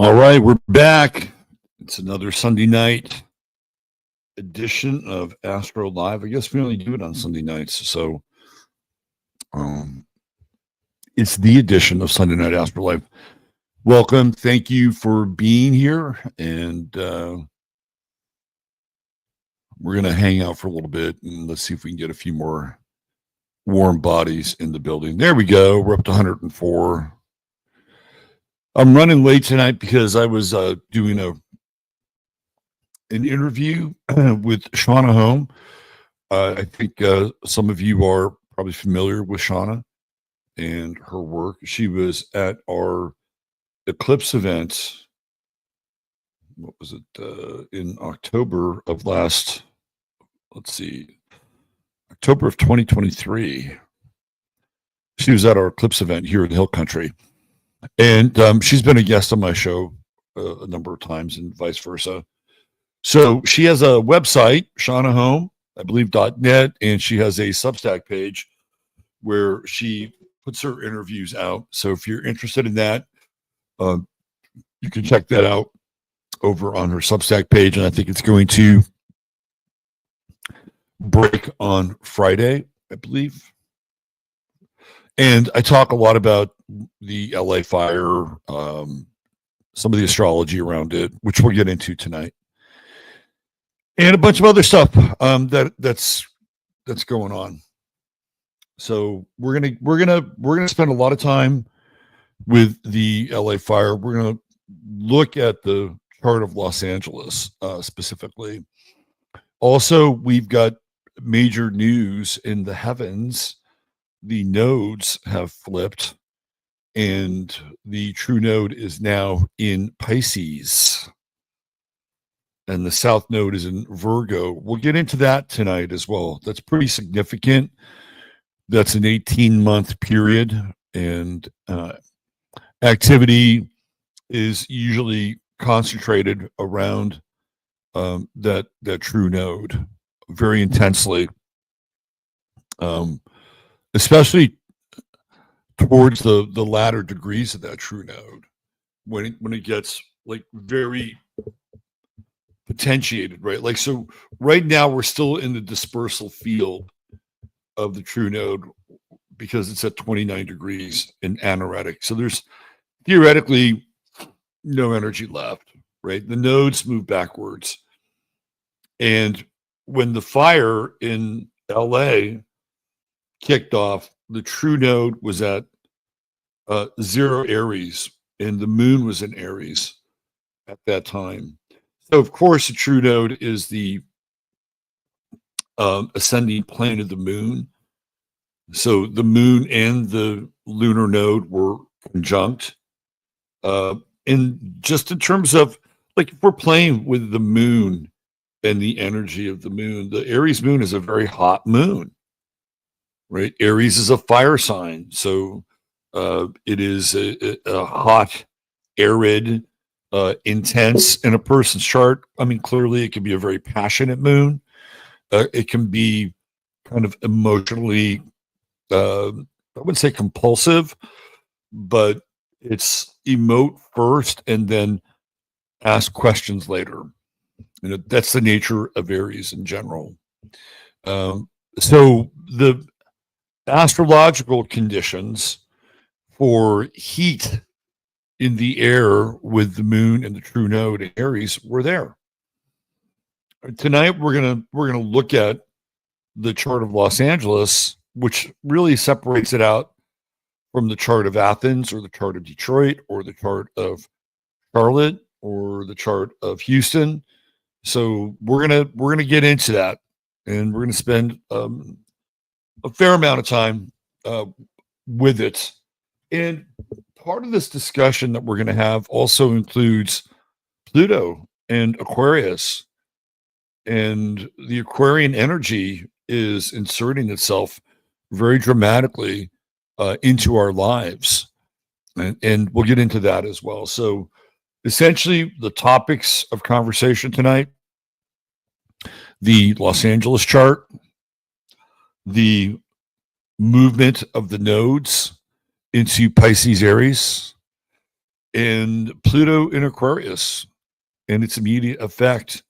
All right, we're back. It's another Sunday night edition of AstroLive. I guess we only do it on Sunday nights, so it's the edition of Sunday Night AstroLive. Welcome. Thank you for being here, and we're going to hang out for a little bit, and let's see if we can get a few more warm bodies in the building. There we go. We're up to 104. I'm running late tonight because I was doing an interview with Shauna Home. I think some of you are probably familiar with Shauna and her work. She was at our eclipse event. What was it? In October of October of 2023. She was at our eclipse event here in Hill Country. And she's been a guest on my show a number of times and vice versa. So she has a website, Shauna Home, I believe, .net, and she has a Substack page where she puts her interviews out. So if you're interested in that, you can check that out over on her Substack page. And I think it's going to break on Friday, I believe. And I talk a lot about the LA fire, some of the astrology around it, which we'll get into tonight, and a bunch of other stuff that's going on. So we're gonna spend a lot of time with the LA fire. We're gonna look at the chart of Los Angeles specifically. Also, we've got major news in the heavens. The nodes have flipped, and the true node is now in Pisces, and the south node is in Virgo. We'll get into that tonight as well. That's pretty significant. That's an 18-month period, and activity is usually concentrated around that true node very intensely. Especially towards the latter degrees of that true node, when it gets like very potentiated, right? Like, so right now we're still in the dispersal field of the true node because it's at 29 degrees in anoretic. So there's theoretically no energy left, right? The nodes move backwards. And when the fire in LA kicked off, the true node was at 0 Aries, and the moon was in Aries at that time. So, of course, the true node is the ascending plane of the moon. So the moon and the lunar node were conjunct. And just in terms of, like, if we're playing with the moon and the energy of the moon, the Aries moon is a very hot moon. Right, Aries is a fire sign, so it is a hot, arid, intense in a person's chart. I mean, clearly, it can be a very passionate moon. It can be kind of emotionally, I wouldn't say compulsive, but it's emote first and then ask questions later. You know, that's the nature of Aries in general. So the astrological conditions for heat in the air with the moon and the true node in Aries were there. Tonight we're gonna look at the chart of Los Angeles, which really separates it out from the chart of Athens or the chart of Detroit or the chart of Charlotte or the chart of Houston. So we're gonna get into that, and we're gonna spend a fair amount of time with it. And part of this discussion that we're going to have also includes Pluto and Aquarius. And the Aquarian energy is inserting itself very dramatically into our lives. And we'll get into that as well. So essentially, the topics of conversation tonight: the Los Angeles chart, the movement of the nodes into Pisces Aries, and Pluto in Aquarius and its immediate effect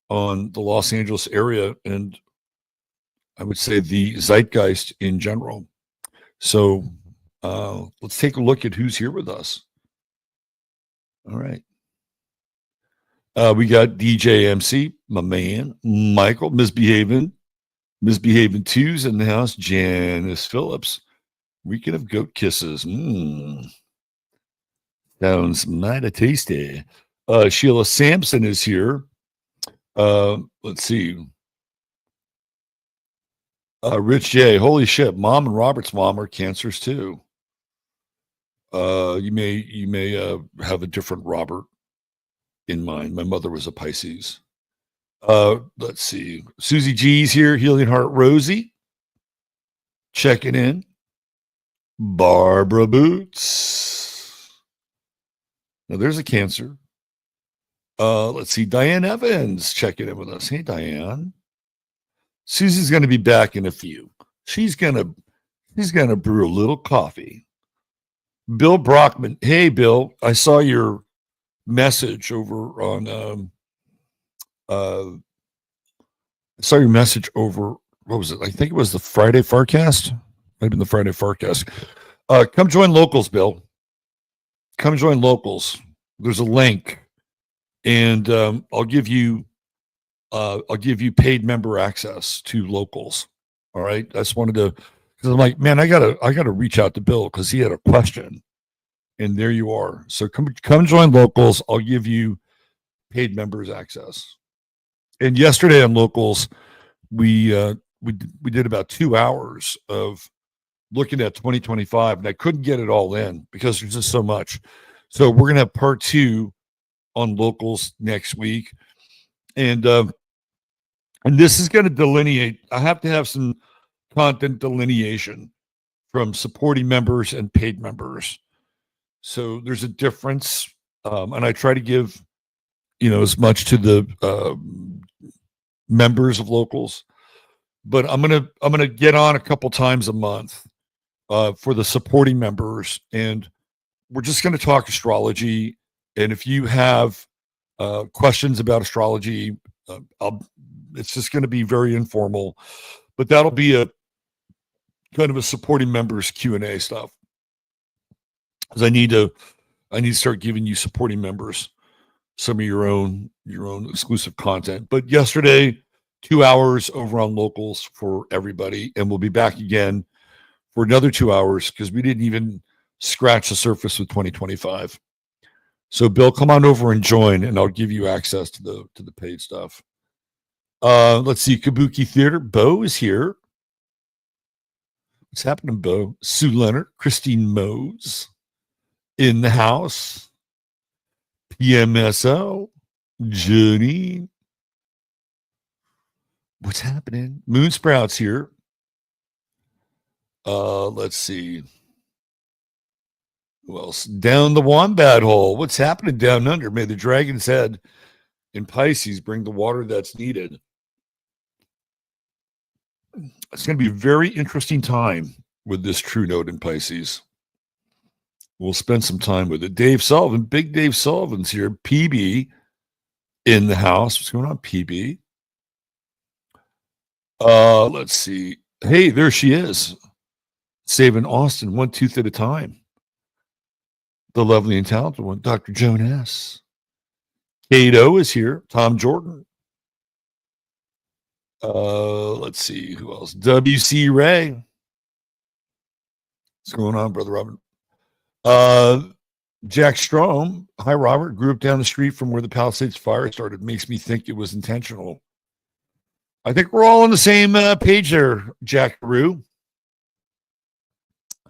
on the Los Angeles area, and I would say the zeitgeist in general. So let's take a look at who's here with us. All right. We got DJ MC, my man, Michael, Misbehaving 2's in the house, Janice Phillips. Weekend of Goat Kisses. Sounds mighty tasty. Sheila Sampson is here. Let's see. Rich J. Holy shit! Mom and Robert's mom are cancers too. You may have a different Robert in mind. My mother was a Pisces. Let's see. Susie G's here. Healing Heart Rosie checking in. Barbara Boots. Now there's a Cancer. Let's see. Diane Evans checking in with us. Hey, Diane. Susie's going to be back in a few. She's gonna brew a little coffee. Bill Brockman. Hey, Bill. I saw your message over on. I saw your message over. What was it? I think it was the Friday Forecast. Might have been the Friday Forecast. Come join Locals, Bill. Come join Locals. There's a link, and I'll give you paid member access to Locals. All right. I just wanted to, because I'm like, man, I gotta reach out to Bill because he had a question, and there you are. So come join Locals. I'll give you paid members access. And yesterday on Locals, we did about 2 hours of looking at 2025, and I couldn't get it all in because there's just so much. So we're gonna have part 2 on Locals next week, and this is going to delineate. I have to have some content delineation from supporting members and paid members. So there's a difference, and I try to give as much to the members of Locals, but I'm gonna get on a couple times a month for the supporting members, and we're just going to talk astrology. And if you have questions about astrology, it's just going to be very informal, but that'll be a kind of a supporting members Q&A stuff. Because I need to start giving you supporting members some of your own exclusive content. But yesterday, 2 hours over on Locals for everybody, and we'll be back again for another 2 hours because we didn't even scratch the surface with 2025. So Bill, come on over and join, and I'll give you access to the paid stuff. Let's see. Kabuki Theater. Bo is here. What's happening, Bo? Sue Leonard, Christine Mose in the house. PMSO. Janine. What's happening? Moonsprouts here. Let's see. Who else? Down the Wombat Hole. What's happening down under? May the Dragon's Head in Pisces bring the water that's needed. It's going to be a very interesting time with this true node in Pisces. We'll spend some time with it. Dave Sullivan, Big Dave Sullivan's here. PB in the house. What's going on, PB? Let's see. Hey, there she is. Saving Austin one tooth at a time. The lovely and talented one, Dr. Joan S. Cato is here. Tom Jordan. Let's see who else. W.C. Ray. What's going on, Brother Robert? Jack Strom. Hi, Robert. Grew up down the street from where the Palisades fire started. Makes me think it was intentional. I think we're all on the same page there, Jack Rue.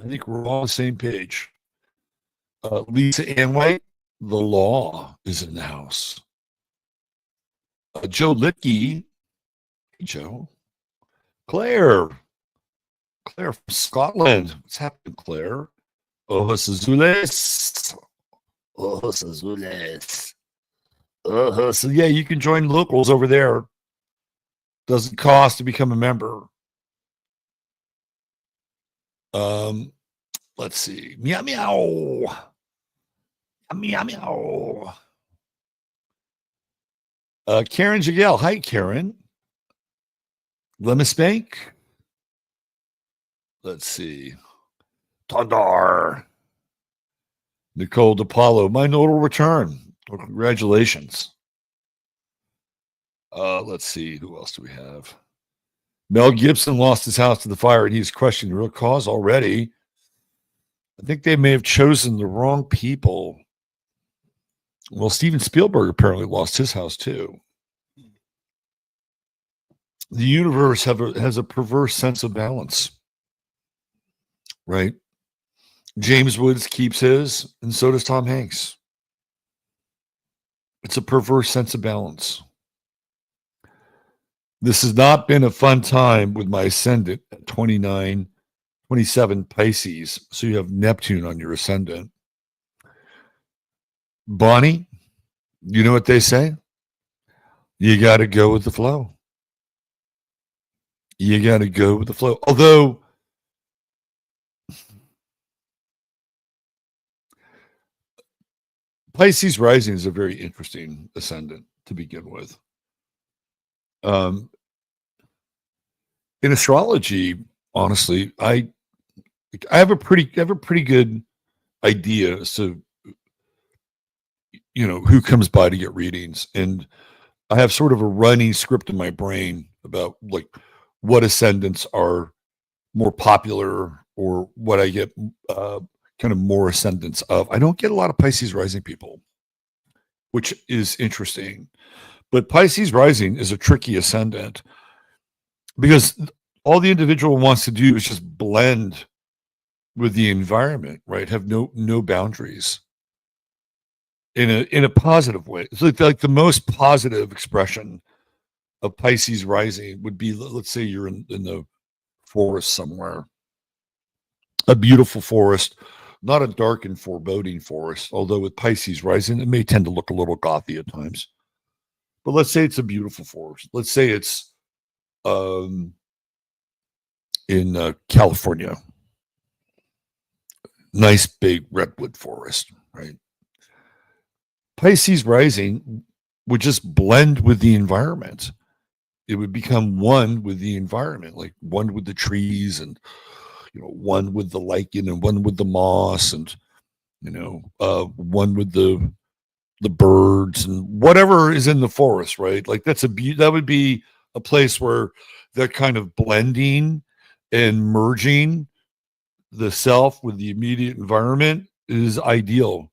I think we're all on the same page. Lisa Ann White. The law is in the house. Joe Litke. Hey, Joe. Claire from Scotland. What's happening, Claire? Ojos Azules. Ojos Azules. So yeah, you can join Locals over there. Doesn't cost to become a member. Let's see. Meow meow. Meow, meow. Karen Jagel. Hi, Karen. Lemus Bank. Let's see. Tondar. Nicole DePaulo. My nodal return. Well, congratulations. Let's see. Who else do we have? Mel Gibson lost his house to the fire, and he's questioning the real cause already. I think they may have chosen the wrong people. Well, Steven Spielberg apparently lost his house too. The universe has a perverse sense of balance, right? James Woods keeps his, and so does Tom Hanks. It's a perverse sense of balance. This has not been a fun time with my ascendant at 29, 27 Pisces. So you have Neptune on your ascendant. Bonnie, you know what they say? You got to go with the flow. You got to go with the flow. Although, Pisces rising is a very interesting ascendant to begin with. In astrology, honestly, I have a pretty good idea as to who comes by to get readings, and I have sort of a running script in my brain about like what ascendants are more popular or what I get kind of more ascendants of. I don't get a lot of Pisces rising people, which is interesting. But Pisces rising is a tricky ascendant because all the individual wants to do is just blend with the environment, right? Have no boundaries in a positive way. It's like the most positive expression of Pisces rising would be, let's say you're in the forest somewhere, a beautiful forest, not a dark and foreboding forest, although with Pisces rising, it may tend to look a little gothy at times. But let's say it's a beautiful forest. Let's say it's in California, nice big redwood forest, right? Pisces rising would just blend with the environment. It would become one with the environment, like one with the trees and one with the lichen and one with the moss and one with the birds and whatever is in the forest, right? Like that would be a place where that kind of blending and merging the self with the immediate environment is ideal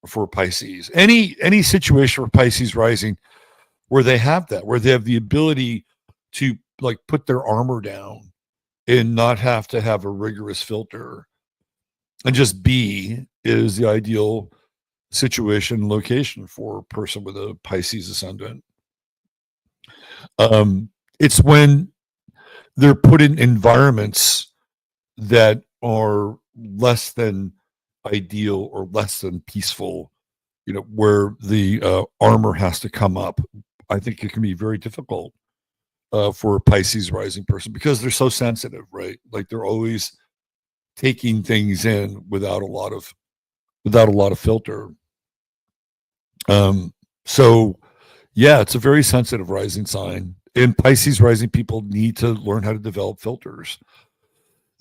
for Pisces. Any situation for Pisces rising where they have that, where they have the ability to like put their armor down and not have to have a rigorous filter and just be, is the ideal situation location for a person with a Pisces ascendant. It's when they're put in environments that are less than ideal or less than peaceful, where the armor has to come up. I think it can be very difficult for a Pisces rising person because they're so sensitive, right? Like they're always taking things in without a lot of filter. So yeah, it's a very sensitive rising sign, and Pisces rising people need to learn how to develop filters.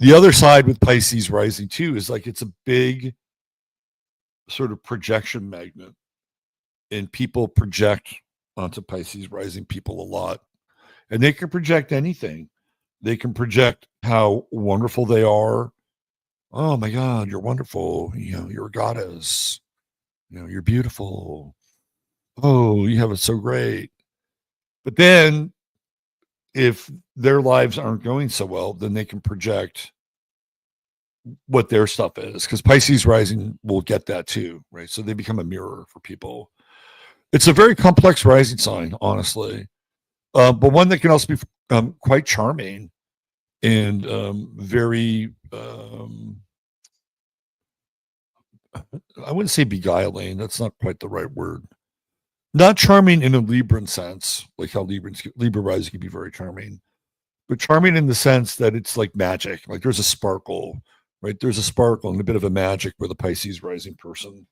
The other side with Pisces rising too is like it's a big sort of projection magnet, and people project onto Pisces rising people a lot, and they can project anything. They can project how wonderful they are. Oh my God, you're wonderful. You're a goddess. You're beautiful. Oh, you have it so great. But then if their lives aren't going so well, then they can project what their stuff is, because Pisces rising will get that too, right? So they become a mirror for people. It's a very complex rising sign, honestly, but one that can also be quite charming and very, I wouldn't say beguiling. That's not quite the right word. Not charming in a Libran sense, like how Libra rising can be very charming, but charming in the sense that it's like magic. Like there's a sparkle, right? There's a sparkle and a bit of a magic with a Pisces rising person.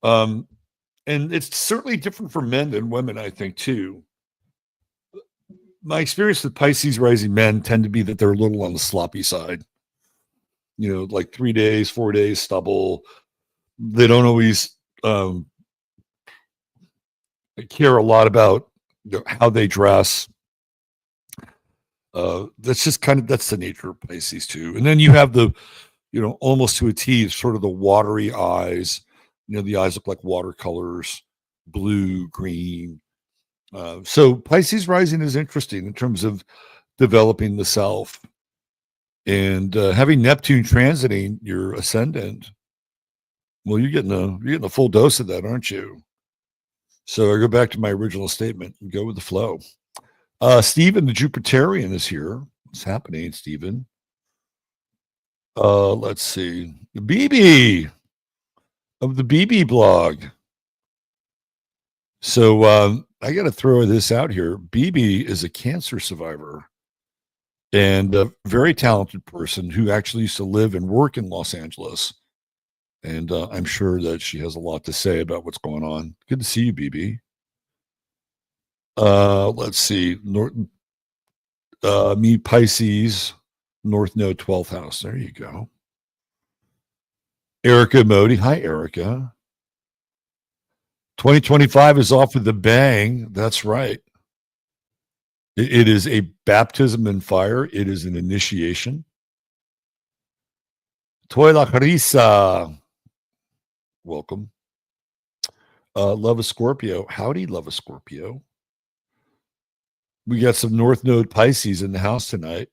And it's certainly different for men than women, I think, too. My experience with Pisces rising men tend to be that they're a little on the sloppy side. Like 3 days, 4 days stubble. They don't always care a lot about how they dress. That's the nature of Pisces too. And then you have the, almost to a T, sort of the watery eyes. The eyes look like watercolors, blue, green. So Pisces rising is interesting in terms of developing the self, and having Neptune transiting your ascendant. Well, you're getting a full dose of that, aren't you? So I go back to my original statement and go with the flow. Stephen, the Jupiterian, is here. What's happening, Stephen? Let's see. The BB of the BB blog. So I got to throw this out here. BB is a cancer survivor and a very talented person who actually used to live and work in Los Angeles. And I'm sure that she has a lot to say about what's going on. Good to see you, BB. Let's see. Me, Pisces, North Node, 12th house. There you go. Erica Modi. Hi, Erica. 2025 is off with a bang. That's right. It is a baptism in fire. It is an initiation. Toy La Carissa. Welcome. Love of Scorpio. Howdy, Love of Scorpio. We got some North Node Pisces in the house tonight.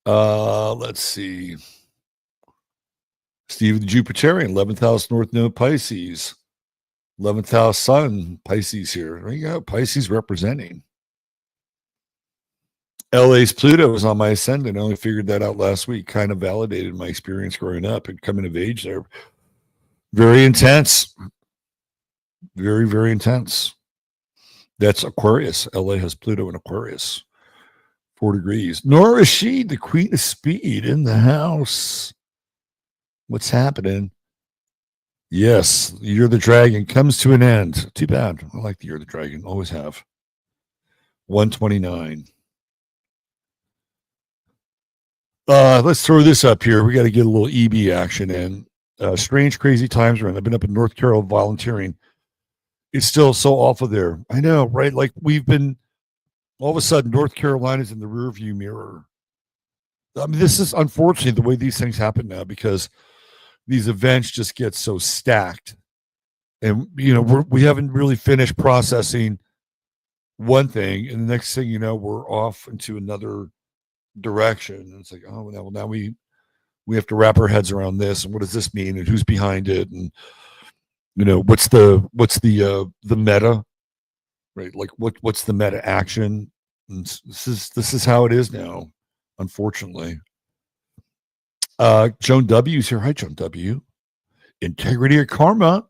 Let's see. Steve the Jupiterian, 11th house North Node Pisces. 11th house Sun Pisces here. There you go. Pisces representing. LA's Pluto was on my ascendant. I only figured that out last week. Kind of validated my experience growing up and coming of age there. Very intense. Very, very intense. That's Aquarius. LA has Pluto in Aquarius. 4 degrees. Nora Rashid, the Queen of Speed, in the house. What's happening? Yes, the Year of the Dragon comes to an end. Too bad. I like the Year of the Dragon. Always have. 129. Let's throw this up here. We got to get a little EB action in. Strange, crazy times around. I've been up in North Carolina volunteering. It's still so awful there. I know, right? Like we've been, all of a sudden, North Carolina's in the rearview mirror. I mean, this is unfortunately the way these things happen now because these events just get so stacked. And, we haven't really finished processing one thing. And the next thing you know, we're off into another direction. And it's like, oh, well, now we have to wrap our heads around this. And what does this mean? And who's behind it? And, what's the meta, right? Like what's the meta action? And this is how it is now, unfortunately. Joan W is here. Hi, Joan W. Integrity or karma.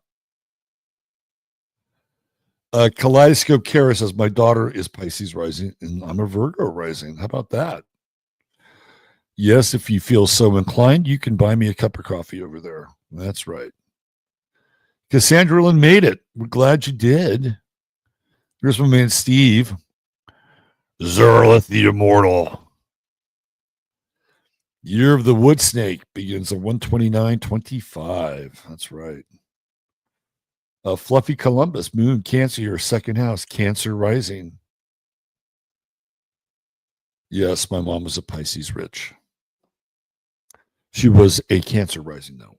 Kaleidoscope Kara says, my daughter is Pisces rising and I'm a Virgo rising. How about that? Yes, if you feel so inclined, you can buy me a cup of coffee over there. That's right. Cassandra Lynn made it. We're glad you did. Here's my man Steve. Zerlith the Immortal. Year of the Wood Snake begins at 129.25. That's right. Fluffy Columbus, Moon, Cancer, your second house, Cancer rising. Yes, my mom was a Pisces rich. She was a Cancer rising, though.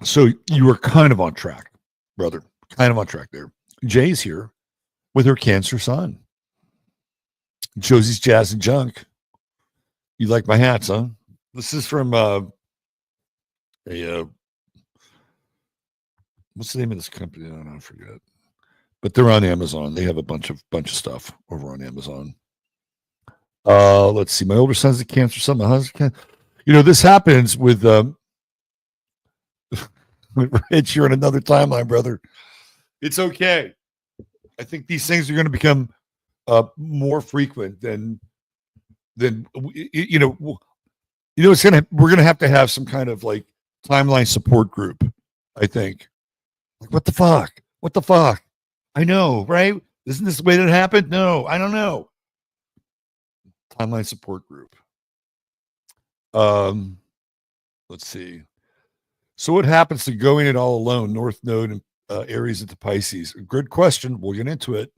So you were kind of on track, brother. Kind of on track there. Jay's here with her Cancer sun. Josie's Jazz and Junk. You like my hats, huh? This is from what's the name of this company? I don't know, I forget. But they're on Amazon. They have a bunch of stuff over on Amazon. Let's see. My older son's a Cancer son. My husband, this happens with Rich. You're in another timeline, brother. It's okay. I think these things are going to become more frequent than we're going to have to have some kind of like timeline support group, I think. Like, what the fuck? What the fuck? I know, right? Isn't this the way that happened? No, I don't know. Timeline support group. Let's see. So what happens to going it all alone, North Node and Aries into Pisces? Good question. We'll get into it.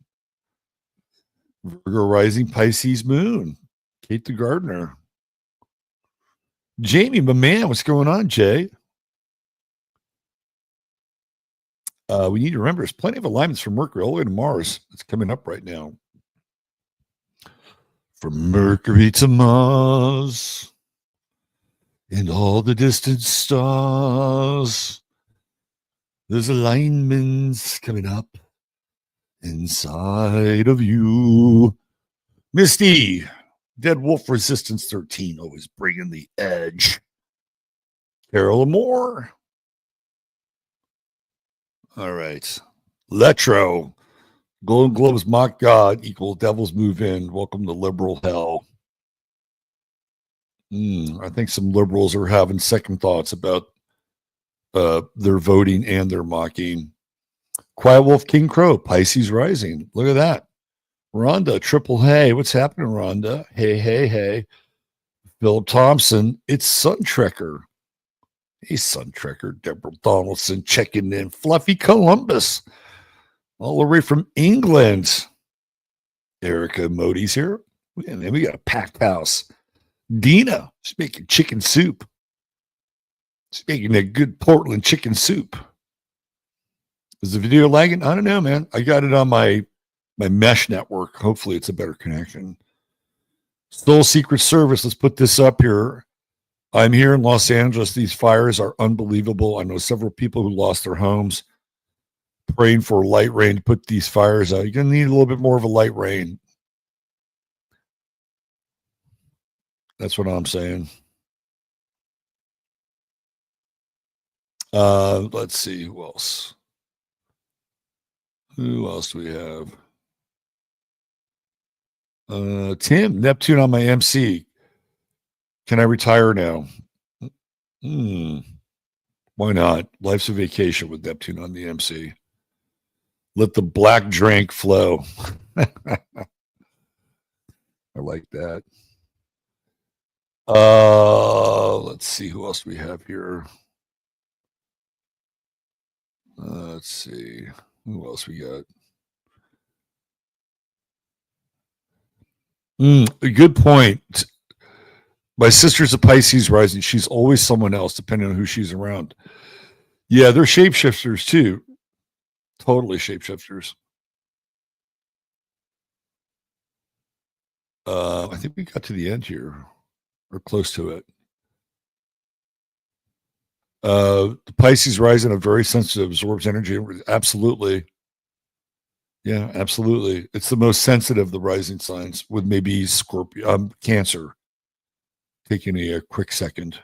Virgo rising, Pisces moon. Kate the Gardener. Jamie, my man, what's going on, Jay? We need to remember there's plenty of alignments from Mercury all the way to Mars. It's coming up right now. From Mercury to Mars and all the distant stars, there's alignments coming up inside of you. Misty, Dead Wolf Resistance 13, always bringing the edge. Carol Moore. All right. Letro. Golden Globes mock God equal devils move in. Welcome to liberal hell. I think some liberals are having second thoughts about their voting and their mocking. Quiet Wolf King Crow, Pisces rising. Look at that. Rhonda, triple hey. What's happening, Rhonda? Hey. Phil Thompson, it's Sun Trekker. Hey, Sun Trekker. Deborah Donaldson checking in. Fluffy Columbus, all the way from England. Erica Modi's here. And then we got a packed house. Dina, she's making chicken soup. She's making a good Portland chicken soup. Is the video lagging? I don't know, man. I got it on my mesh network. Hopefully it's a better connection. Soul Secret Service. Let's put this up here. I'm here in Los Angeles. These fires are unbelievable. I know several people who lost their homes. Praying for light rain to put these fires out. You're going to need a little bit more of a light rain. That's what I'm saying. Let's see. Who else? Who else do we have? Tim, Neptune on my MC. Can I retire now? Why not? Life's a vacation with Neptune on the MC. Let the black drink flow. I like that. Let's see who else we have here. Let's see who else we got. A good point. My sister's a Pisces rising. She's always someone else, depending on who she's around. Yeah, they're shapeshifters too. Totally shapeshifters. I think we got to the end here, or close to it. The Pisces rising are very sensitive, absorbs energy. Absolutely. Yeah, absolutely. It's the most sensitive of the rising signs, with maybe Scorpio, Cancer. Taking a quick second.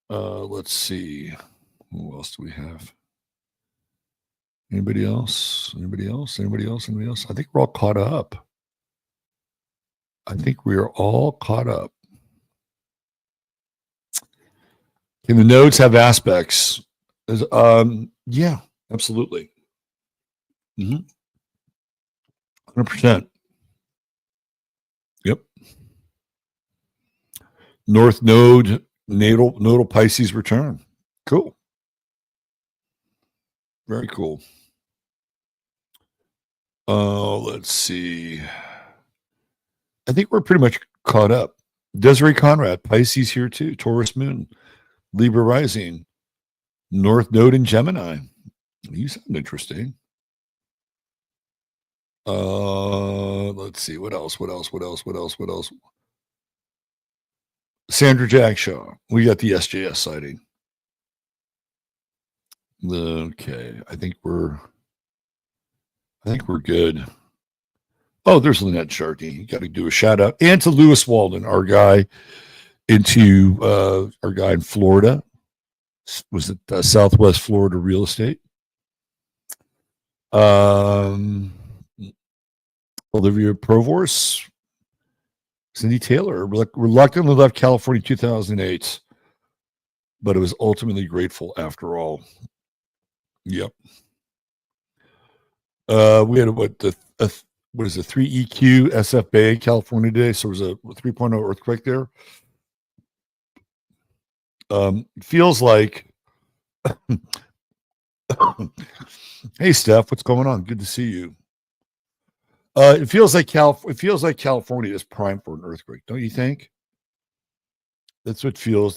Let's see. Who else do we have? Anybody else? Anybody else? Anybody else? Anybody else? I think we're all caught up. Can the nodes have aspects? Yeah, absolutely. 100%. Yep. North Node, nodal Pisces return. Cool. Very cool. Let's see. I think we're pretty much caught up. Desiree Conrad, Pisces here too. Taurus moon, Libra rising, North Node in Gemini. You sound interesting. Let's see. What else? Sandra Jackshaw. We got the SJS sighting. Okay. I think we're good. Oh, there's Lynette Jardine. Got to do a shout out. And to Lewis Walden, our guy in Florida. Was it Southwest Florida real estate? Olivia Provorce, Cindy Taylor reluctantly left California in 2008. but it was ultimately grateful after all. Yep. We had what is it, 3EQ SF Bay, California today. So it was a 3.0 earthquake there. Feels like, hey Steph, what's going on? Good to see you. It feels like California is primed for an earthquake, don't you think? That's what feels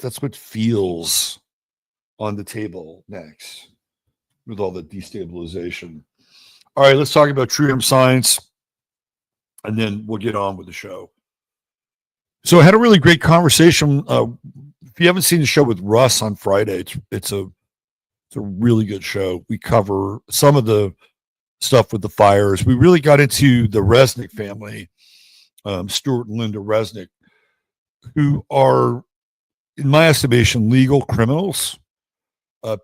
on the table next with all the destabilization. All right, let's talk about True Hemp Science, and then we'll get on with the show. So I had a really great conversation. If you haven't seen the show with Russ on Friday, it's a really good show. We cover some of the stuff with the fires. We really got into the Resnick family, Stuart and Linda Resnick, who are, in my estimation, legal criminals,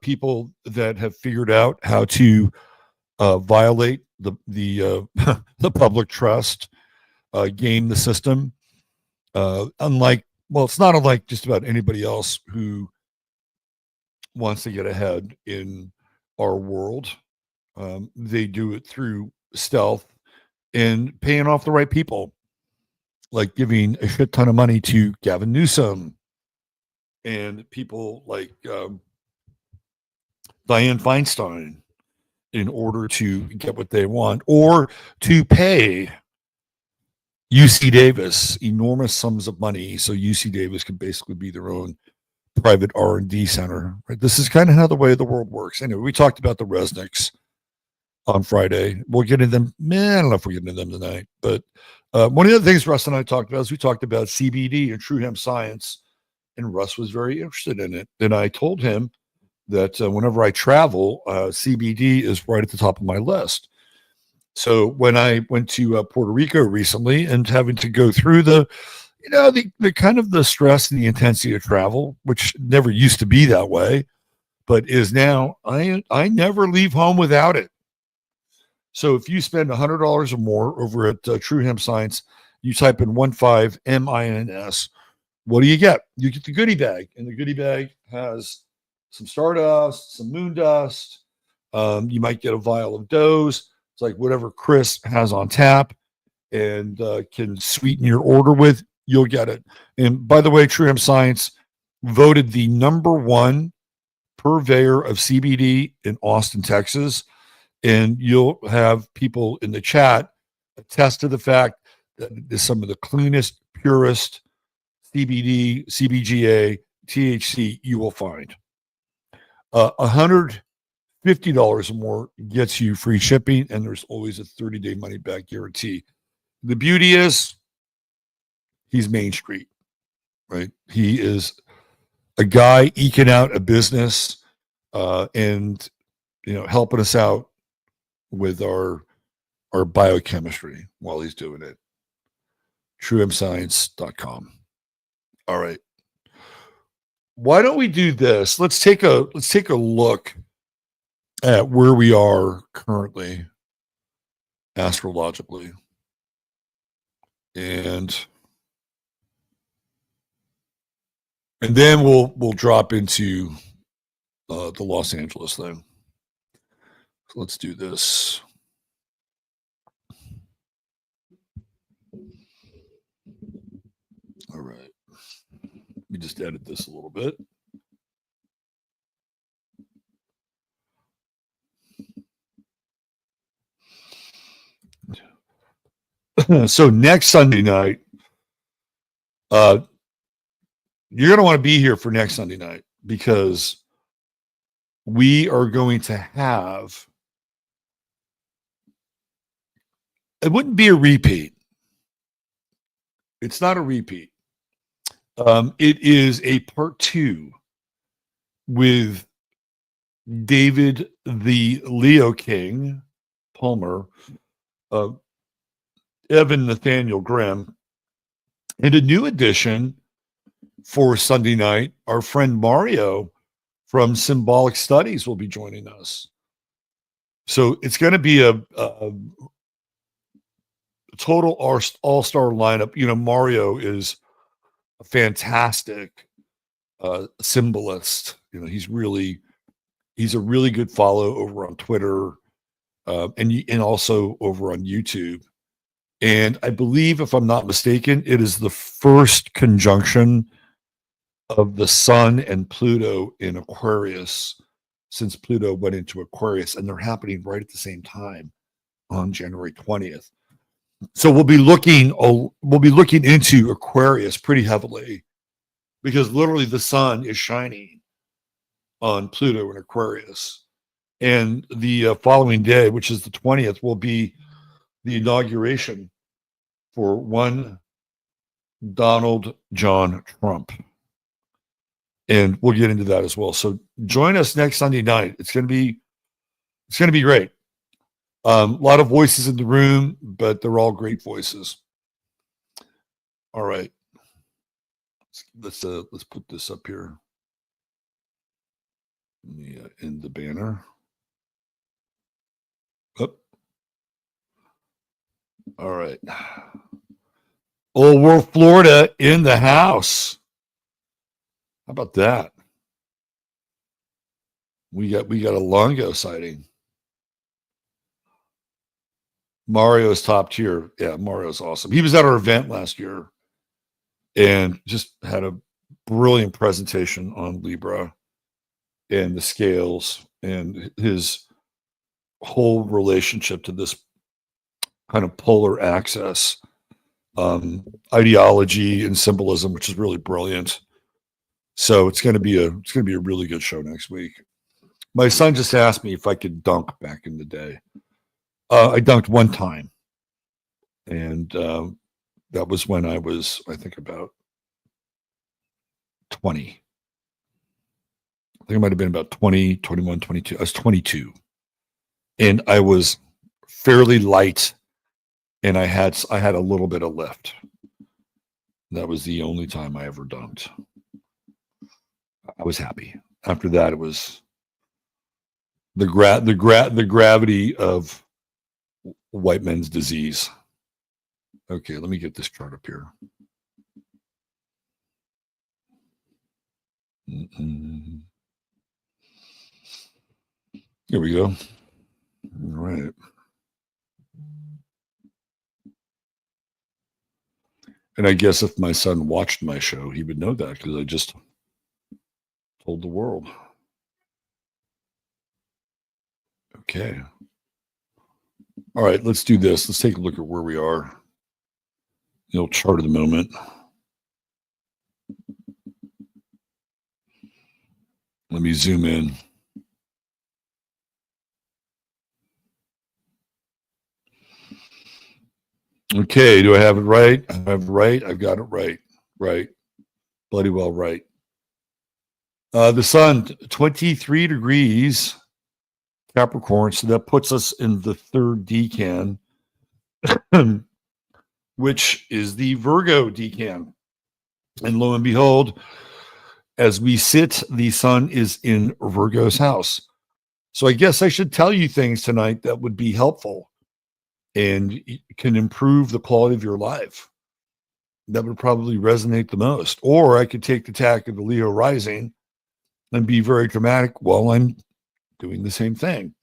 people that have figured out how to violate the the public trust, game the system. It's not unlike just about anybody else who wants to get ahead in our world. They do it through stealth and paying off the right people, like giving a shit ton of money to Gavin Newsom and people like Dianne Feinstein in order to get what they want, or to pay UC Davis enormous sums of money so UC Davis can basically be their own private R&D center. Right? This is kind of how the way the world works. Anyway, we talked about the Resnicks on Friday. We'll get into them. Man, I don't know if we'll get into them tonight. But one of the things Russ and I talked about is we talked about CBD and True Hemp Science, and Russ was very interested in it. And I told him that whenever I travel, CBD is right at the top of my list. So when I went to Puerto Rico recently and having to go through the kind of the stress and the intensity of travel, which never used to be that way, but is now, I never leave home without it. So if you spend $100 or more over at True Hemp Science, you type in 15MINS, what do you get? You get the goodie bag, and the goodie bag has some stardust, some moon dust. You might get a vial of Doze. It's like whatever Chris has on tap and can sweeten your order with, you'll get it. And by the way, True Hemp Science voted the #1 purveyor of CBD in Austin, Texas. And you'll have people in the chat attest to the fact that it is some of the cleanest, purest CBD, CBGA, THC you will find. $150 or more gets you free shipping, and there's always a 30-day money-back guarantee. The beauty is he's Main Street, right? He is a guy eking out a business and helping us out with our biochemistry while he's doing it. TrueHempScience.com. All right. Why don't we do this? Let's take a look at where we are currently astrologically. And then we'll drop into the Los Angeles thing. So let's do this. All right. Let me just edit this a little bit. So next Sunday night, you're going to want to be here for next Sunday night, because we are going to have, it wouldn't be a repeat. It's not a repeat. It is a part 2 with David the Leo King Palmer, Evan Nathaniel Grimm, and a new addition for Sunday night. Our friend Mario from Symbolic Studies will be joining us. So it's going to be a total all-star lineup. Mario is a fantastic symbolist. He's a really good follow over on Twitter, and also over on YouTube. And I believe, if I'm not mistaken, it is the first conjunction of the Sun and Pluto in Aquarius since Pluto went into Aquarius, and they're happening right at the same time on January 20th. So we'll be looking into Aquarius pretty heavily, because literally the sun is shining on Pluto in Aquarius. And the following day, which is the 20th, will be the inauguration for one Donald John Trump. And we'll get into that as well. So join us next Sunday night. It's going to be great. A lot of voices in the room, but they're all great voices. All right. Let's put this up here. In the banner. Up. All right. Old World Florida in the house. How about that? We got a Longo sighting. Mario's top tier. Yeah, Mario's awesome. He was at our event last year and just had a brilliant presentation on Libra and the scales and his whole relationship to this kind of polar axis, ideology and symbolism, which is really brilliant. So it's going to be a really good show next week. My son just asked me if I could dunk back in the day. I dunked one time, and that was when I was, I think, about 20. I think it might have been about 20, 21, 22. I was 22, and I was fairly light, and I had a little bit of lift. That was the only time I ever dunked. I was happy. After that, it was the gravity of white men's disease. Okay, let me get this chart up here. Here we go. All right. And I guess if my son watched my show, he would know that, because I just told the world. Okay. All right, let's do this. Let's take a look at where we are. The old chart of the moment. Let me zoom in. Okay, do I have it right? I have it right. I've got it right. Right. Bloody well right. The sun, 23 degrees Capricorn, so that puts us in the third decan, which is the Virgo decan. And lo and behold, as we sit, the sun is in Virgo's house. So I guess I should tell you things tonight that would be helpful and can improve the quality of your life. That would probably resonate the most. Or I could take the tack of the Leo rising and be very dramatic while I'm doing the same thing.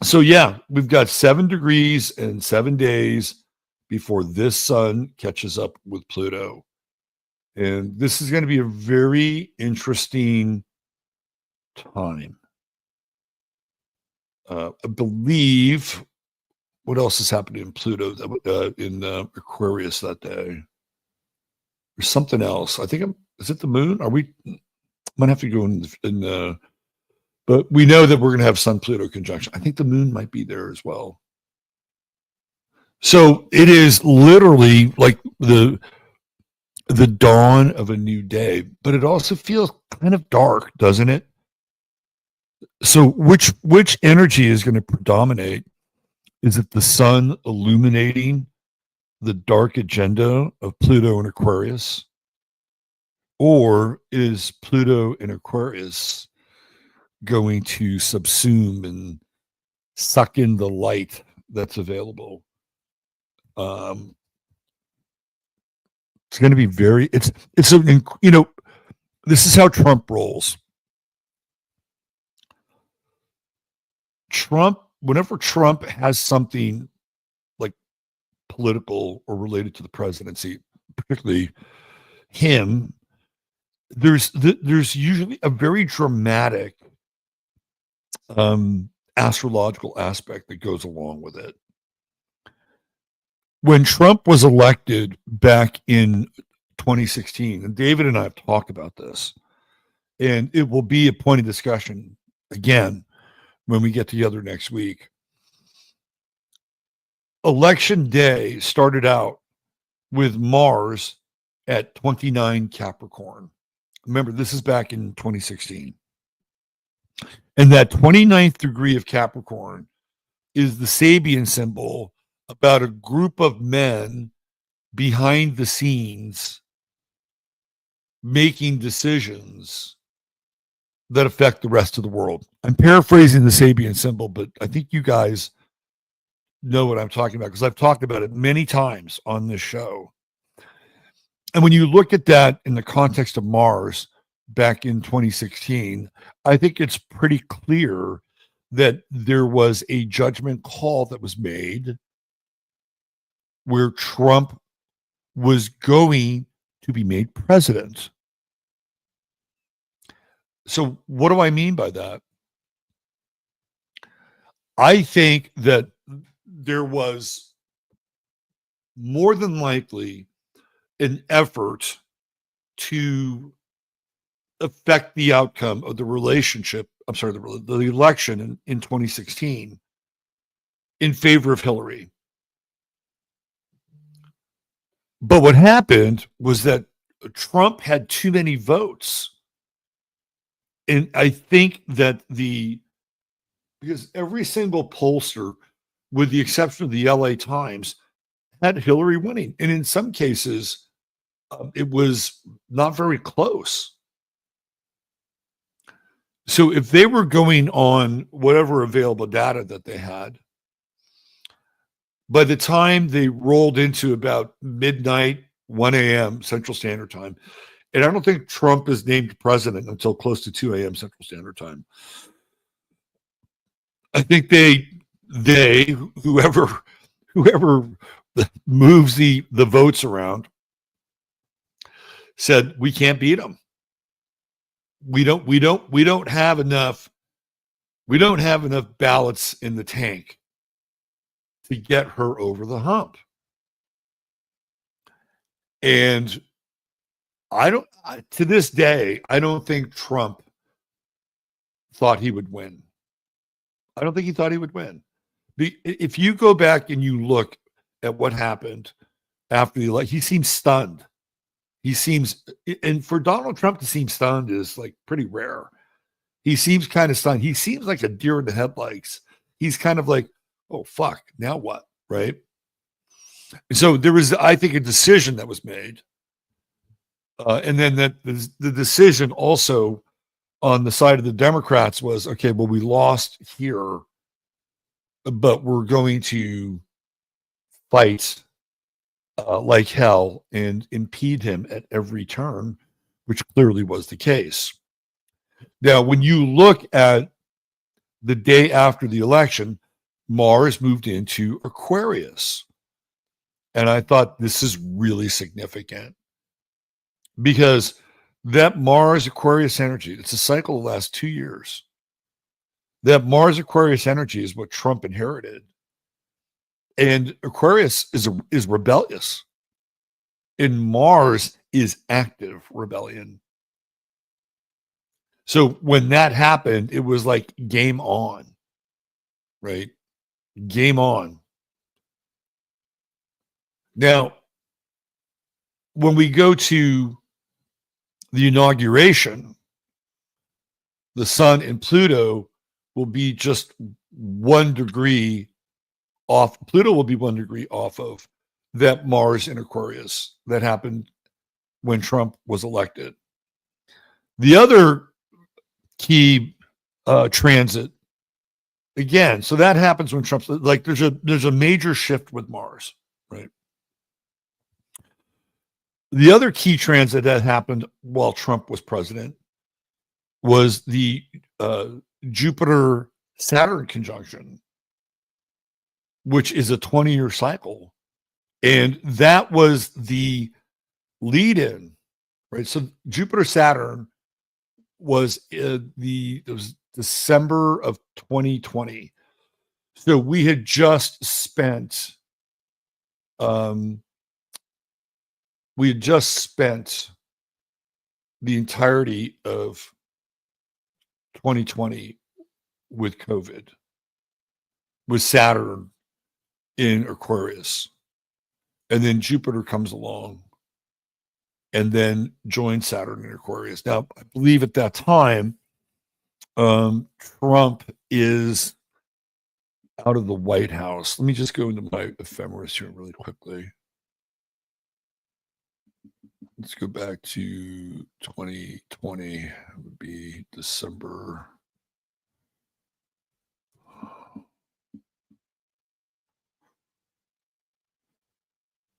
So yeah, we've got 7 degrees and 7 days before this sun catches up with Pluto. And this is going to be a very interesting time. I believe, what else is happening in Pluto, in Aquarius that day? There's something else. I think is it the moon? Are we? Might have to go in but we know that we're going to have Sun Pluto conjunction. I think the moon might be there as well. So it is literally like the dawn of a new day, but it also feels kind of dark, doesn't it? So which energy is going to predominate? Is it the sun illuminating the dark agenda of Pluto in Aquarius? Or is Pluto in Aquarius going to subsume and suck in the light that's available? It's going to be very, it's a, you know, this is how Trump rolls. Whenever Trump has something like political or related to the presidency, particularly him, there's usually a very dramatic astrological aspect that goes along with it. When Trump was elected back in 2016, and David and I have talked about this, and it will be a point of discussion again when we get together next week. Election day started out with Mars at 29 Capricorn. Remember, this is back in 2016. And that 29th degree of Capricorn is the Sabian symbol about a group of men behind the scenes making decisions that affect the rest of the world. I'm paraphrasing the Sabian symbol, but I think you guys know what I'm talking about because I've talked about it many times on this show. And when you look at that in the context of Mars back in 2016, I think it's pretty clear that there was a judgment call that was made where Trump was going to be made president. So what do I mean by that? I think that there was more than likely an effort to affect the outcome of the relationship, the election in 2016 in favor of Hillary. But what happened was that Trump had too many votes. And I think that because every single pollster, with the exception of the LA Times, had Hillary winning. And in some cases, it was not very close. So if they were going on whatever available data that they had, by the time they rolled into about midnight, 1 a.m. Central Standard Time, and I don't think Trump is named president until close to 2 a.m. Central Standard Time. I think whoever moves the votes around said, we can't beat them. We don't have enough ballots in the tank to get her over the hump. And to this day, I don't think Trump thought he would win. I don't think he thought he would win. If you go back and you look at what happened after the election, he seems stunned. And for Donald Trump to seem stunned is like pretty rare. He seems kind of stunned. He seems like a deer in the headlights. He's kind of like, oh, fuck, now what? Right? And so there was, I think, a decision that was made. And then the decision also on the side of the Democrats was, okay, well, we lost here, but we're going to fight like hell and impede him at every turn, which clearly was the case. Now, when you look at the day after the election, Mars moved into Aquarius. And I thought this is really significant because that Mars Aquarius energy, it's a cycle that lasts 2 years. That Mars Aquarius energy is what Trump inherited. And Aquarius is rebellious. And Mars is active rebellion. So when that happened, it was like game on, right? Game on. Now, when we go to the inauguration, the Sun and Pluto will be just 1 degree off. Pluto will be 1 degree off of that Mars in Aquarius that happened when Trump was elected. The other key transit, again, so that happens when Trump's like, there's a major shift with Mars, right? The other key transit that happened while Trump was president was the Jupiter-Saturn conjunction, which is a 20-year cycle. And that was the lead-in, right? So Jupiter-Saturn was it was December of 2020. So we had just spent the entirety of 2020 with COVID, with Saturn in Aquarius. And then Jupiter comes along and then joins Saturn in Aquarius. Now, I believe at that time, Trump is out of the White House. Let me just go into my ephemeris here really quickly. Let's go back to 2020. It would be December.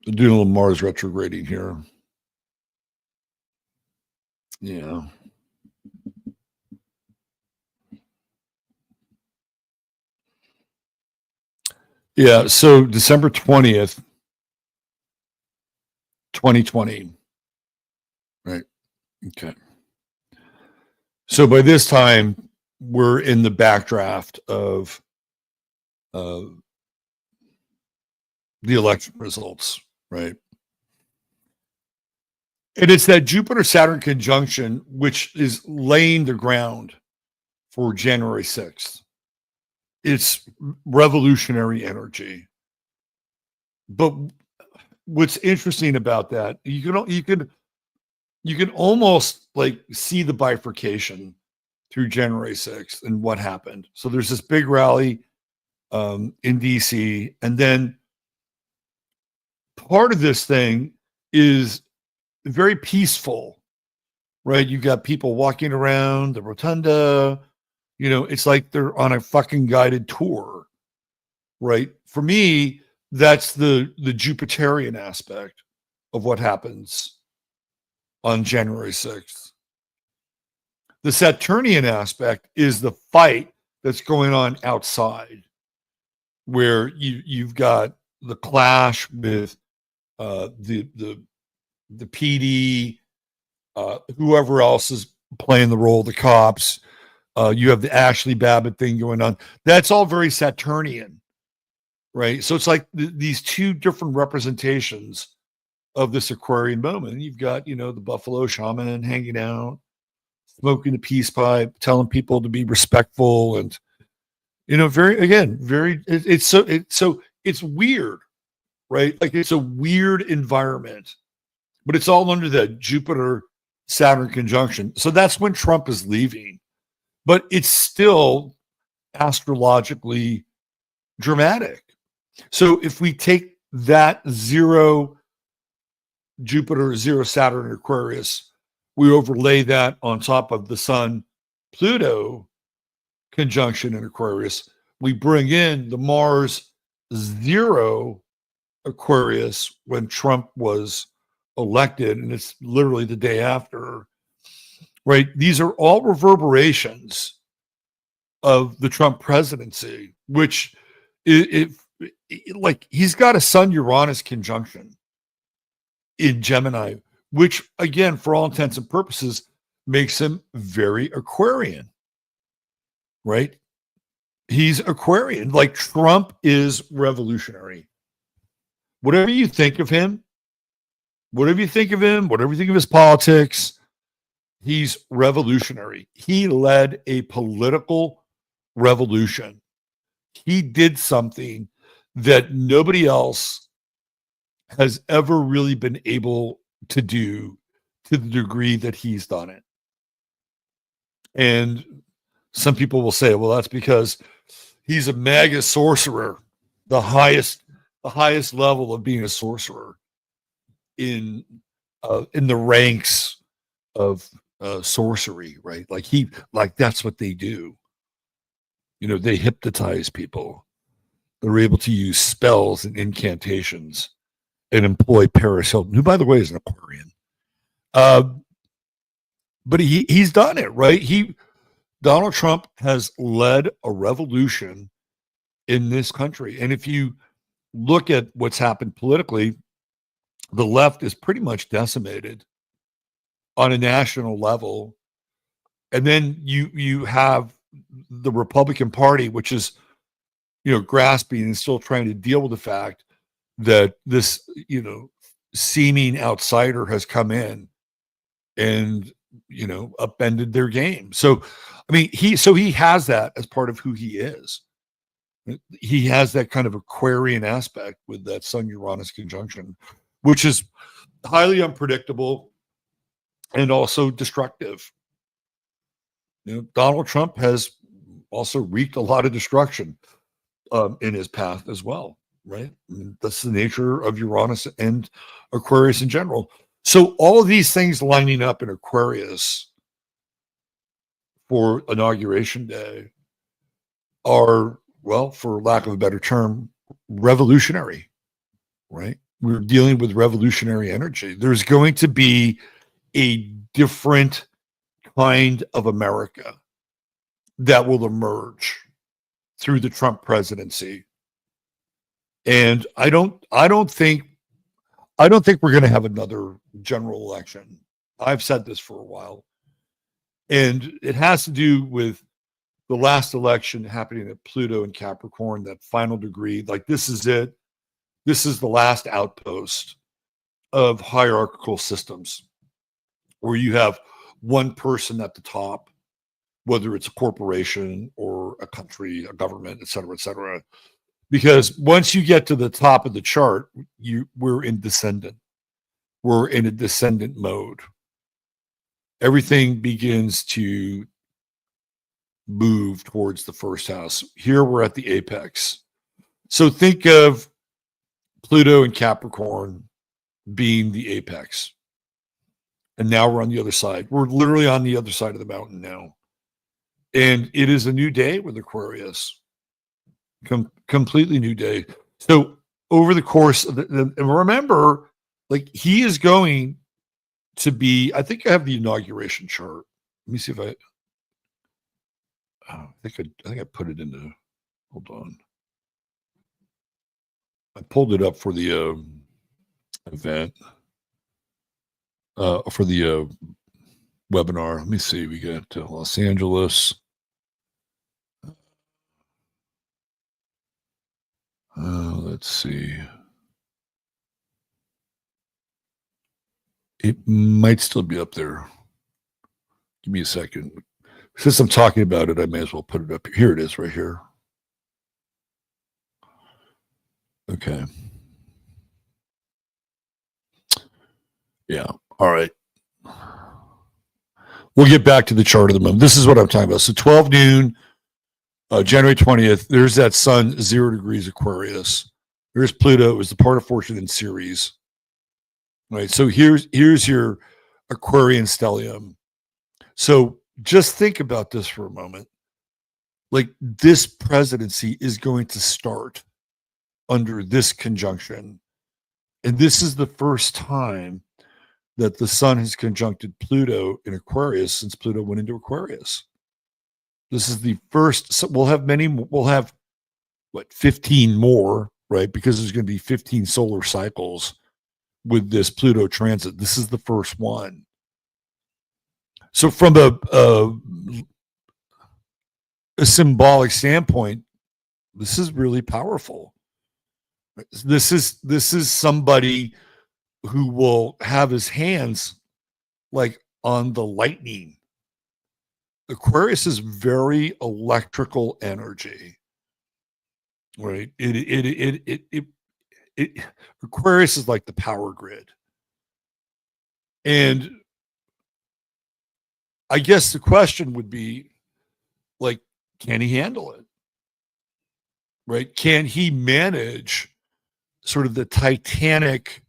I'm doing a little Mars retrograding here. Yeah. Yeah. So December 20th, 2020. Right. Okay. So by this time, we're in the backdraft of the election results, right? And it's that Jupiter-Saturn conjunction which is laying the ground for January 6th. It's revolutionary energy. But what's interesting about that, you can almost like see the bifurcation through January 6th and what happened. So there's this big rally in DC, and then part of this thing is very peaceful, right? You got people walking around the rotunda, it's like they're on a fucking guided tour, right? For me, that's the Jupiterian aspect of what happens on January 6th. The Saturnian aspect is the fight that's going on outside, where you've got the clash with the PD, whoever else is playing the role of the cops. You have the Ashley Babbitt thing going on. That's all very Saturnian, right? So it's like these two different representations of this Aquarian moment. You've got, the Buffalo shaman hanging out, smoking the peace pipe, telling people to be respectful, and it's weird, right? Like it's a weird environment, but it's all under the Jupiter Saturn conjunction. So that's when Trump is leaving, but it's still astrologically dramatic. So if we take that 0 Jupiter, 0 Saturn, Aquarius, we overlay that on top of the Sun Pluto conjunction in Aquarius, we bring in the Mars 0 Aquarius when Trump was elected, and it's literally the day after, right? These are all reverberations of the Trump presidency, which like he's got a Sun Uranus conjunction in Gemini, which again, for all intents and purposes, makes him very Aquarian, right? He's Aquarian. Like Trump is revolutionary. Whatever you think of him, whatever you think of his politics, he's revolutionary. He led a political revolution. He did something that nobody else has ever really been able to do to the degree that he's done it. And some people will say, well, that's because he's a mega sorcerer, the highest level of being a sorcerer in the ranks of sorcery, right? Like that's what they do. They hypnotize people. They're able to use spells and incantations and employ Paris Hilton, who, by the way, is an Aquarian. But he's done it, right? Donald Trump has led a revolution in this country. And if you look at what's happened politically, the left is pretty much decimated on a national level. And then you have the Republican Party, which is, grasping and still trying to deal with the fact that this, seeming outsider has come in and, upended their game. So, I mean, he has that as part of who he is. He has that kind of Aquarian aspect with that Sun-Uranus conjunction, which is highly unpredictable and also destructive. Donald Trump has also wreaked a lot of destruction in his path as well, right? I mean, that's the nature of Uranus and Aquarius in general. So all of these things lining up in Aquarius for Inauguration Day are, well, for lack of a better term, revolutionary, right? We're dealing with revolutionary energy. There's going to be a different kind of America that will emerge through the Trump presidency. And I don't think we're going to have another general election. I've said this for a while. And it has to do with the last election happening at Pluto and Capricorn, that final degree. Like, this is it. This is the last outpost of hierarchical systems where you have one person at the top, whether it's a corporation or a country, a government, et cetera, et cetera. Because once you get to the top of the chart, we're in descendant. We're in a descendant mode. Everything begins to move towards the first house. Here we're at the apex. So think of Pluto and Capricorn being the apex. And now we're on the other side. We're literally on the other side of the mountain now. And it is a new day with Aquarius. Completely new day. So over the course of and remember, like, he is going to be, I think I have the inauguration chart. Let me see if I think I put it into, hold on. I pulled it up for the event, for the webinar. Let me see. We got Los Angeles. Let's see. It might still be up there. Give me a second. Since I'm talking about it, I may as well put it up. Here it is, right here. Okay. Yeah. All right. We'll get back to the chart of the moon. This is what I'm talking about. So 12 noon, January 20th, there's that sun, 0 degrees Aquarius. There's Pluto. It was the part of fortune in Ceres. Right. So here's your Aquarian stellium. So just think about this for a moment. Like, this presidency is going to start under this conjunction. And this is the first time that the sun has conjuncted Pluto in Aquarius since Pluto went into Aquarius. This is the first. So we'll have 15 more, right? Because there's going to be 15 solar cycles with this Pluto transit. This is the first one. So from a symbolic standpoint, this is really powerful. This is somebody who will have his hands like on the lightning. Aquarius is very electrical energy, right? Aquarius is like the power grid. And I guess the question would be, like, can he handle it? Right? Can he manage sort of the titanic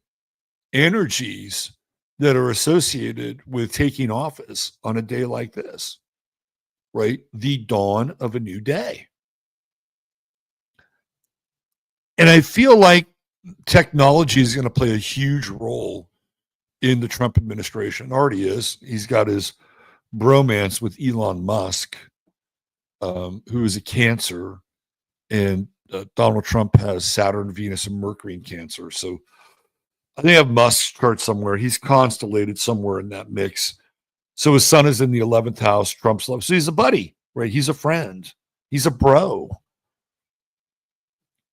energies that are associated with taking office on a day like this? Right? The dawn of a new day. And I feel like technology is going to play a huge role in the Trump administration. Already is. He's got his bromance with Elon Musk, who is a Cancer, and Donald Trump has Saturn, Venus, and Mercury in Cancer. So I think I have Musk's chart somewhere. He's constellated somewhere in that mix. So his sun is in the 11th house, Trump's love. So he's a buddy, right? He's a friend. He's a bro.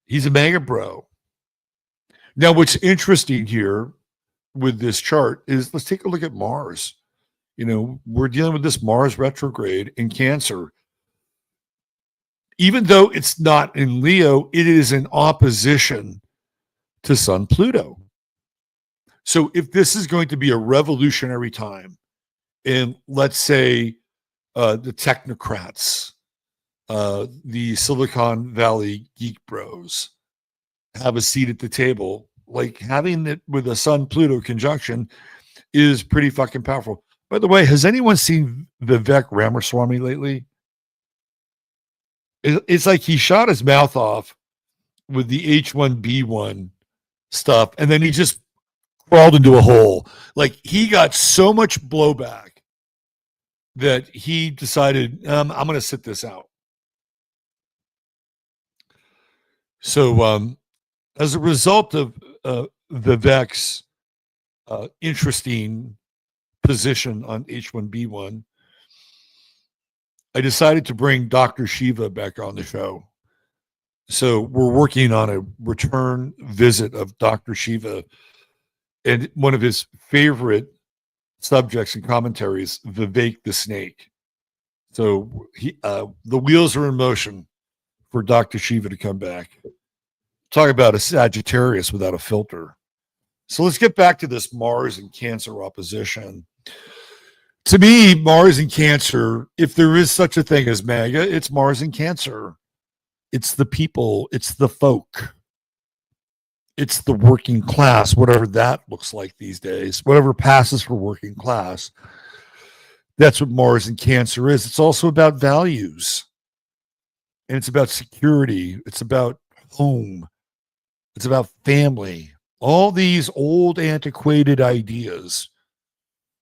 He's a mega bro. Now, what's interesting here with this chart is let's take a look at Mars. You know, we're dealing with this Mars retrograde in Cancer. Even though it's not in Leo, it is in opposition to Sun Pluto. So if this is going to be a revolutionary time, and let's say the technocrats, the Silicon Valley geek bros have a seat at the table, like having it with a Sun Pluto conjunction is pretty fucking powerful. By the way, has anyone seen Vivek Ramaswamy lately? It's like he shot his mouth off with the H1B1 stuff, and then he just crawled into a hole. Like he got so much blowback that he decided, I'm going to sit this out. So as a result of Vivek's interesting position on H1B1, I decided to bring Dr. Shiva back on the show. So we're working on a return visit of Dr. Shiva, and one of his favorite subjects and commentaries, Vivek the Snake. So the wheels are in motion for Dr. Shiva to come back. Talk about a Sagittarius without a filter. So let's get back to this Mars and Cancer opposition. To me, Mars and Cancer, if there is such a thing as MAGA, it's Mars and Cancer. It's the people, it's the folk, it's the working class, whatever that looks like these days, whatever passes for working class. That's what Mars and Cancer is. It's also about values, and it's about security. It's about home. It's about family. All these old, antiquated ideas,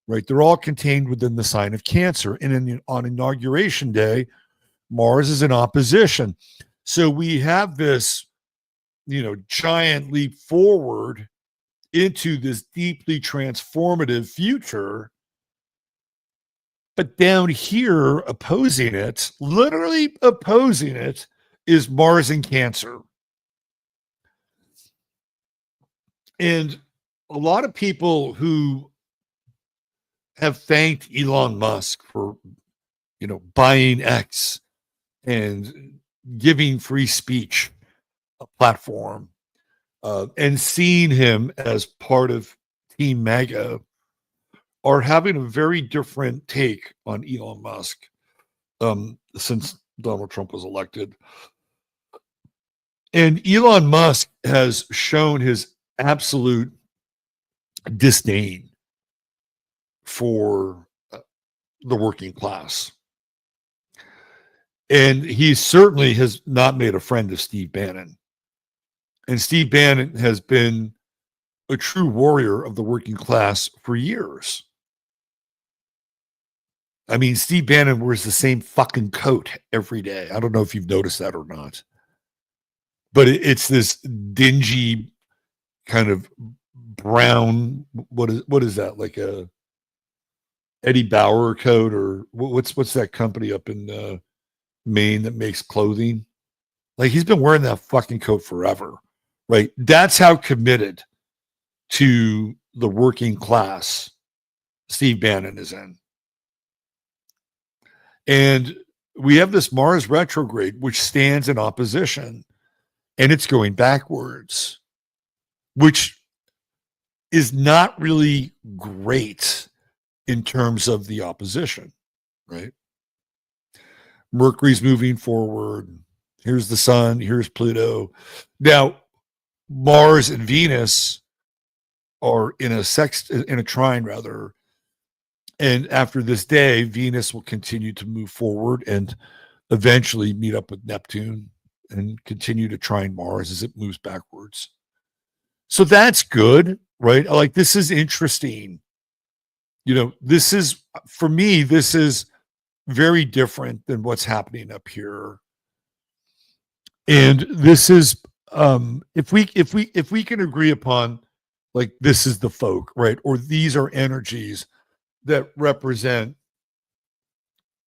right? They're all contained within the sign of Cancer. And on Inauguration Day, Mars is in opposition. So we have this, giant leap forward into this deeply transformative future. But down here, opposing it, literally opposing it, is Mars in Cancer. And a lot of people who have thanked Elon Musk for, buying X and giving free speech a platform, and seeing him as part of Team MAGA, are having a very different take on Elon Musk since Donald Trump was elected. And Elon Musk has shown his absolute disdain for the working class. And he certainly has not made a friend of Steve Bannon. And Steve Bannon has been a true warrior of the working class for years. I mean, Steve Bannon wears the same fucking coat every day. I don't know if you've noticed that or not. But it's this dingy kind of brown, what is that? Like a Eddie Bauer coat, or what's that company up in Maine that makes clothing? Like he's been wearing that fucking coat forever, right? That's how committed to the working class Steve Bannon is in. And we have this Mars retrograde, which stands in opposition, and it's going backwards, which is not really great in terms of the opposition, right? Mercury's moving forward. Here's the sun. Here's Pluto. Now, Mars and Venus are in a trine rather. And after this day, Venus will continue to move forward and eventually meet up with Neptune and continue to trine Mars as it moves backwards. So that's good, right? Like, this is interesting. This is, for me, this is very different than what's happening up here. And this is, if we can agree upon, like, this is the folk, right? Or these are energies that represent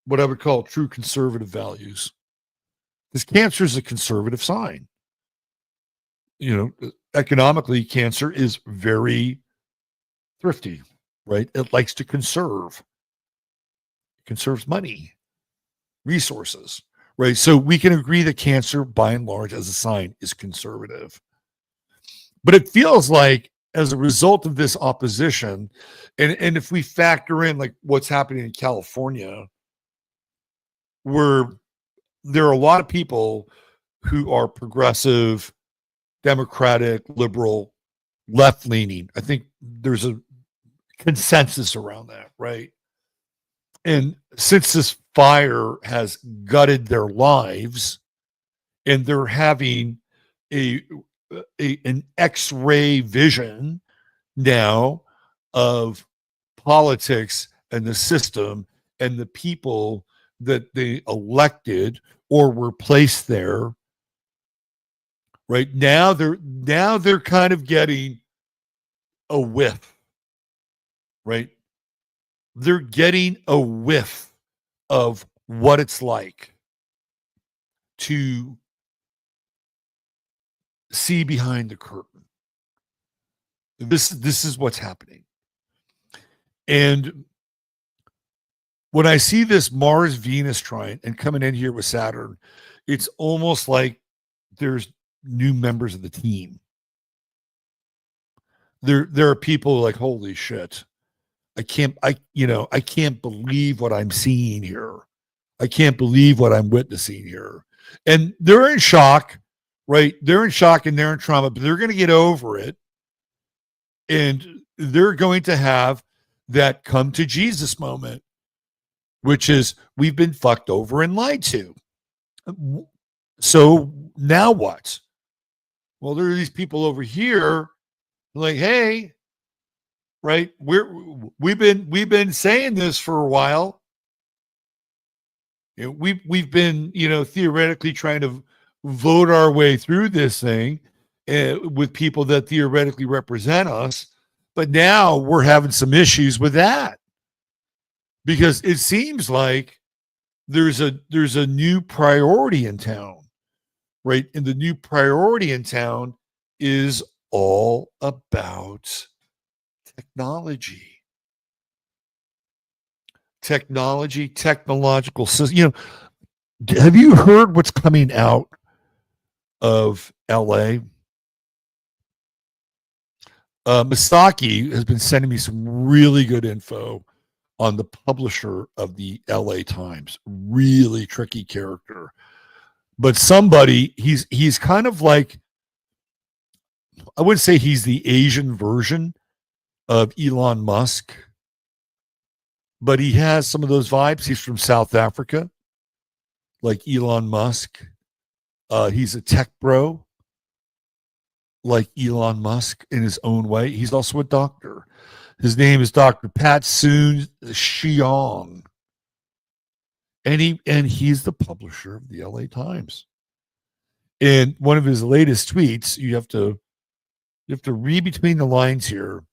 what I would call true conservative values. Because Cancer is a conservative sign. Economically, Cancer is very thrifty, right? It likes to conserve, conserves money, resources, right? So we can agree that Cancer, by and large, as a sign, is conservative. But it feels like, as a result of this opposition, and if we factor in, like, what's happening in California, where there are a lot of people who are progressive, democratic, liberal, left-leaning. I think there's a consensus around that, right? And since this fire has gutted their lives, and they're having an X-ray vision now of politics and the system and the people that they elected or were placed there, right? Now they're kind of getting a whiff, right? They're getting a whiff of what it's like to see behind the curtain. This is what's happening. And when I see this Mars Venus trine and coming in here with Saturn, it's almost like there's new members of the team. There are people like, holy shit, I can't believe what I'm seeing here. I can't believe what I'm witnessing here. And they're in shock, right? They're in shock and they're in trauma, but they're going to get over it. And they're going to have that come to Jesus moment, which is, we've been fucked over and lied to. So now what? Well, there are these people over here like, hey, right? We've been saying this for a while. We've been, theoretically trying to vote our way through this thing with people that theoretically represent us, but now we're having some issues with that because it seems like there's a new priority in town, right? And the new priority in town is all about technological system. Have you heard what's coming out of LA? Masaki has been sending me some really good info on the publisher of the LA Times. Really tricky character. But somebody, he's kind of like, I would say he's the Asian version of Elon Musk, but he has some of those vibes. He's from South Africa, like Elon Musk. He's a tech bro, like Elon Musk in his own way. He's also a doctor. His name is Dr. Pat Soon Xiong. And he's the publisher of the LA Times. In one of his latest tweets, you have to read between the lines here.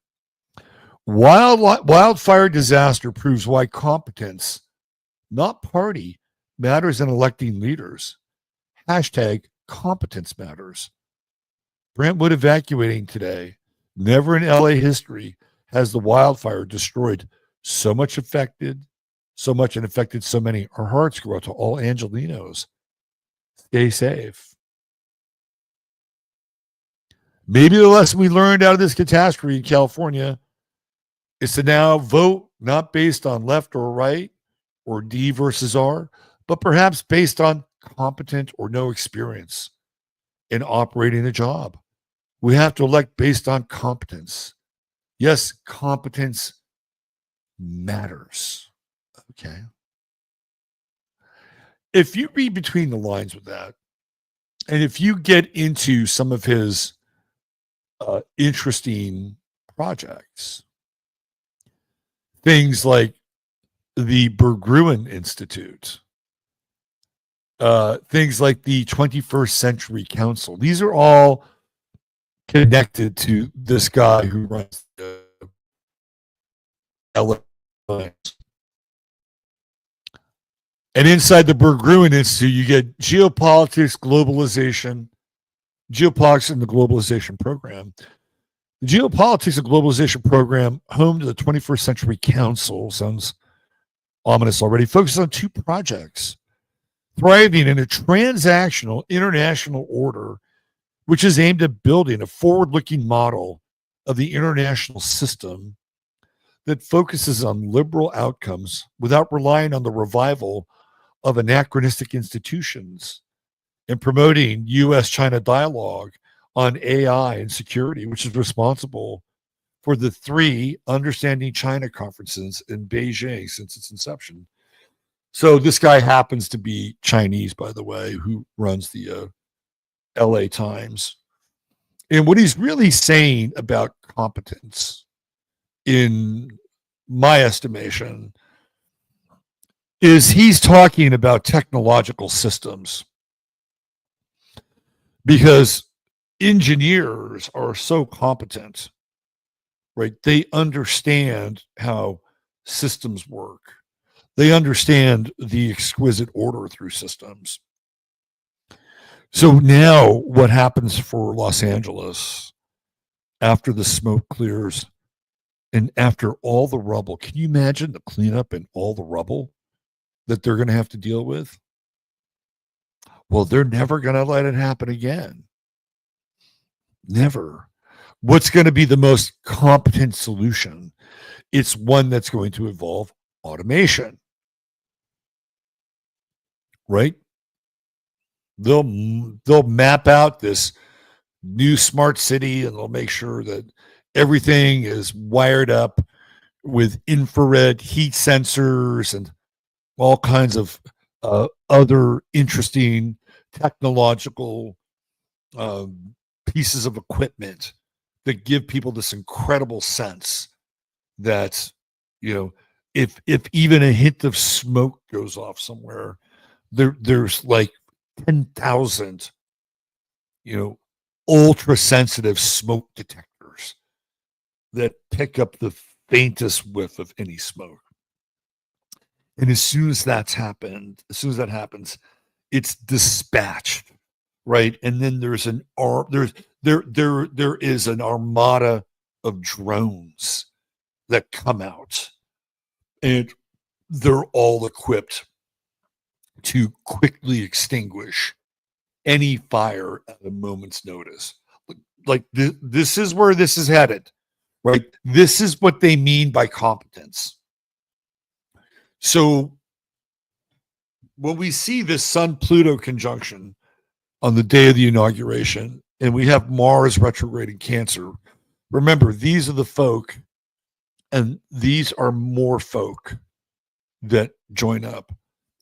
Wildfire disaster proves why competence, not party, matters in electing leaders. Hashtag competence matters. Brentwood evacuating today. Never in LA history has the wildfire destroyed so much and affected so many. Our hearts go out to all Angelinos. Stay safe. Maybe the lesson we learned out of this catastrophe in California is to now vote not based on left or right or D versus R, but perhaps based on competent or no experience in operating a job. We have to elect based on competence. Yes, competence matters. Okay. If you read between the lines with that, and if you get into some of his interesting projects. Things like the Berggruen Institute, things like the 21st Century Council. These are all connected to this guy who runs the LA Times. And inside the Berggruen Institute, you get geopolitics, geopolitics and the globalization program. The geopolitics and globalization program, home to the 21st Century Council, sounds ominous already, focuses on two projects: thriving in a transactional international order, which is aimed at building a forward-looking model of the international system that focuses on liberal outcomes without relying on the revival of anachronistic institutions, and promoting U.S.-China dialogue on AI and security, which is responsible for the 3 Understanding China conferences in Beijing since its inception. So this guy happens to be Chinese, by the way, who runs the LA Times. And what he's really saying about competence, in my estimation, is he's talking about technological systems, because engineers are so competent, right? They understand how systems work. They understand the exquisite order through systems. So now what happens for Los Angeles after the smoke clears and after all the rubble? Can you imagine the cleanup and all the rubble that they're going to have to deal with? Well, they're never going to let it happen again. Never. What's going to be the most competent solution? It's one that's going to involve automation, right? They'll map out this new smart city, and they'll make sure that everything is wired up with infrared heat sensors and all kinds of other interesting technological pieces of equipment that give people this incredible sense that, you know, if even a hint of smoke goes off somewhere, there's like 10,000, you know, ultra sensitive smoke detectors that pick up the faintest whiff of any smoke. And as soon as that happens, it's dispatched, right? And then there is an armada of drones that come out, and they're all equipped to quickly extinguish any fire at a moment's notice. Like this is where this is headed, right? This is what they mean by competence. So when we see this Sun-Pluto conjunction on the day of the inauguration, and we have Mars retrograde in Cancer, remember, these are the folk, and these are more folk that join up.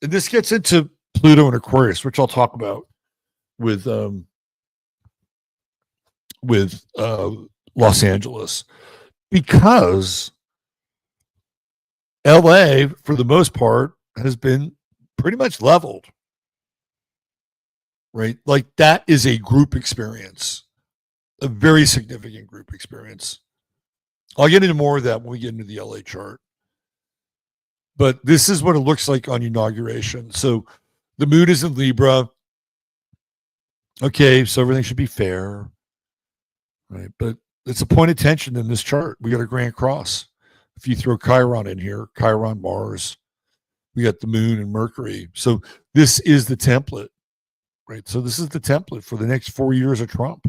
And this gets into Pluto and Aquarius, which I'll talk about with Los Angeles, because LA, for the most part, has been pretty much leveled, right? Like, that is a group experience, a very significant group experience. I'll get into more of that when we get into the LA chart. But this is what it looks like on inauguration. So the moon is in Libra. Okay, so everything should be fair, right? But it's a point of tension in this chart. We got a Grand Cross. If you throw Chiron in here, Chiron, Mars, we got the moon and Mercury. So this is the template, right? So this is the template for the next 4 years of Trump,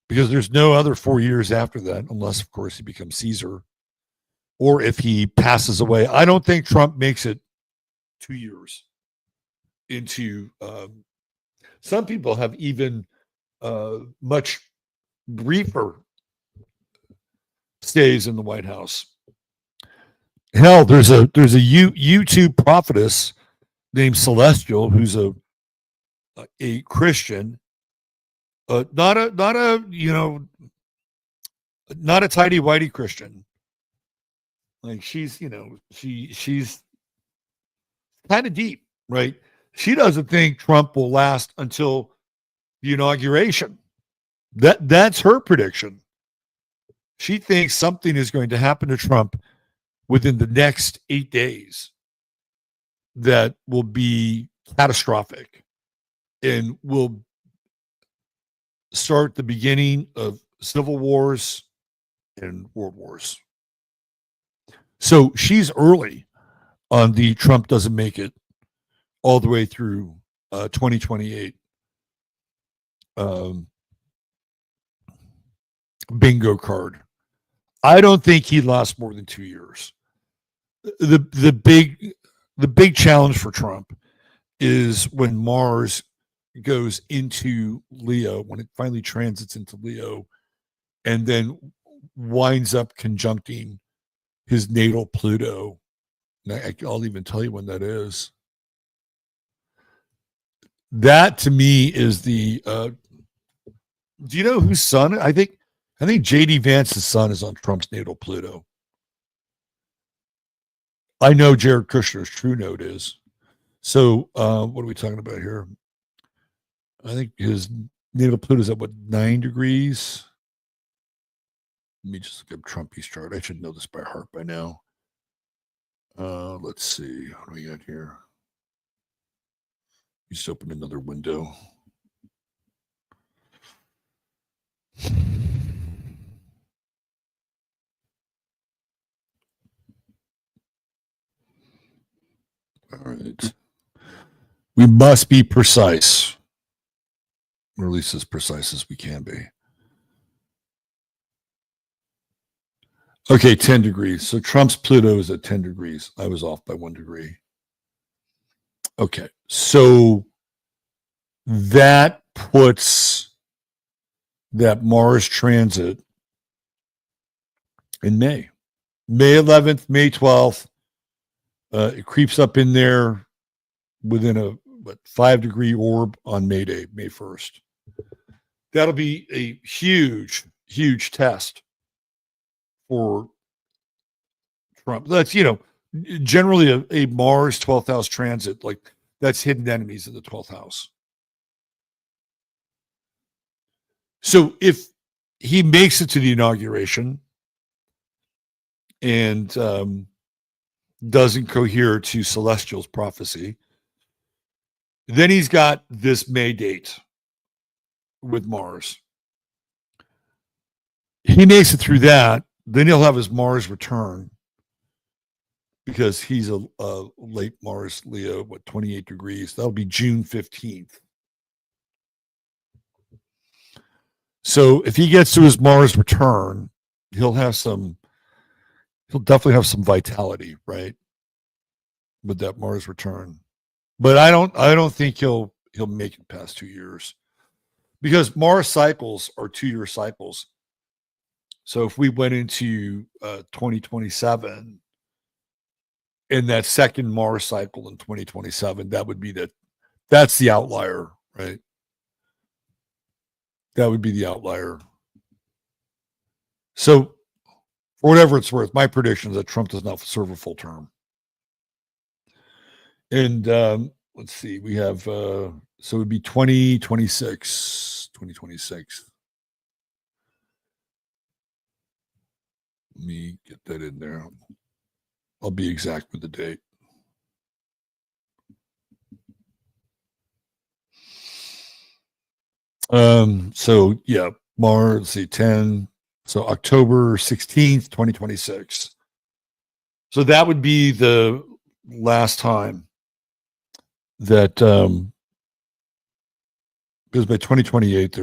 because there's no other 4 years after that, unless, of course, he becomes Caesar, or if he passes away. I don't think Trump makes it 2 years into. Some people have even much briefer stays in the White House. Hell, there's a YouTube prophetess named Celestial, who's a Christian, not a not a tidy whitey Christian. Like she's, she's kind of deep, right? She doesn't think Trump will last until the inauguration. That's her prediction. She thinks something is going to happen to Trump within the next 8 days that will be catastrophic and will start the beginning of civil wars and world wars. So she's early on the Trump doesn't make it all the way through 2028 bingo card. I don't think he lasts more than 2 years. The big challenge for Trump is when Mars goes into Leo, when it finally transits into Leo, and then winds up conjuncting his natal Pluto. I'll even tell you when that is. That to me is the. Do you know whose son? I think J.D. Vance's son is on Trump's natal Pluto. I know Jared Kushner's true node is. So what are we talking about here? I think his natal Pluto is at what, 9 degrees? Let me just look up Trumpy's chart. I should know this by heart by now. Let's see. What do we got here? Just open another window. All right. We must be precise, or at least as precise as we can be. Okay, 10 degrees. So Trump's Pluto is at 10 degrees. I was off by 1 degree. Okay, so that puts that Mars transit in May. May 11th, May 12th. It creeps up in there within a 5-degree orb on May Day, May 1st. That'll be a huge, huge test for Trump. That's, generally a Mars 12th house transit, like that's hidden enemies in the 12th house. So if he makes it to the inauguration and doesn't cohere to Celestial's prophecy, then he's got this May date with Mars. He makes it through that, then he'll have his Mars return because he's a late Mars Leo, 28 degrees. That'll be June 15th. So if he gets to his Mars return, he'll definitely have some vitality, right? With that Mars return. But I don't think he'll make it past 2 years. Because Mars cycles are 2-year cycles. So if we went into 2027 in that second Mars cycle in 2027, that's the outlier, right? That would be the outlier. So for whatever it's worth, my prediction is that Trump does not serve a full term. And let's see, we have, so it would be 2026. Let me get that in there. I'll be exact with the date. So yeah, Mars, let's see, 10. So October 16th, 2026. So that would be the last time that because by 2028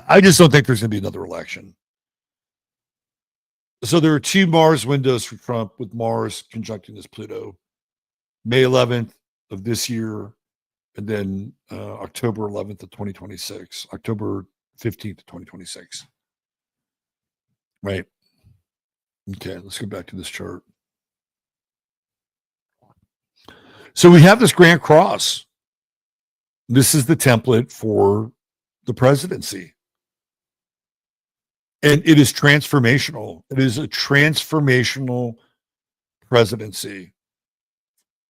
I just don't think there's going to be another election. So there are 2 Mars windows for Trump with Mars conjuncting his Pluto. May 11th of this year, and then October 11th of 2026, October 15th of 2026. Right. Okay, let's go back to this chart. So we have this Grand Cross. This is the template for the presidency. And it is transformational. It is a transformational presidency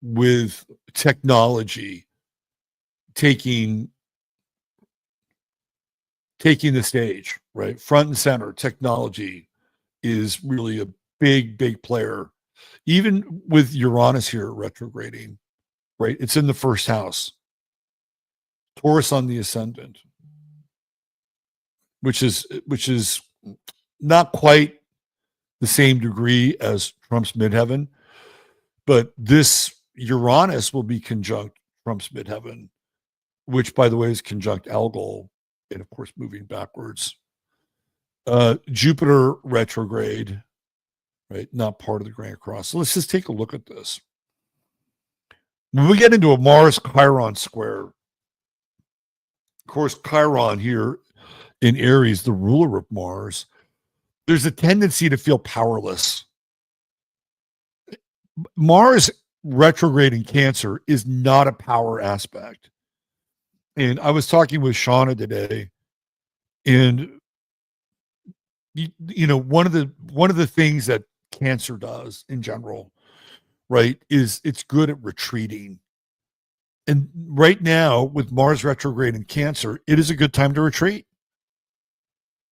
with technology taking the stage, right? Front and center. Technology is really a big player. Even with Uranus here retrograding, right? It's in the first house. Taurus on the ascendant, which is not quite the same degree as Trump's midheaven, but this Uranus will be conjunct Trump's midheaven, which, by the way, is conjunct Algol, and of course, moving backwards. Jupiter retrograde, right? Not part of the Grand Cross. So let's just take a look at this. When we get into a Mars Chiron square, of course, Chiron here in Aries, the ruler of Mars, there's a tendency to feel powerless. Mars retrograde in Cancer is not a power aspect. And I was talking with Shauna today, and you know, one of the things that Cancer does in general, right, is it's good at retreating. And right now, with Mars retrograde in Cancer, it is a good time to retreat.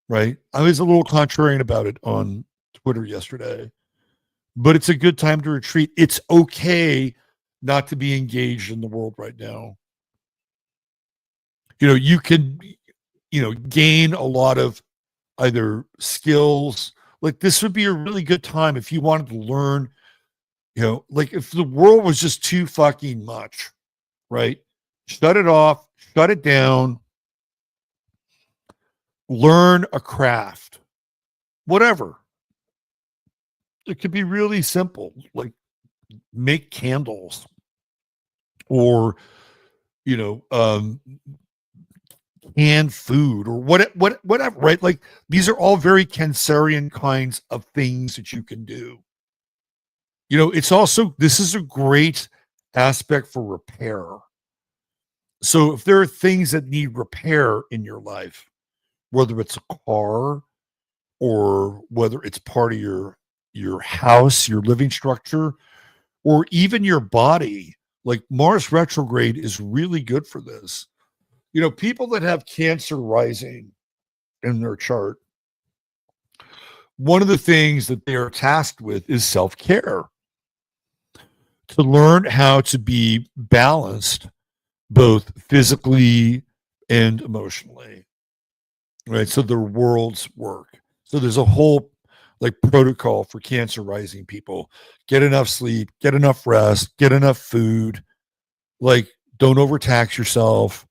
Right? I was a little contrarian about it on Twitter yesterday, but it's a good time to retreat. It's okay not to be engaged in the world right now. You know, you can, gain a lot of either skills. Like, this would be a really good time if you wanted to learn, like if the world was just too fucking much, right? Shut it off, shut it down, learn a craft, whatever. It could be really simple, like make candles or, canned food or whatever, right? Like, these are all very Cancerian kinds of things that you can do. It's also, this is a great aspect for repair. So if there are things that need repair in your life, whether it's a car or whether it's part of your house, your living structure, or even your body, like Mars retrograde is really good for this. People that have Cancer rising in their chart, one of the things that they are tasked with is self-care, to learn how to be balanced both physically and emotionally, right? So their worlds work. So there's a whole protocol for Cancer rising people. Get enough sleep, get enough rest, get enough food, don't overtax yourself,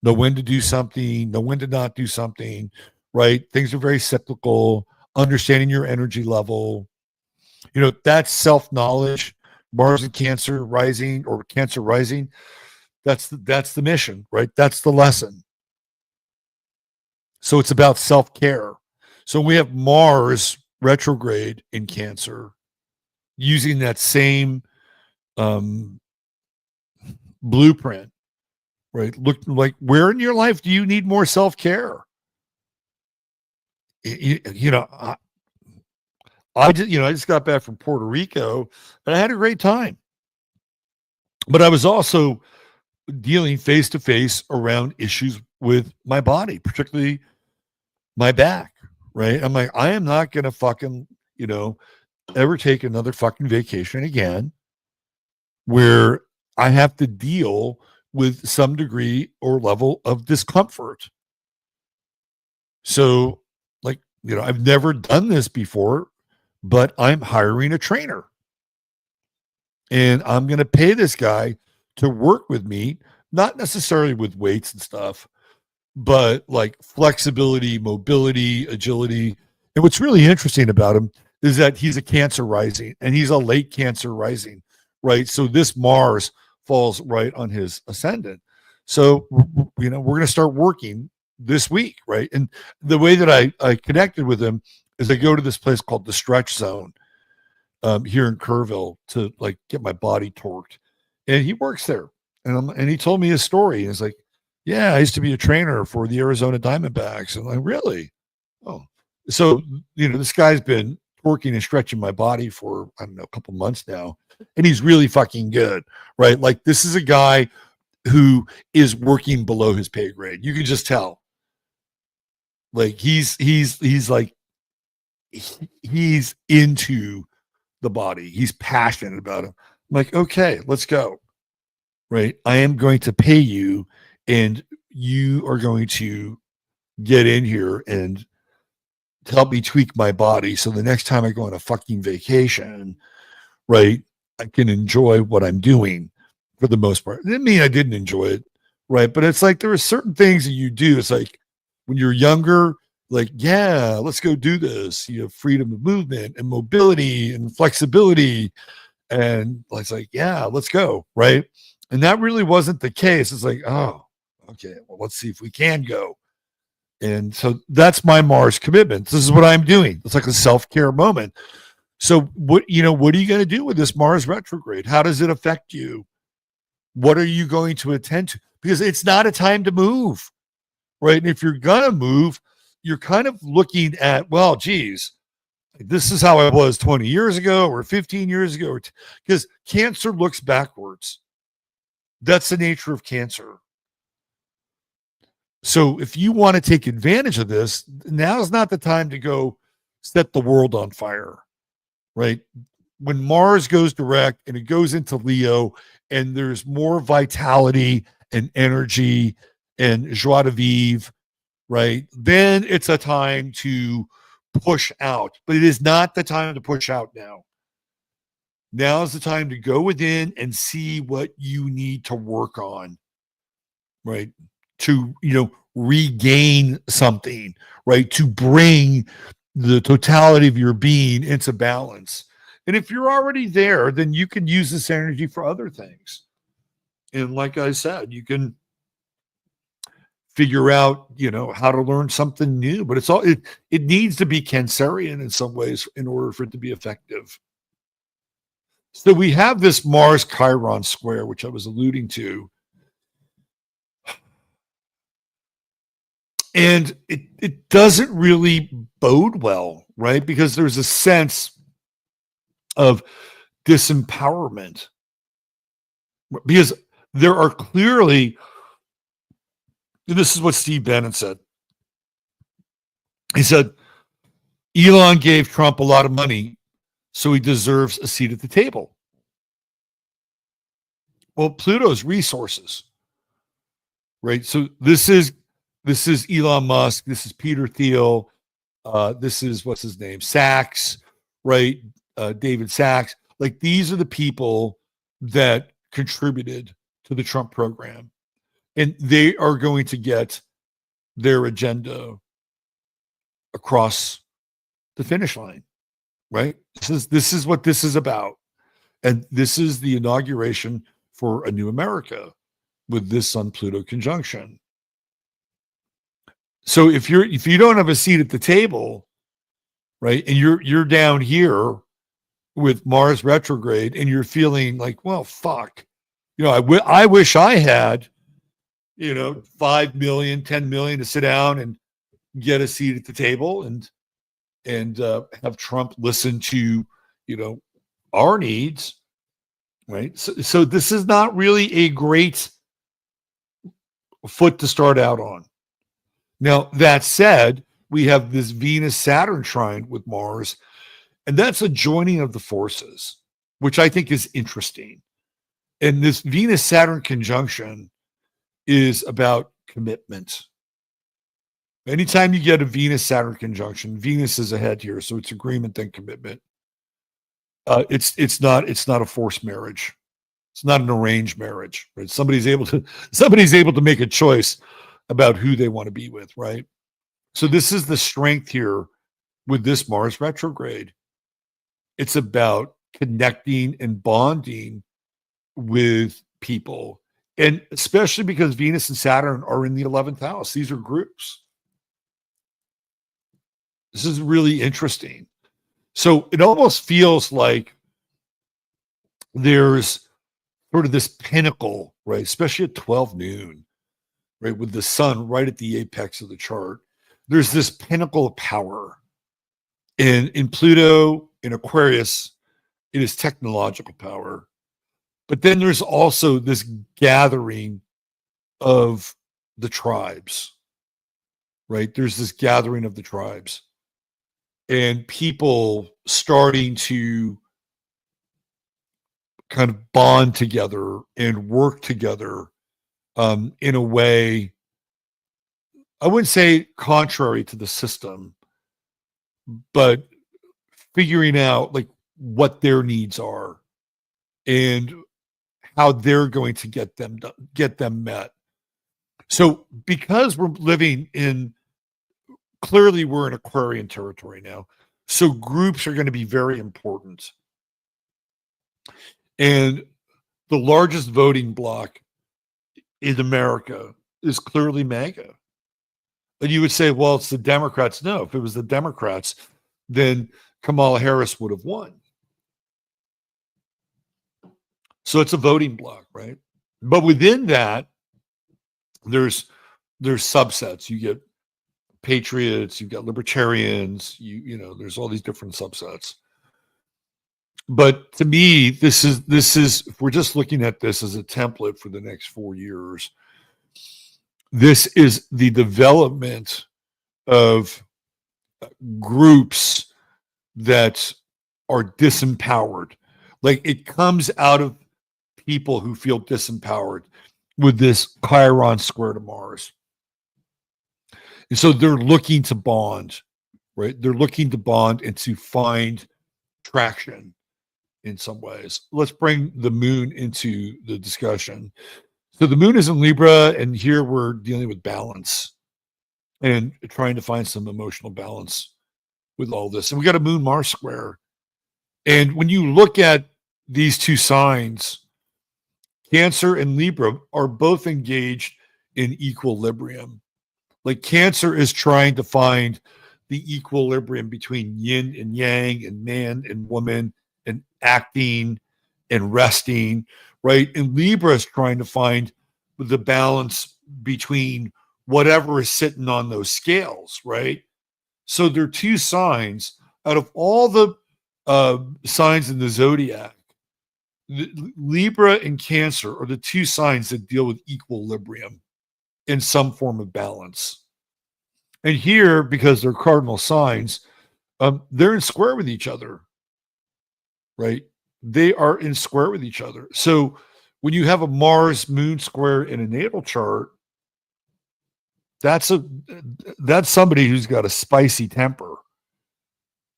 know when to do something, know when to not do something, right? Things are very cyclical, understanding your energy level. That's self-knowledge. Mars and Cancer rising, or Cancer rising, that's the mission, right? That's the lesson. So it's about self-care. So we have Mars retrograde in Cancer, using that same blueprint, right? Look, like, where in your life do you need more self-care? I just got back from Puerto Rico and I had a great time. But I was also dealing face to face around issues with my body, particularly my back, right? I'm like, I am not going to fucking, ever take another fucking vacation again where I have to deal with some degree or level of discomfort. So, I've never done this before, but I'm hiring a trainer. And I'm going to pay this guy to work with me, not necessarily with weights and stuff, but flexibility, mobility, agility. And what's really interesting about him is that he's a Cancer rising, and he's a late Cancer rising, right? So this Mars falls right on his ascendant. So, we're going to start working this week, right? And the way that I connected with him is I go to this place called the Stretch Zone here in Kerrville to get my body torqued. And he works there. And he told me his story. And he's like, yeah, I used to be a trainer for the Arizona Diamondbacks. And I'm like, really? Oh, So, this guy's been working and stretching my body for, I don't know, a couple months now. And he's really fucking good, right? Like, this is a guy who is working below his pay grade. You can just tell. Like, he's like, he's into the body. He's passionate about it. I'm like, okay, let's go. Right. I am going to pay you, and you are going to get in here and help me tweak my body. So the next time I go on a fucking vacation, right, I can enjoy what I'm doing for the most part. It didn't mean I didn't enjoy it. Right. But it's like there are certain things that you do. It's like when you're younger, like, yeah, let's go do this. You have freedom of movement and mobility and flexibility. And it's like, yeah, let's go. Right. And that really wasn't the case. It's like, oh, okay, well, let's see if we can go. And so that's my Mars commitment. This is what I'm doing. It's like a self-care moment. So what are you going to do with this Mars retrograde? How does it affect you? What are you going to attend to? Because it's not a time to move, right? And if you're going to move, you're kind of looking at, well, geez, this is how I was 20 years ago or 15 years ago, because Cancer looks backwards. That's the nature of Cancer. So if you want to take advantage of this, now's not the time to go set the world on fire, right? When Mars goes direct and it goes into Leo and there's more vitality and energy and joie de vivre, right? Then it's a time to push out, but it is not the time to push out now. Now is the time to go within and see what you need to work on, right? To, regain something, right? To bring the totality of your being into balance. And if you're already there, then you can use this energy for other things. And like I said, you can figure out, how to learn something new, but it needs to be Cancerian in some ways in order for it to be effective. So we have this Mars Chiron square, which I was alluding to. And it doesn't really bode well, right? Because there's a sense of disempowerment. Because there are clearly, this is what Steve Bannon said. He said, Elon gave Trump a lot of money, so he deserves a seat at the table. Well, Pluto's resources, right? So this is Elon Musk. This is Peter Thiel. This is, what's his name? Sachs, right? David Sachs. Like, these are the people that contributed to the Trump program. And they are going to get their agenda across the finish line, right? This is what this is about. And this is the inauguration for a new America with this Sun-Pluto conjunction. So if you don't have a seat at the table, right, and you're down here with Mars retrograde, and you're feeling like, well, fuck, I wish I had, 5 million, 10 million to sit down and get a seat at the table and have Trump listen to, our needs, right? So this is not really a great foot to start out on. Now, that said, we have this Venus-Saturn trine with Mars, and that's a joining of the forces, which I think is interesting. And this Venus-Saturn conjunction is about commitment. Anytime you get a Venus-Saturn conjunction, Venus is ahead here, so it's agreement then commitment. It's not a forced marriage. It's not an arranged marriage, right? Somebody's able to make a choice about who they want to be with, right? So this is the strength here with this Mars retrograde. It's about connecting and bonding with people, and especially because Venus and Saturn are in the 11th house. These are groups. This is really interesting. So it almost feels like there's sort of this pinnacle, right? Especially at 12 noon, right? With the sun right at the apex of the chart. There's this pinnacle of power, And in Pluto, in Aquarius, it is technological power. But then there's also this gathering of the tribes, right? There's this gathering of the tribes and people starting to kind of bond together and work together in a way, I wouldn't say contrary to the system, but figuring out like what their needs are and how they're going to get them met. So because we're living in, clearly we're in Aquarian territory now, so groups are going to be very important. And the largest voting bloc in America is clearly MAGA. And you would say, well, it's the Democrats. No, if it was the Democrats, then Kamala Harris would have won. So it's a voting bloc, right? But within that, there's subsets. You get patriots, you've got libertarians, you know, there's all these different subsets. But to me, this is if we're just looking at this as a template for the next 4 years, this is the development of groups that are disempowered. Like it comes out of people who feel disempowered with this Chiron square to Mars. And so they're looking to bond, right? They're looking to bond and to find traction in some ways. Let's bring the moon into the discussion. So the moon is in Libra, and here we're dealing with balance and trying to find some emotional balance with all this. And we got a moon Mars square. And when you look at these two signs, Cancer and Libra are both engaged in equilibrium. Like Cancer is trying to find the equilibrium between yin and yang and man and woman and acting and resting, right? And Libra is trying to find the balance between whatever is sitting on those scales, right? So there are two signs out of all the signs in the zodiac. Libra and Cancer are the two signs that deal with equilibrium in some form of balance. And here, because they're cardinal signs, they're in square with each other, right? They are in square with each other. So when you have a Mars moon square in a natal chart, that's somebody who's got a spicy temper,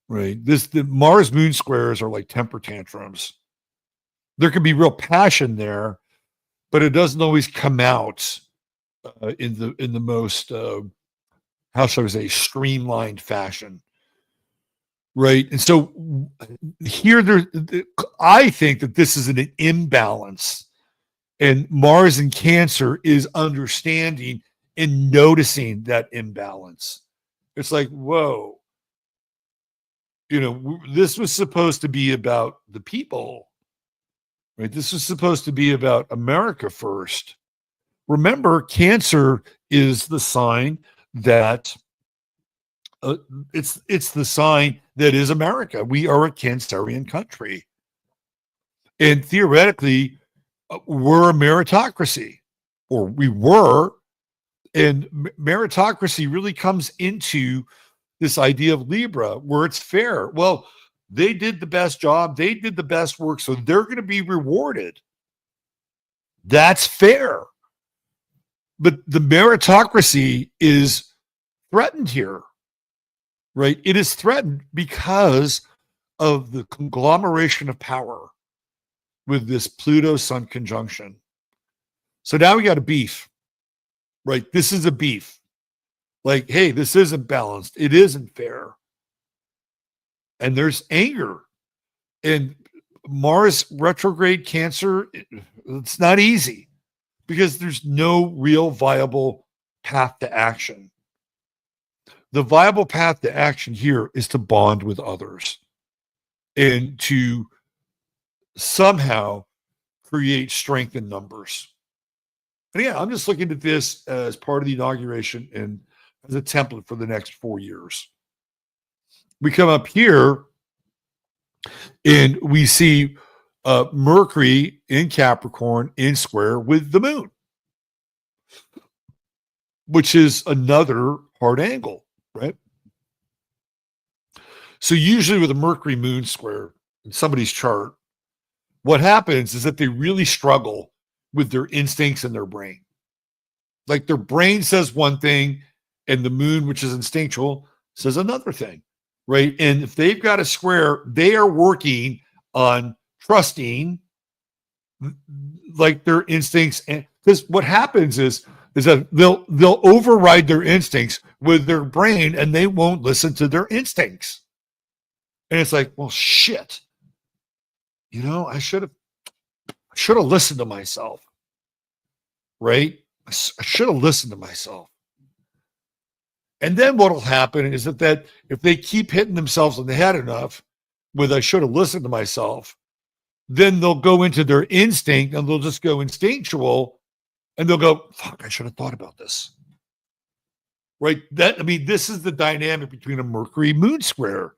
right? The Mars moon squares are like temper tantrums. There can be real passion there, but it doesn't always come out in the most how shall I say streamlined fashion, right? And so here, I think that this is an imbalance, and Mars in Cancer is understanding and noticing that imbalance. It's like, whoa, you know, this was supposed to be about the people. Right? This is supposed to be about America first. Remember, Cancer is the sign that it's the sign that is America. We are a Cancerian country, and theoretically, we're a meritocracy, or we were. And meritocracy really comes into this idea of Libra, where it's fair. Well, they did the best job. They did the best work. So they're going to be rewarded. That's fair. But the meritocracy is threatened here, right? It is threatened because of the conglomeration of power with this Pluto-Sun conjunction. So now we got a beef, right? This is a beef. Like, hey, this isn't balanced. It isn't fair. And there's anger. And Mars retrograde Cancer, it's not easy because there's no real viable path to action. The viable path to action here is to bond with others and to somehow create strength in numbers. And yeah, I'm just looking at this as part of the inauguration and as a template for the next 4 years. We come up here and we see Mercury in Capricorn in square with the moon, which is another hard angle, right? So usually with a Mercury moon square in somebody's chart, what happens is that they really struggle with their instincts and their brain. Like their brain says one thing and the moon, which is instinctual, says another thing, right? And if they've got a square, they are working on trusting like their instincts. And because what happens is that they'll override their instincts with their brain and they won't listen to their instincts. And it's like, well, shit. You know, I should have listened to myself. Right? I should have listened to myself. And then what'll happen is that if they keep hitting themselves on the head enough with I should have listened to myself, then they'll go into their instinct and they'll just go instinctual and they'll go, fuck, I should have thought about this. Right? This is the dynamic between a Mercury moon square,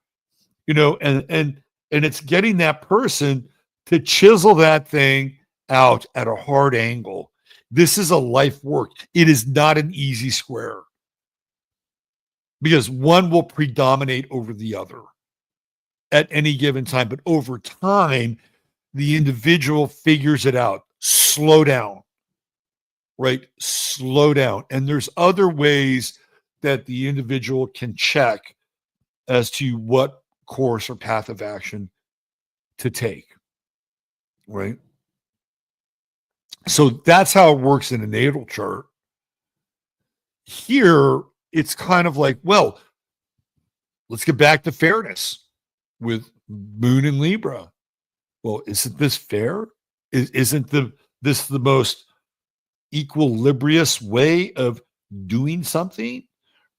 you know, and it's getting that person to chisel that thing out at a hard angle. This is a life work. It is not an easy square because one will predominate over the other at any given time. But over time, the individual figures it out. Slow down, right? Slow down. And there's other ways that the individual can check as to what course or path of action to take, right? So that's how it works in a natal chart. Here, it's kind of like, well, let's get back to fairness with Moon and Libra. Well, isn't this fair? Isn't this the most equilibrious way of doing something,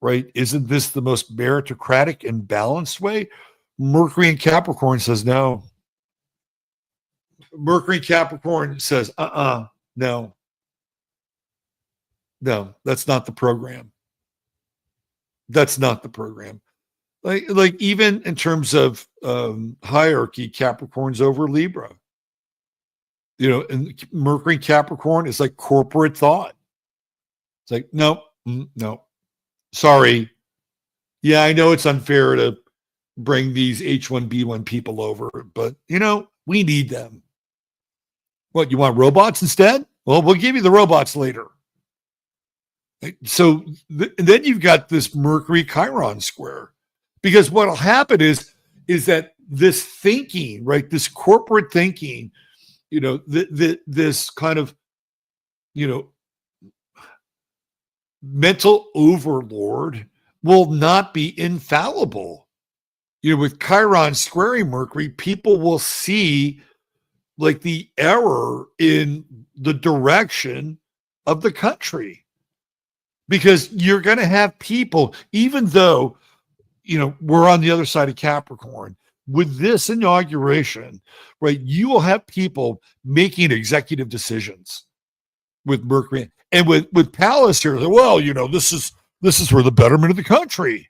right? Isn't this the most meritocratic and balanced way? Mercury in Capricorn says no. Mercury in Capricorn says, no, that's not the program. That's not the program. Like even in terms of hierarchy, Capricorn's over Libra. You know, and Mercury in Capricorn is like corporate thought. It's like, no, sorry. Yeah, I know it's unfair to bring these H1B1 people over, but you know, we need them. What, you want robots instead? Well, we'll give you the robots later. So then you've got this Mercury Chiron square, because what'll happen is that this thinking, right, this corporate thinking, you know, this kind of, you know, mental overlord will not be infallible. You know, with Chiron squaring Mercury, people will see like the error in the direction of the country, because you're going to have people, even though, you know, we're on the other side of Capricorn with this inauguration, right? You will have people making executive decisions with Mercury and with Pallas here. Well, you know, this is for the betterment of the country.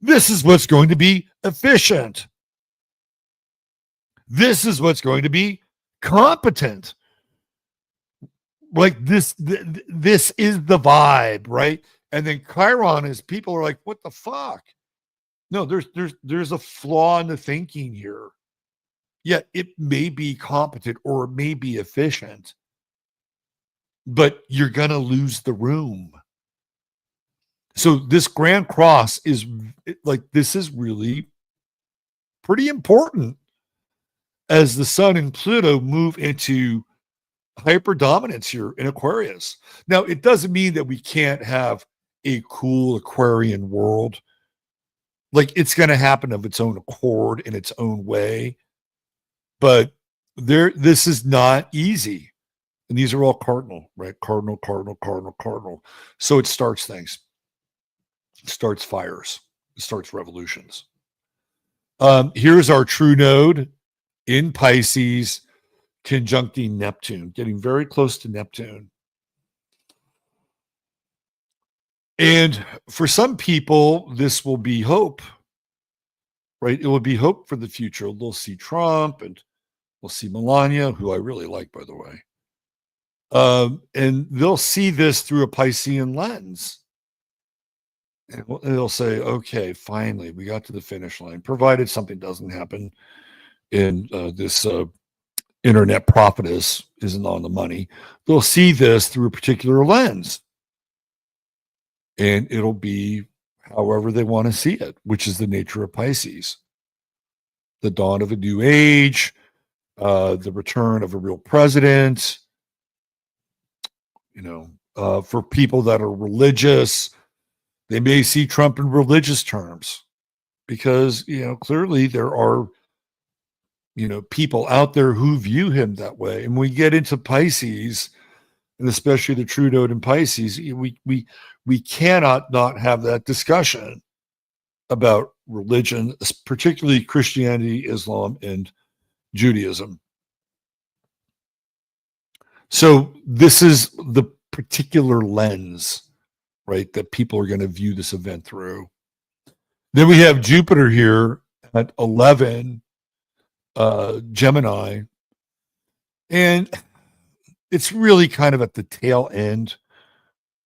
This is what's going to be efficient. This is what's going to be competent. Like this is the vibe, right? And then Chiron is, people are like, what the fuck? No, there's a flaw in the thinking here. Yet it may be competent or it may be efficient, but you're going to lose the room. So this Grand Cross is like, this is really pretty important as the Sun and Pluto move into hyper dominance here in Aquarius. Now, it doesn't mean that we can't have a cool Aquarian world. Like, it's going to happen of its own accord in its own way. But this is not easy. And these are all cardinal, right? Cardinal, cardinal, cardinal, cardinal. So it starts things. It starts fires. It starts revolutions. Here's our true node in Pisces, conjuncting Neptune, getting very close to Neptune. And for some people, this will be hope. right? It will be hope for the future. They'll see Trump and we'll see Melania, who I really like, by the way. And they'll see this through a Piscean lens. And they'll say, okay, finally, we got to the finish line, provided something doesn't happen and this internet prophetess isn't on the money. They'll see this through a particular lens. And it'll be however they want to see it, which is the nature of Pisces. The dawn of a new age, the return of a real president, for people that are religious, they may see Trump in religious terms because, clearly there are, people out there who view him that way. And when we get into Pisces, and especially the true node in Pisces, we cannot not have that discussion about religion, particularly Christianity, Islam, and Judaism. So this is the particular lens, right, that people are going to view this event through. Then we have Jupiter here at 11, Gemini, and it's really kind of at the tail end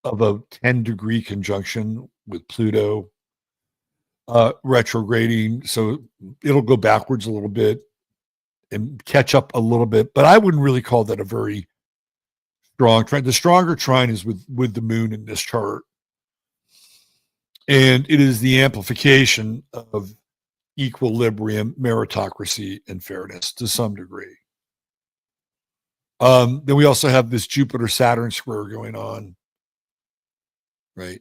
of a 10-degree conjunction with Pluto retrograding. So it'll go backwards a little bit and catch up a little bit, but I wouldn't really call that a very strong trine. The stronger trine is with the moon in this chart. And it is the amplification of equilibrium, meritocracy, and fairness to some degree. Then we also have this Jupiter-Saturn square going on, right?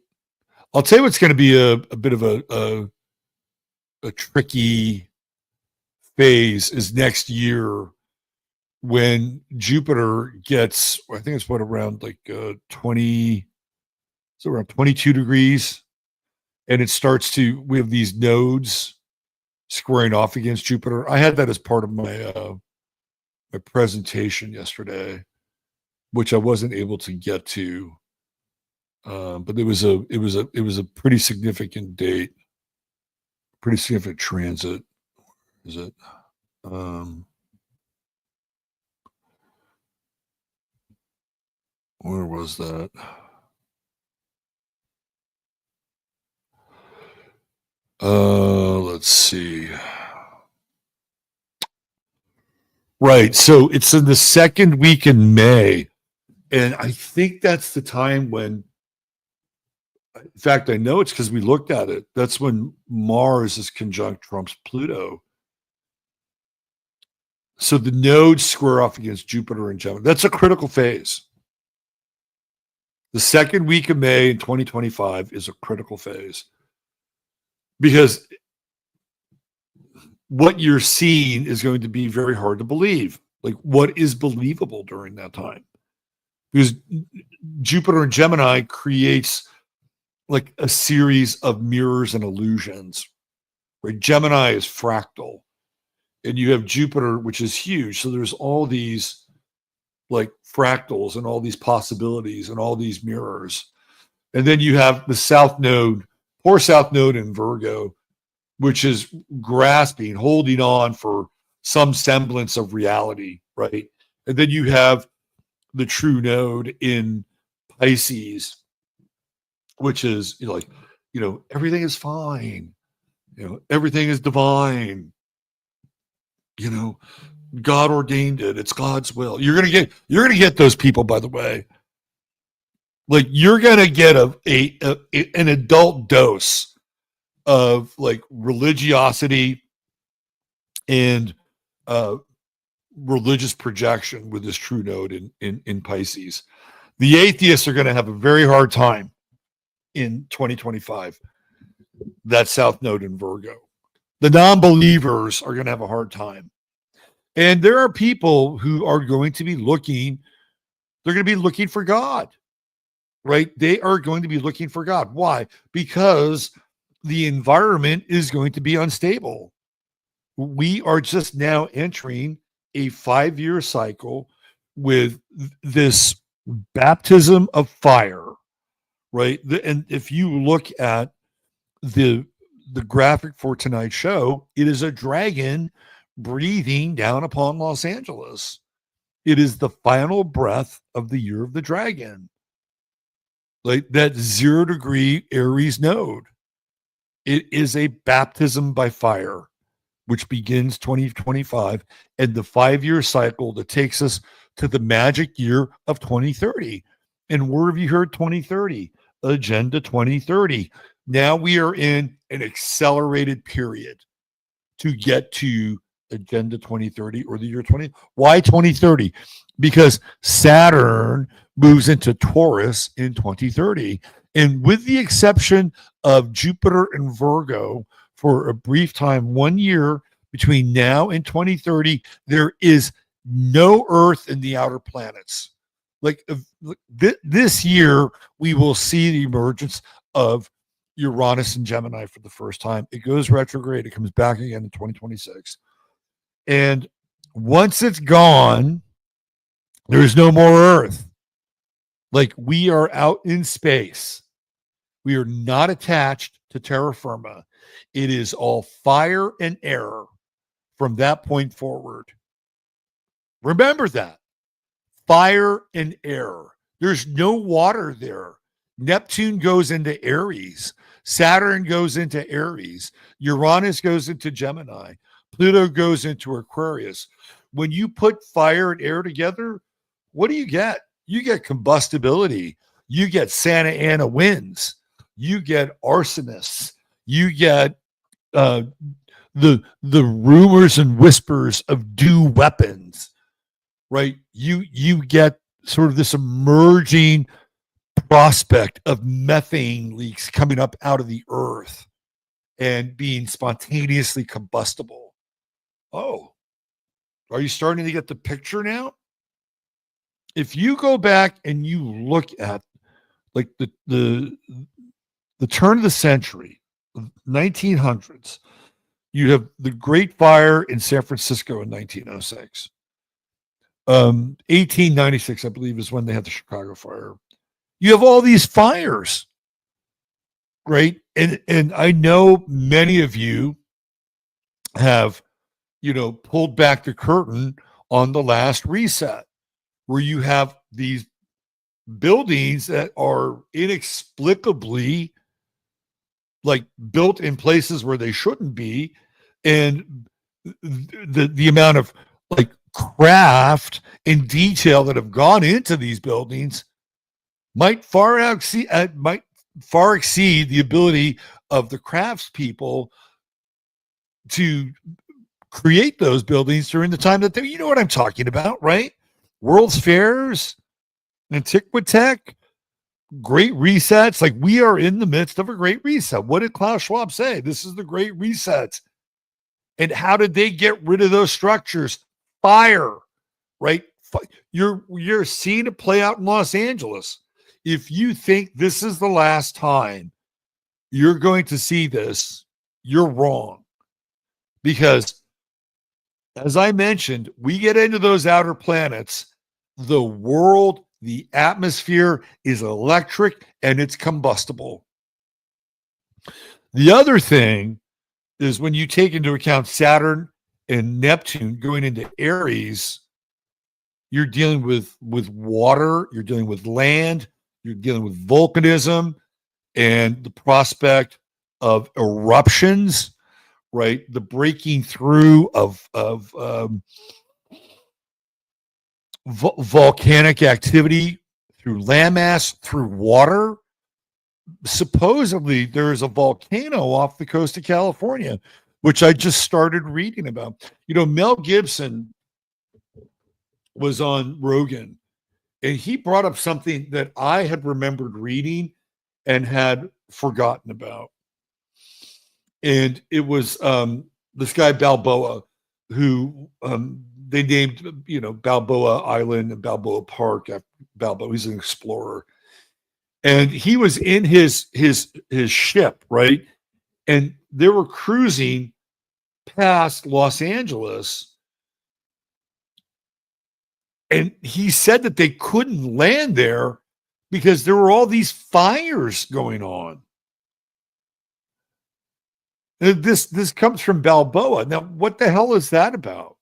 I'll tell you what's going to be a bit of a tricky phase is next year when Jupiter gets, I think it's around like 20, so around 22 degrees. And it starts to, we have these nodes squaring off against Jupiter. I had that as part of my my presentation yesterday, which I wasn't able to get to. But it was a pretty significant date, pretty significant transit. Is it? Where was that? Let's see. Right. So it's in the second week in May. And I think that's the time when, in fact, I know it's because we looked at it. That's when Mars is conjunct Trump's Pluto. So the nodes square off against Jupiter and Gemini. That's a critical phase. The second week of May in 2025 is a critical phase. Because what you're seeing is going to be very hard to believe. Like, what is believable during that time? Because Jupiter and Gemini creates like a series of mirrors and illusions, right? Gemini is fractal, and you have Jupiter, which is huge. So there's all these like fractals and all these possibilities and all these mirrors. And then you have the South Node, poor South Node in Virgo, which is grasping, holding on for some semblance of reality, right? And then you have the true node in Pisces, which is everything is fine, everything is divine, God ordained it, it's God's will. You're gonna get those people, by the way. Like, you're gonna get an adult dose of like religiosity and religious projection with this true node in Pisces. The atheists are going to have a very hard time in 2025. That South Node in Virgo. The non-believers are going to have a hard time. And there are people who are going to be looking, they're going to be looking for God, right? They are going to be looking for God. Why? Because the environment is going to be unstable. We are just now entering a 5-year cycle with this baptism of fire, right? And if you look at the the graphic for tonight's show, it is a dragon breathing down upon Los Angeles. It is the final breath of the year of the dragon. Like that 0 degree Aries node. It is a baptism by fire, which begins 2025 and the 5-year cycle that takes us to the magic year of 2030. And where have you heard 2030? Agenda 2030. Now we are in an accelerated period to get to Agenda 2030 or the year 20. Why 2030? Because Saturn moves into Taurus in 2030. And with the exception of Jupiter and Virgo for a brief time, 1 year between now and 2030, there is no Earth in the outer planets. Like this year, we will see the emergence of Uranus and Gemini for the first time. It goes retrograde. It comes back again in 2026. And once it's gone, there's no more Earth. Like we are out in space. We are not attached to terra firma. It is all fire and air from that point forward. Remember that. Fire and air. There's no water there. Neptune goes into Aries. Saturn goes into Aries. Uranus goes into Gemini. Pluto goes into Aquarius. When you put fire and air together, what do you get? You get combustibility. You get Santa Ana winds. You get arsonists. You get the rumors and whispers of dew weapons, right? You get sort of this emerging prospect of methane leaks coming up out of the earth and being spontaneously combustible. Oh, are you starting to get the picture now? If you go back and you look at like the turn of the century, 1900s, you have the Great Fire in San Francisco in 1906. 1896, I believe, is when they had the Chicago fire. You have all these fires, right? And I know many of you have, pulled back the curtain on the last reset, where you have these buildings that are inexplicably like built in places where they shouldn't be, and the amount of like craft and detail that have gone into these buildings might far exceed the ability of the craftspeople to create those buildings during the time that you know what I'm talking about, right? World's fairs, Antiquitech, great resets. Like we are in the midst of a great reset. What did Klaus Schwab say? This is the great reset. And how did they get rid of those structures? Fire, right? You're seeing it play out in Los Angeles. If you think this is the last time you're going to see this, you're wrong. Because as I mentioned, we get into those outer planets, the world, the atmosphere is electric and it's combustible. The other thing is when you take into account Saturn and Neptune going into Aries, you're dealing with water, you're dealing with land, you're dealing with volcanism and the prospect of eruptions, right? The breaking through of volcanic activity through landmass, through water. Supposedly, there is a volcano off the coast of California, which I just started reading about. Mel Gibson was on Rogan, and he brought up something that I had remembered reading and had forgotten about. And it was this guy Balboa, who they named, Balboa Island and Balboa Park after Balboa. He's an explorer, and he was in his ship, right? And they were cruising past Los Angeles, and he said that they couldn't land there because there were all these fires going on. This comes from Balboa. Now, what the hell is that about?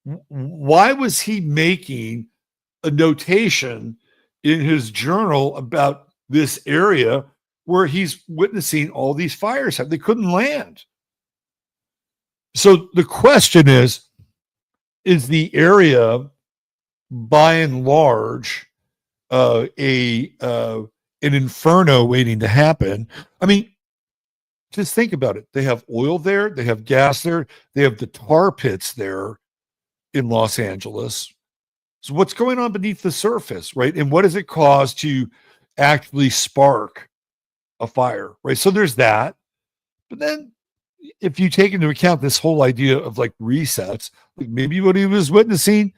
Why was he making a notation in his journal about this area where he's witnessing all these fires? They couldn't land. So the question is the area by and large an inferno waiting to happen? I mean, just think about it. They have oil there, they have gas there, they have the tar pits there in Los Angeles. So what's going on beneath the surface, right? And what does it cause to actually spark a fire, right? So there's that. But then if you take into account this whole idea of like resets, like maybe what he was witnessing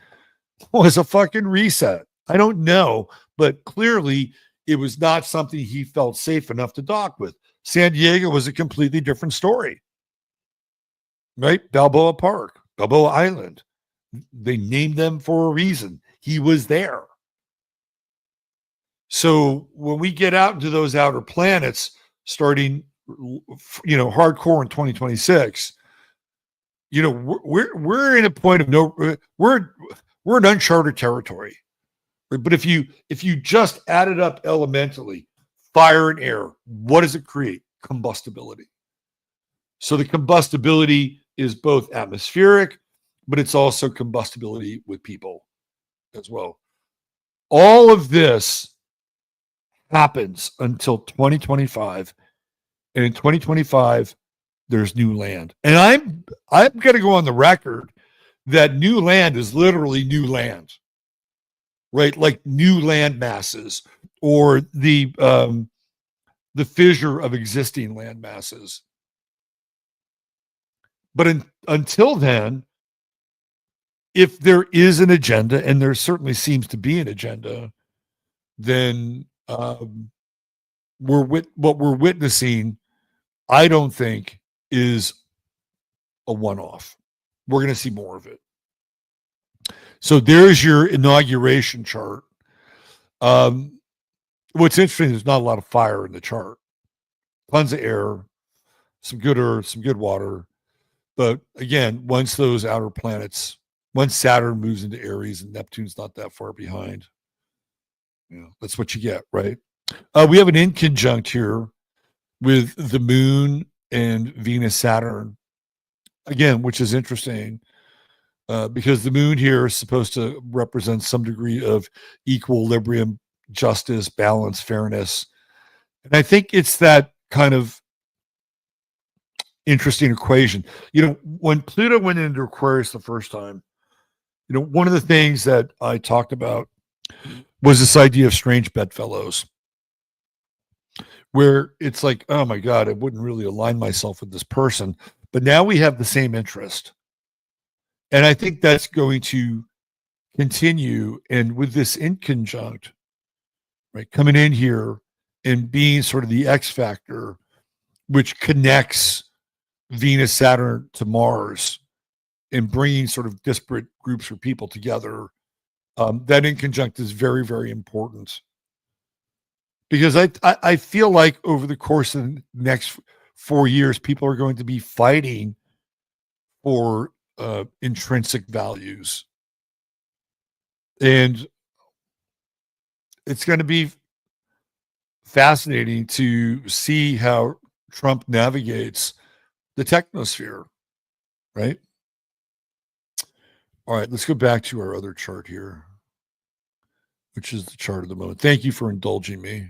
was a fucking reset. I don't know, but clearly it was not something he felt safe enough to dock with. San Diego was a completely different story, right? Balboa Park, Balboa Island. They named them for a reason. He was there. So when we get out into those outer planets, starting, hardcore in 2026, we're in a point of we're in uncharted territory. But if you just add it up elementally, fire and air, what does it create? Combustibility. So the combustibility is both atmospheric, but it's also combustibility with people as well. All of this happens until 2025. And in 2025, there's new land. And I'm going to go on the record that new land is literally new land, right? Like new land masses or the fissure of existing land masses. But until then, if there is an agenda, and there certainly seems to be an agenda, then what we're witnessing, I don't think, is a one-off. We're going to see more of it. So there's your inauguration chart. What's interesting, there's not a lot of fire in the chart. Tons of air, some good earth, some good water. But again, once those outer planets, once Saturn moves into Aries and Neptune's not that far behind, that's what you get, right? We have an inconjunct here with the moon and Venus Saturn, again, which is interesting because the moon here is supposed to represent some degree of equilibrium, justice, balance, fairness. And I think it's that kind of interesting equation. When Pluto went into Aquarius the first time, one of the things that I talked about was this idea of strange bedfellows, where it's like, oh my God, I wouldn't really align myself with this person, but now we have the same interest. And I think that's going to continue. And with this inconjunct, right, coming in here and being sort of the X factor, which connects Venus, Saturn to Mars, and bringing sort of disparate groups or people together, that inconjunct is very, very important. Because I feel like over the course of the next 4 years, people are going to be fighting for intrinsic values. And it's going to be fascinating to see how Trump navigates the technosphere, right? All right, let's go back to our other chart here, which is the chart of the moment. Thank you for indulging me.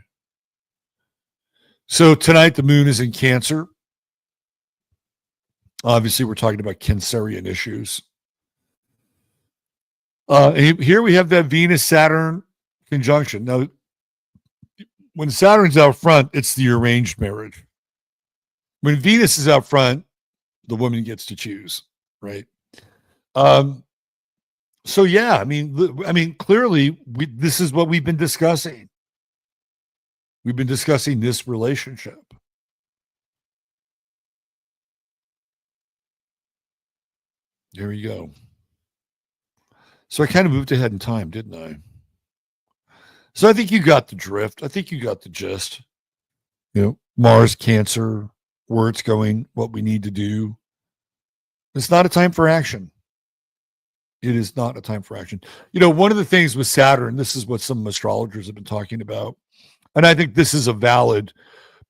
So tonight, the moon is in Cancer. Obviously, we're talking about Cancerian issues. Here we have that Venus-Saturn conjunction. Now, when Saturn's out front, it's the arranged marriage. When Venus is out front, the woman gets to choose, right? So yeah, I mean, clearly, this is what we've been discussing. We've been discussing this relationship. There you go. So I kind of moved ahead in time, didn't I? So I think you got the drift. I think you got the gist. Mars, Cancer, where it's going, what we need to do. It's not a time for action. It is not a time for action. One of the things with Saturn, this is what some astrologers have been talking about, and I think this is a valid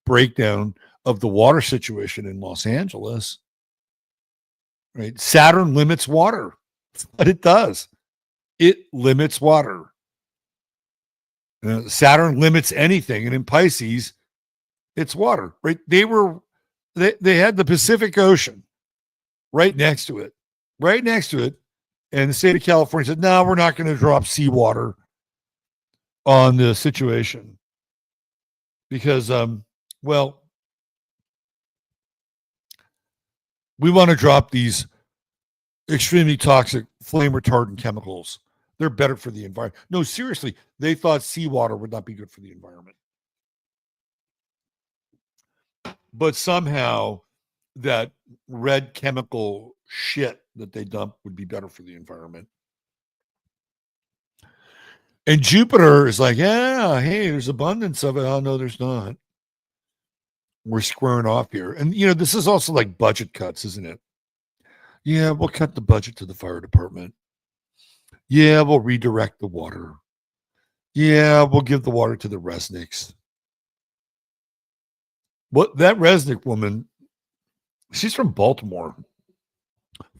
breakdown of the water situation in Los Angeles. Right? Saturn limits water. That's what it does. It limits water. Saturn limits anything, and in Pisces, it's water. Right? They had the Pacific Ocean right next to it, and the state of California said, "No, we're not going to drop seawater on the situation because, well, we want to drop these extremely toxic flame retardant chemicals. They're better for the environment." No, seriously, they thought seawater would not be good for the environment. But somehow that red chemical shit that they dump would be better for the environment. And Jupiter is like, yeah, hey, there's abundance of it. Oh, no, there's not. We're squaring off here. And, this is also like budget cuts, isn't it? Yeah, we'll cut the budget to the fire department. Yeah, we'll redirect the water. Yeah, we'll give the water to the Resnicks. What that Resnick woman, she's from Baltimore.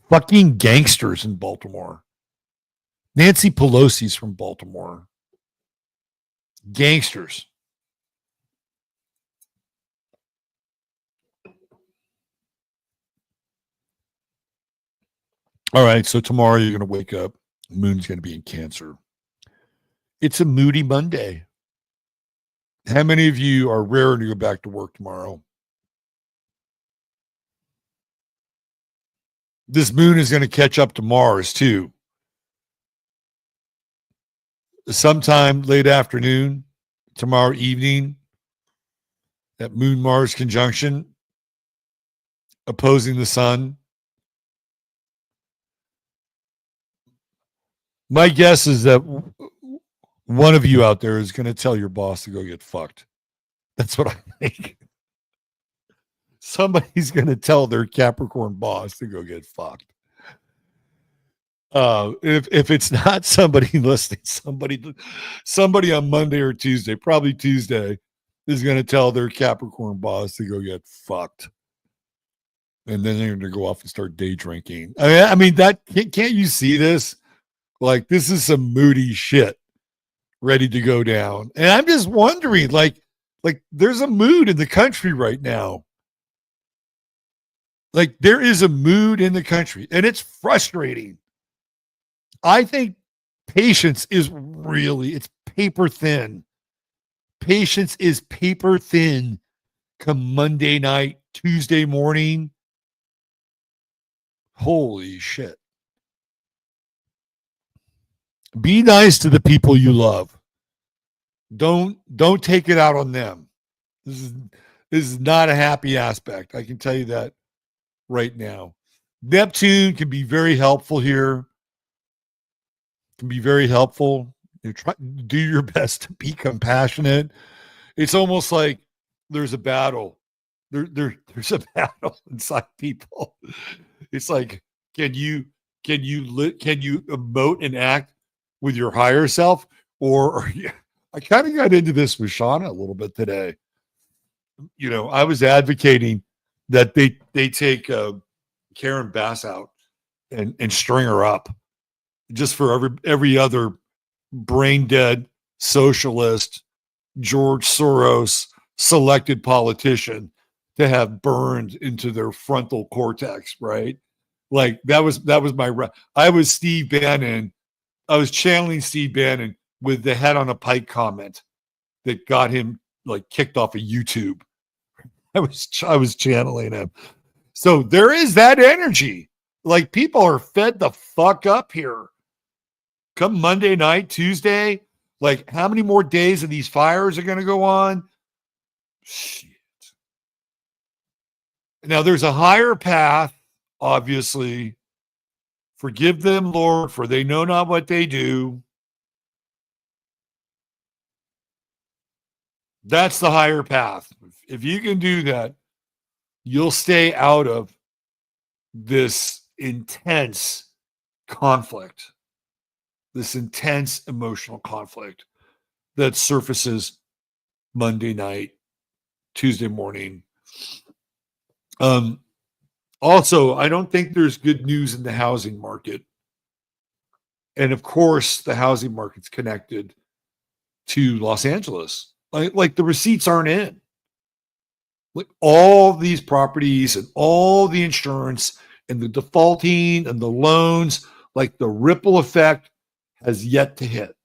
Fucking gangsters in Baltimore. Nancy Pelosi's from Baltimore. Gangsters. All right, so tomorrow you're going to wake up. The moon's going to be in Cancer. It's a moody Monday. How many of you are raring to go back to work tomorrow? This moon is going to catch up to Mars, too. Sometime late afternoon, tomorrow evening, that Moon-Mars conjunction opposing the sun. My guess is that one of you out there is going to tell your boss to go get fucked. That's what I think. Somebody's going to tell their Capricorn boss to go get fucked. If it's not somebody listening, somebody on Monday or Tuesday, probably Tuesday, is going to tell their Capricorn boss to go get fucked. And then they're going to go off and start day drinking. I mean, that can't you see this? Like, this is some moody shit ready to go down. And I'm just wondering, like there's a mood in the country right now. Like, there is a mood in the country, and it's frustrating. I think patience is it's paper thin. Patience is paper thin come Monday night, Tuesday morning. Holy shit. Be nice to the people you love. Don't take it out on them. This is not a happy aspect. I can tell you that right now. Neptune can be very helpful here. Can be very helpful. You try do your best to be compassionate. It's almost like there's a battle. There's a battle inside people. It's like, can you emote and act with your higher self, or I kind of got into this with Shauna a little bit today. I was advocating that they take Karen Bass out and string her up just for every other brain dead socialist George Soros selected politician to have burned into their frontal cortex, right? Like that was I was Steve Bannon. I was channeling Steve Bannon with the head on a pike comment that got him like kicked off of YouTube. I was channeling him. So there is that energy. Like, people are fed the fuck up here. Come Monday night, Tuesday, like, how many more days of these fires are going to go on? Shit. Now, there's a higher path, obviously. Forgive them, Lord, for they know not what they do. That's the higher path. If you can do that, you'll stay out of this intense conflict, this intense emotional conflict that surfaces Monday night, Tuesday morning. Also, I don't think there's good news in the housing market. And of course, the housing market's connected to Los Angeles. Like the receipts aren't in. Like all these properties and all the insurance and the defaulting and the loans, like the ripple effect has yet to hit.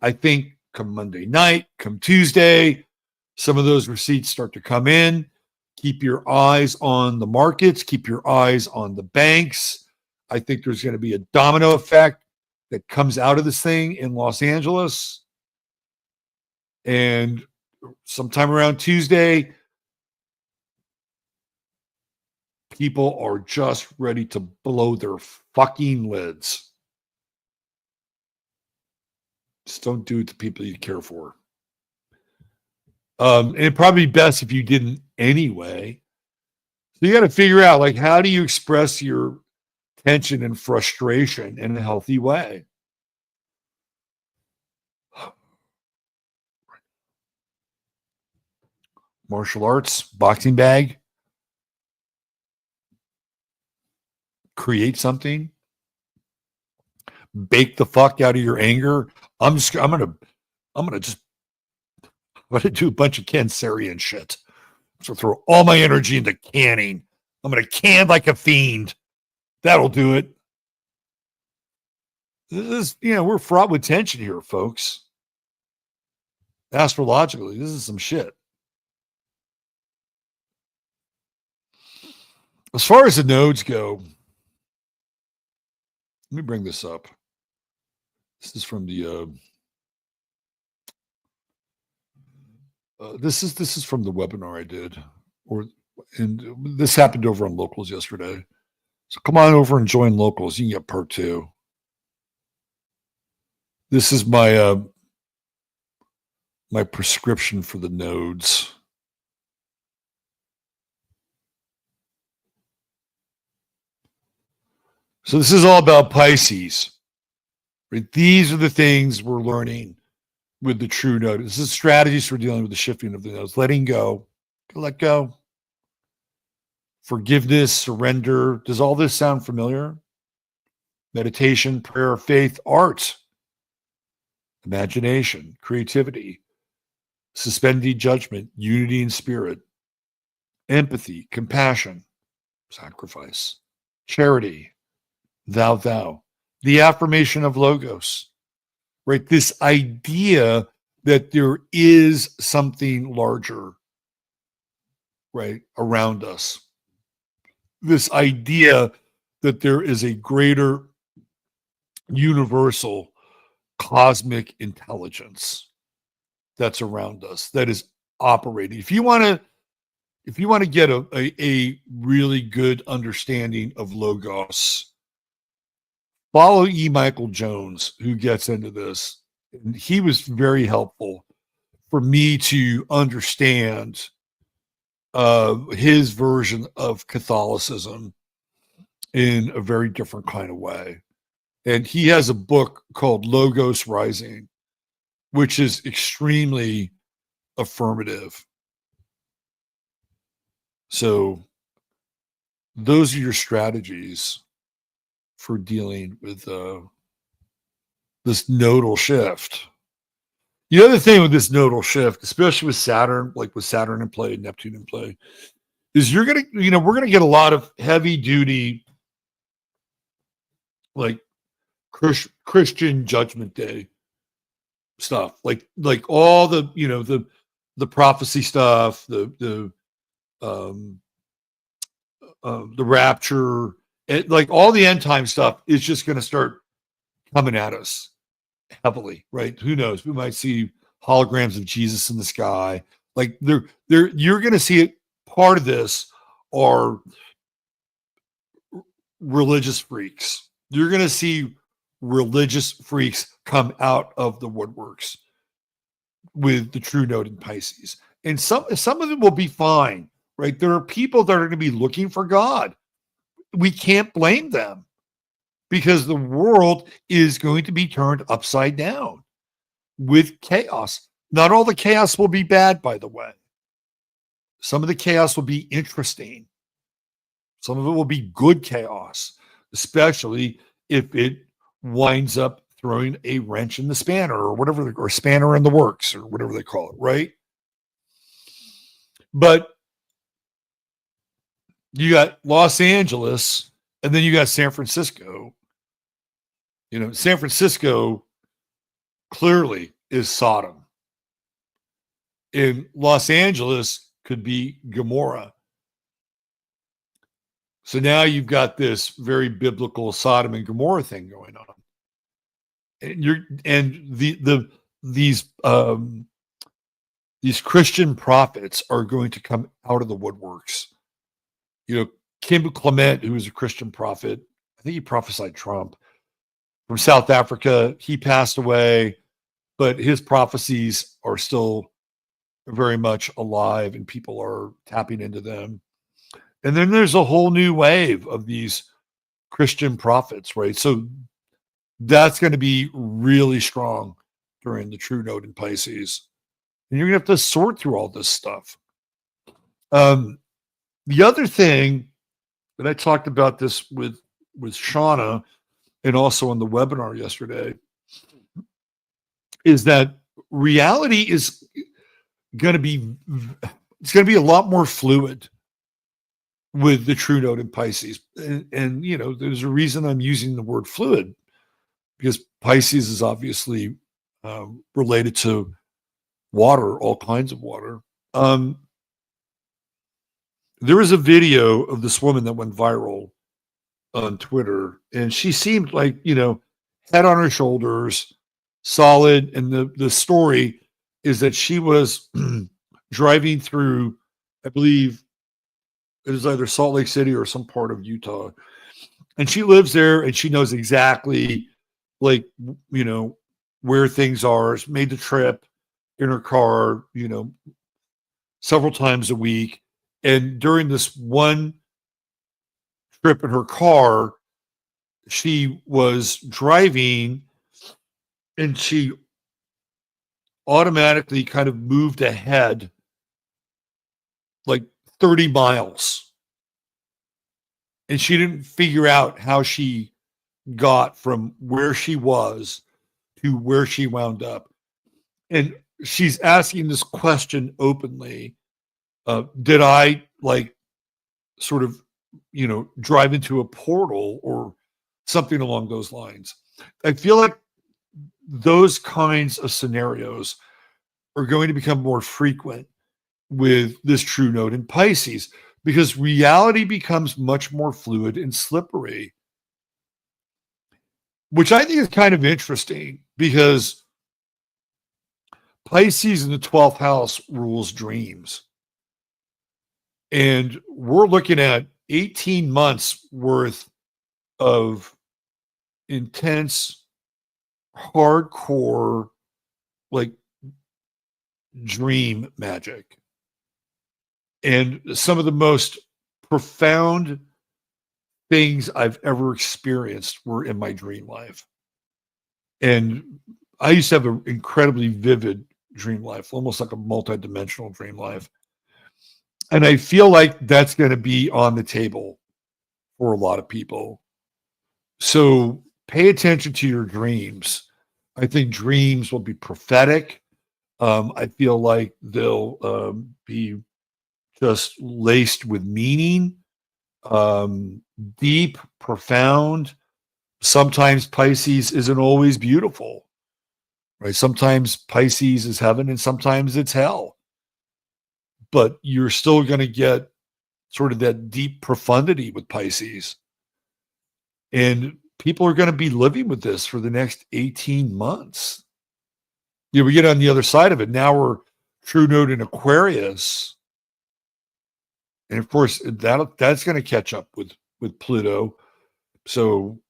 I think come Monday night, come Tuesday, some of those receipts start to come in. Keep your eyes on the markets, keep your eyes on the banks. I think there's going to be a domino effect that comes out of this thing in Los Angeles. And sometime around Tuesday, people are just ready to blow their fucking lids. Just don't do it to people you care for. And it'd probably be best if you didn't anyway. So you got to figure out, like, how do you express your tension and frustration in a healthy way? Martial arts, boxing bag, create something, bake the fuck out of your anger. I'm gonna do a bunch of Cancerian shit. So throw all my energy into canning. I'm gonna can like a fiend. That'll do it. This is, we're fraught with tension here, folks. Astrologically, this is some shit. As far as the nodes go, let me bring this up. This is from the this is from the webinar I did, and this happened over on Locals yesterday. So come on over and join Locals. You can get part 2. This is my my prescription for the nodes. So this is all about Pisces. Right? These are the things we're learning with the true node. This is strategies for dealing with the shifting of the nodes. Letting go. Let go. Forgiveness, surrender. Does all this sound familiar? Meditation, prayer, faith, art, imagination, creativity, suspended judgment, unity in spirit, empathy, compassion, sacrifice, charity, thou, the affirmation of logos, right? This idea that there is something larger, right, around us. This idea that there is a greater universal cosmic intelligence that's around us, that is operating. If you want to get a really good understanding of logos, follow E. Michael Jones, who gets into this. And he was very helpful for me to understand his version of Catholicism in a very different kind of way. And he has a book called Logos Rising, which is extremely affirmative. So those are your strategies for dealing with this nodal shift. The other thing with this nodal shift, especially with Saturn, like with Saturn in play, Neptune in play, is we're going to get a lot of heavy duty, like Christian Judgment Day stuff, like all the, the prophecy stuff, the rapture, like all the end time stuff is just going to start coming at us heavily, right? Who knows? We might see holograms of Jesus in the sky. Like you're going to see it. Part of this are religious freaks. You're going to see religious freaks come out of the woodworks with the true node in Pisces. And some of them will be fine right? There are people that are going to be looking for God. We can't blame them because the world is going to be turned upside down with chaos. Not all the chaos will be bad, by the way. Some of the chaos will be interesting. Some of it will be good chaos, especially if it winds up throwing a wrench in the spanner or whatever, or spanner in the works or whatever they call it, right? But you got Los Angeles and then you got San Francisco. You know, San Francisco clearly is Sodom. In Los Angeles could be Gomorrah. So now you've got this very biblical Sodom and Gomorrah thing going on. And these Christian prophets are going to come out of the woodworks. You know, Kim Clement, who is a Christian prophet, I think he prophesied Trump, from South Africa. He passed away, but his prophecies are still very much alive and people are tapping into them. And then there's a whole new wave of these Christian prophets, right? So that's going to be really strong during the true node in Pisces. And you're going to have to sort through all this stuff. The other thing that I talked about this with Shauna and also on the webinar yesterday is that reality is going to be, it's going to be a lot more fluid with the true node in Pisces. And, you know, there's a reason I'm using the word fluid, because Pisces is obviously related to water, all kinds of water. There was a video of this woman that went viral on Twitter, and she seemed like, you know, head on her shoulders, solid. And the story is that she was driving through, I believe it was either Salt Lake City or some part of Utah. And she lives there and she knows exactly, like, you know, where things are. She made the trip in her car, you know, several times a week. And during this one trip in her car, she was driving and she automatically kind of moved ahead like 30 miles. And she didn't figure out how she got from where she was to where she wound up. And she's asking this question openly. Did I, like, sort of, you know, drive into a portal or something along those lines? I feel like those kinds of scenarios are going to become more frequent with this true node in Pisces, because reality becomes much more fluid and slippery, which I think is kind of interesting, because Pisces in the 12th house rules dreams. And we're looking at 18 months worth of intense, hardcore, like, dream magic. And some of the most profound things I've ever experienced were in my dream life. And I used to have an incredibly vivid dream life, almost like a multidimensional dream life. And I feel like that's going to be on the table for a lot of people. So pay attention to your dreams. I think dreams will be prophetic. I feel like they'll be just laced with meaning, deep, profound. Sometimes Pisces isn't always beautiful, right? Sometimes Pisces is heaven and sometimes it's hell. But you're still going to get sort of that deep profundity with Pisces. And people are going to be living with this for the next 18 months. You know, we get on the other side of it. Now we're true node in Aquarius. And of course, that's going to catch up with Pluto. So,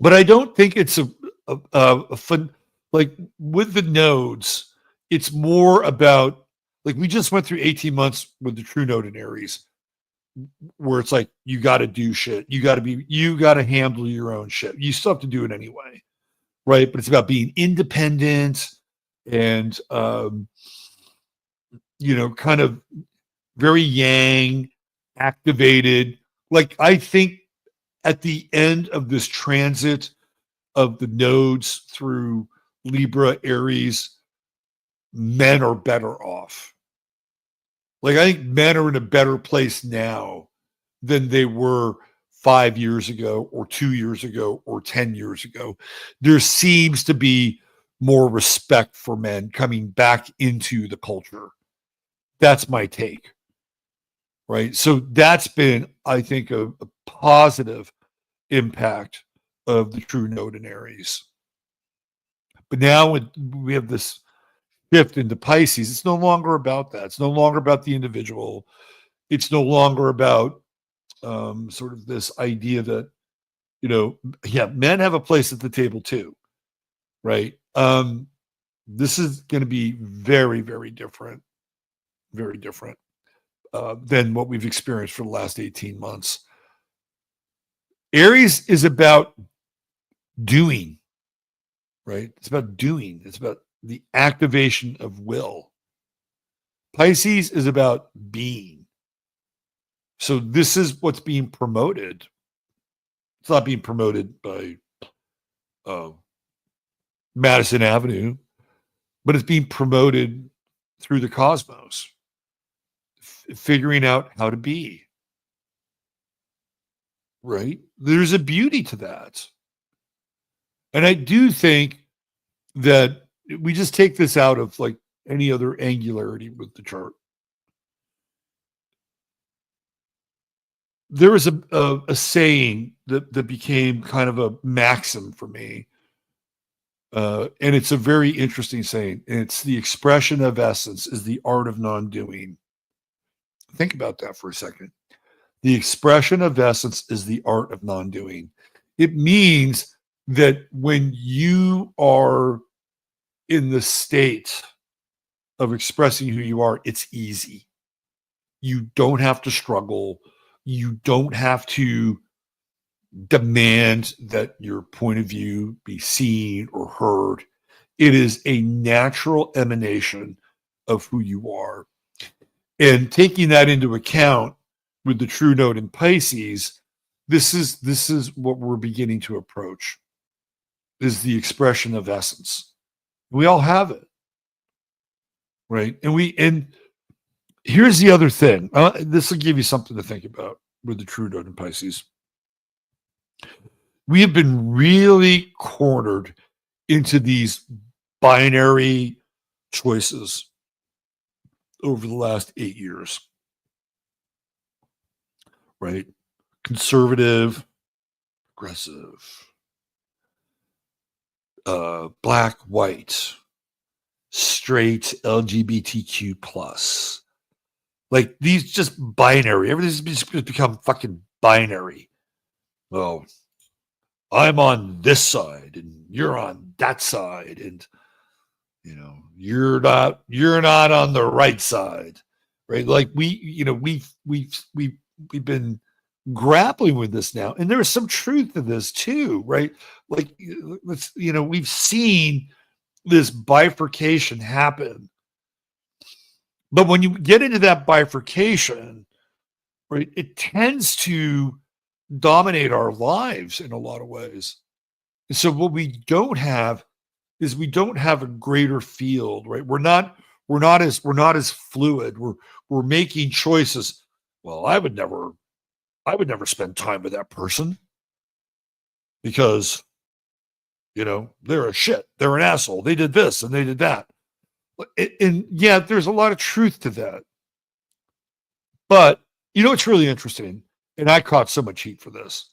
but I don't think it's a fun, like, with the nodes, it's more about Like we just went through 18 months with the true node in Aries, where it's like you got to do shit. You got to handle your own shit. You still have to do it anyway, right? But it's about being independent and kind of very yang, activated. Like I think at the end of this transit of the nodes through Libra, Aries, men are better off. Like I think men are in a better place now than they were 5 years ago or 2 years ago or 10 years ago. There seems to be more respect for men coming back into the culture. That's my take. Right. So that's been, I think, a positive impact of the true node in Aries. But now we have this shift into Pisces, it's no longer about that. It's no longer about the individual. It's no longer about sort of this idea that, men have a place at the table too, right? This is going to be very, very different than what we've experienced for the last 18 months. Aries is about doing, right? It's about doing. It's about the activation of will. Pisces is about being. So this is what's being promoted. It's not being promoted by Madison Avenue, but it's being promoted through the cosmos, figuring out how to be. Right? There's a beauty to that. And I do think that we just take this out of like any other angularity with the chart. There was a saying that became kind of a maxim for me. And it's a very interesting saying. And it's the expression of essence is the art of non-doing. Think about that for a second. The expression of essence is the art of non-doing. It means that when you are in the state of expressing who you are, it's easy. You don't have to struggle. You don't have to demand that your point of view be seen or heard. It is a natural emanation of who you are. And taking that into account with the true node in Pisces, this is what we're beginning to approach, is the expression of essence. We all have it, right? And here's the other thing. This will give you something to think about with the true node in Pisces. We have been really cornered into these binary choices over the last 8 years, right? Conservative, progressive, black, white, straight, LGBTQ plus. Like these just binary. Everything's just become fucking binary. Well, I'm on this side and you're on that side, and you're not on the right side, right? Like we've been grappling with this now, and there is some truth to this too, right? Like we've seen this bifurcation happen, but when you get into that bifurcation, right, it tends to dominate our lives in a lot of ways. And so what we don't have is we don't have a greater field, right? We're not as fluid. We're making choices. Well, I would never spend time with that person because they're a shit. They're an asshole. They did this and they did that. And yeah, there's a lot of truth to that. But it's really interesting, and I caught so much heat for this,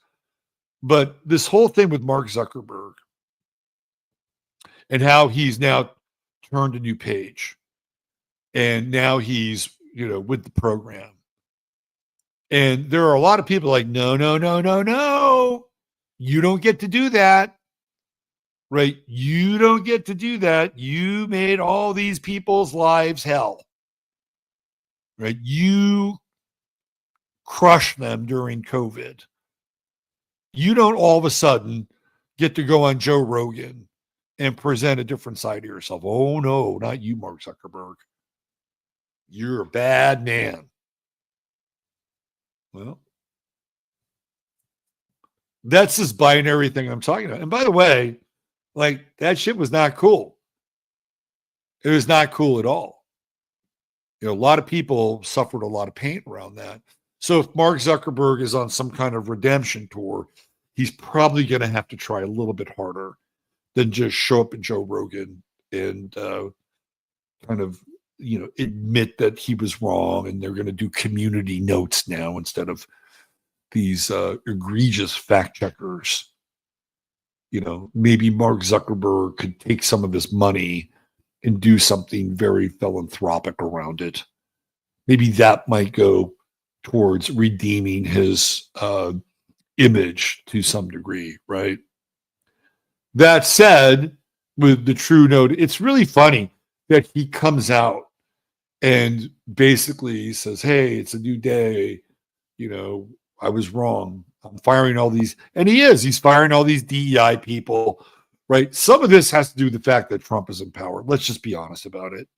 but this whole thing with Mark Zuckerberg and how he's now turned a new page, and now he's with the program, and there are a lot of people like, no, you don't get to do that, right? You don't get to do that. You made all these people's lives hell. right? You crush them during COVID. You don't all of a sudden get to go on Joe Rogan and present a different side of yourself. Oh, no, not you, Mark Zuckerberg. You're a bad man. Well, that's this binary thing I'm talking about. And by the way, like that shit was not cool. It was not cool at all. A lot of people suffered a lot of pain around that. So if Mark Zuckerberg is on some kind of redemption tour, he's probably going to have to try a little bit harder than just show up at Joe Rogan and kind of, admit that he was wrong, and they're going to do community notes now instead of these egregious fact checkers. Maybe Mark Zuckerberg could take some of his money and do something very philanthropic around it. Maybe that might go towards redeeming his image to some degree, right? That said, with the True Note, it's really funny that he comes out and basically says, hey, it's a new day. I was wrong. I'm firing all these. And he's firing all these DEI people, right? Some of this has to do with the fact that Trump is in power. Let's just be honest about it.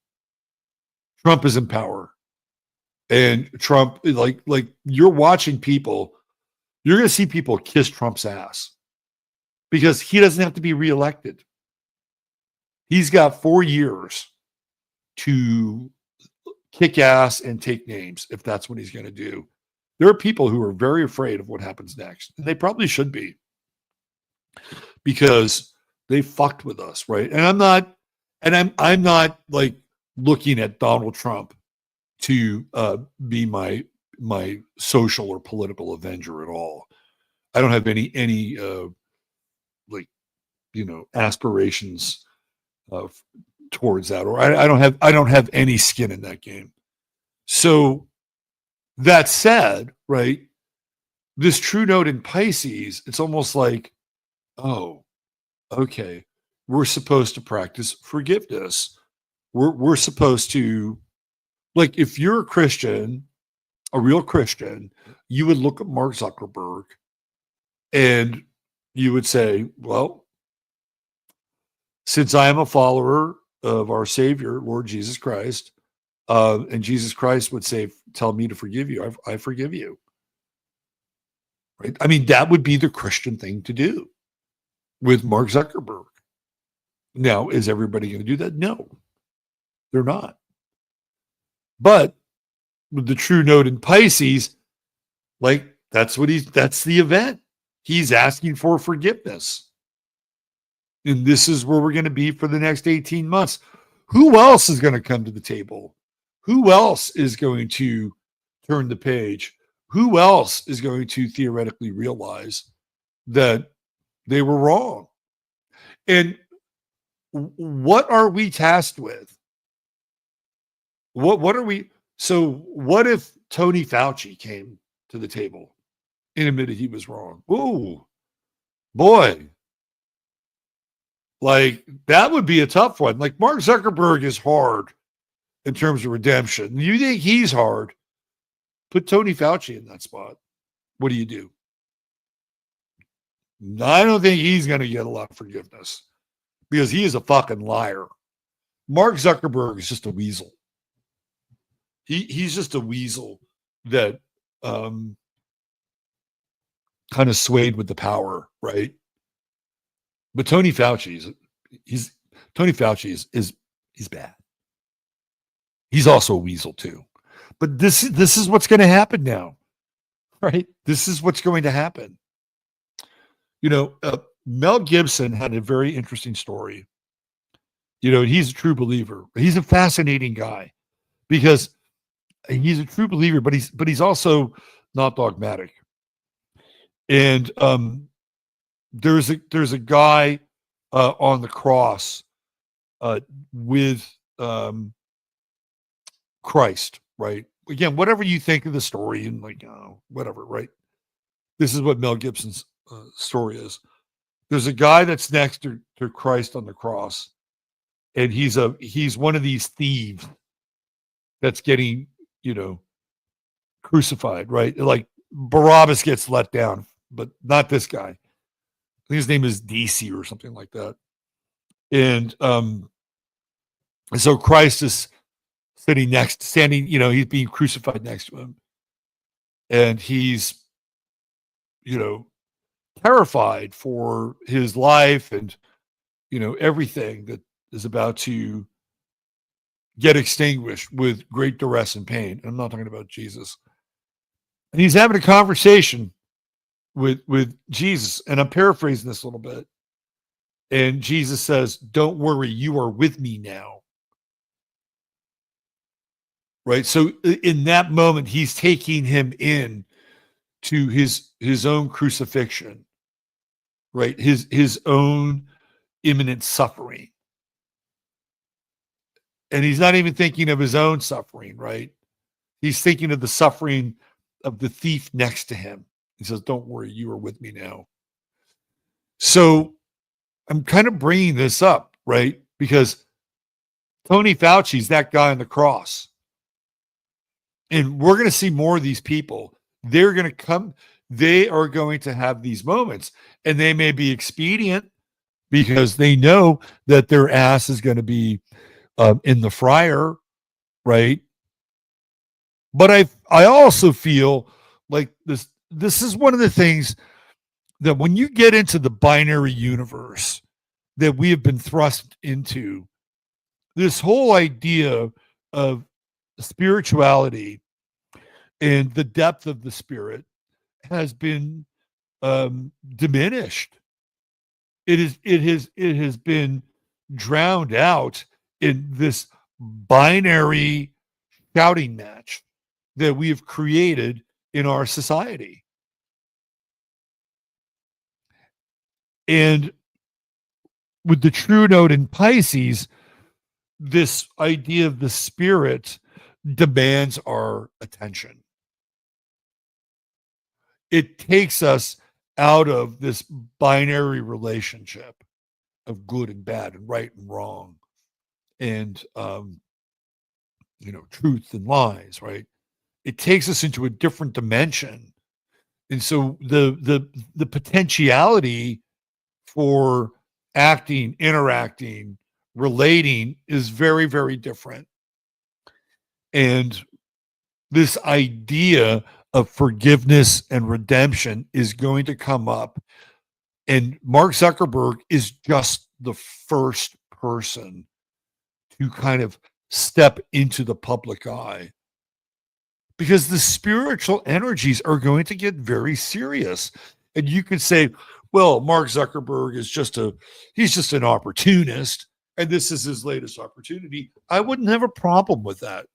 Trump is in power. And Trump, like you're watching people, you're going to see people kiss Trump's ass because he doesn't have to be reelected. He's got 4 years to kick ass and take names if that's what he's going to do. There are people who are very afraid of what happens next, and they probably should be, because they fucked with us, right? And I'm not like looking at Donald Trump to be my social or political avenger at all. I don't have any aspirations towards that, or I don't have any skin in that game. So that said, right, this True Note in Pisces, it's almost like, oh, okay, we're supposed to practice forgiveness. We're supposed to, like, if you're a Christian, a real Christian, you would look at Mark Zuckerberg and you would say, well, since I am a follower of our Savior, Lord Jesus Christ, and Jesus Christ would say, tell me to forgive you. I forgive you. Right? I mean, that would be the Christian thing to do with Mark Zuckerberg. Now, is everybody going to do that? No, they're not. But with the True Note in Pisces, like that's the event. He's asking for forgiveness. And this is where we're going to be for the next 18 months. Who else is going to come to the table? Who else is going to turn the page? Who else is going to theoretically realize that they were wrong? And what are we tasked with? What are we? So what if Tony Fauci came to the table and admitted he was wrong? Ooh, boy. Like, that would be a tough one. Like, Mark Zuckerberg is hard in terms of redemption. You think he's hard? Put Tony Fauci in that spot. What do you do? I don't think he's going to get a lot of forgiveness because he is a fucking liar. Mark Zuckerberg is just a weasel. He's just a weasel that kind of swayed with the power, right? But Tony Fauci is bad. He's also a weasel too. But this is what's going to happen now, right? This is what's going to happen. Mel Gibson had a very interesting story. He's a true believer. He's a fascinating guy because he's a true believer, but he's also not dogmatic. And there's a guy on the cross with Christ, right? Again, whatever you think of the story and whatever, right? This is what Mel Gibson's story is. There's a guy that's next to Christ on the cross, and he's one of these thieves that's getting crucified, right? Like Barabbas gets let down, but not this guy. I think his name is DC or something like that. And so Christ is standing, he's being crucified next to him. And he's, terrified for his life and, everything that is about to get extinguished with great duress and pain. I'm not talking about Jesus. And he's having a conversation with Jesus. And I'm paraphrasing this a little bit. And Jesus says, "Don't worry, you are with me now." Right? So in that moment, he's taking him in to his own crucifixion, right? His own imminent suffering. And he's not even thinking of his own suffering, right? He's thinking of the suffering of the thief next to him. He says, "Don't worry, you are with me now." So I'm kind of bringing this up, right? Because Tony Fauci's that guy on the cross. And we're going to see more of these people. They're going to come. They are going to have these moments. And they may be expedient because they know that their ass is going to be in the fryer, right? But I also feel like this is one of the things that when you get into the binary universe that we have been thrust into, this whole idea of spirituality and the depth of the spirit has been diminished. It has been drowned out in this binary shouting match that we have created in our society. And with the true node in Pisces, this idea of the spirit demands our attention. It takes us out of this binary relationship of good and bad and right and wrong and truth and lies, right? It takes us into a different dimension. And so the potentiality for acting, interacting, relating is very, very different. And this idea of forgiveness and redemption is going to come up. And Mark Zuckerberg is just the first person to kind of step into the public eye, because the spiritual energies are going to get very serious. And you could say, well, Mark Zuckerberg is he's just an opportunist, and this is his latest opportunity. I wouldn't have a problem with that.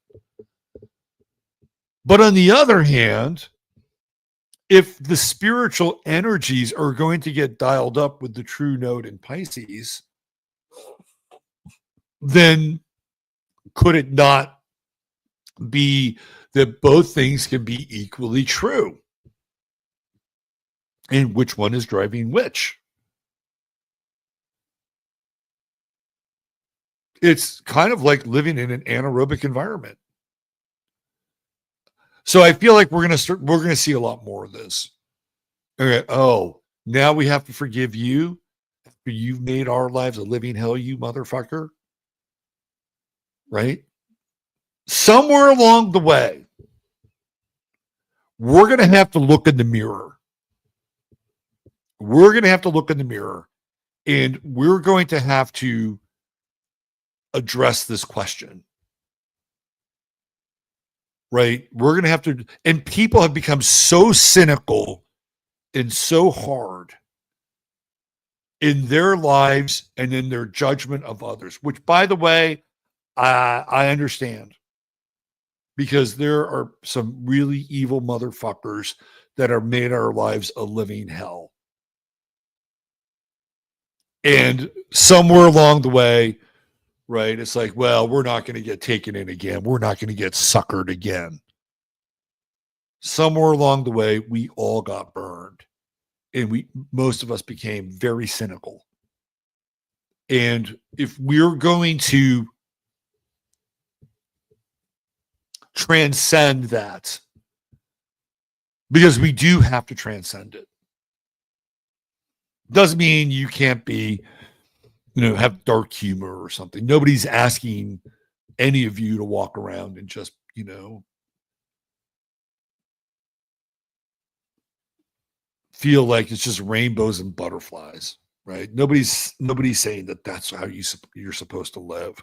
But on the other hand, if the spiritual energies are going to get dialed up with the true node in Pisces, then could it not be that both things can be equally true? And which one is driving which? It's kind of like living in an anaerobic environment. So I feel like we're going to see a lot more of this. Okay. Oh, now we have to forgive you after you've made our lives a living hell, you motherfucker. Right? Somewhere along the way, we're going to have to look in the mirror. We're going to have to look in the mirror, and we're going to have to address this question. Right? We're going to have to, and people have become so cynical and so hard in their lives and in their judgment of others, which, by the way, I understand, because there are some really evil motherfuckers that have made our lives a living hell. And somewhere along the way, right, it's like, well, we're not going to get taken in again. We're not going to get suckered again. Somewhere along the way, we all got burned. And most of us became very cynical. And if we're going to transcend that, because we do have to transcend it. Doesn't mean you can't be, have dark humor or something. Nobody's asking any of you to walk around and just, feel like it's just rainbows and butterflies, right? Nobody's saying that that's how you're supposed to live.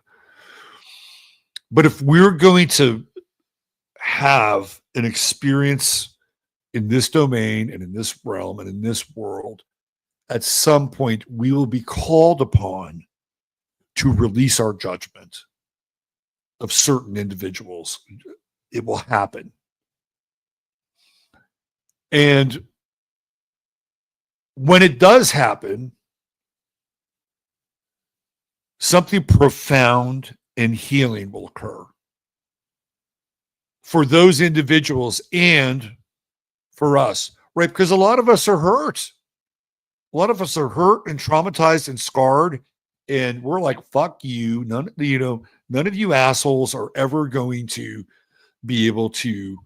But if we're going to have an experience in this domain and in this realm and in this world, at some point we will be called upon to release our judgment of certain individuals. It will happen. And when it does happen, something profound and healing will occur for those individuals and for us, right? Because a lot of us are hurt. A lot of us are hurt and traumatized and scarred, and we're like, fuck you. None of you assholes are ever going to be able to,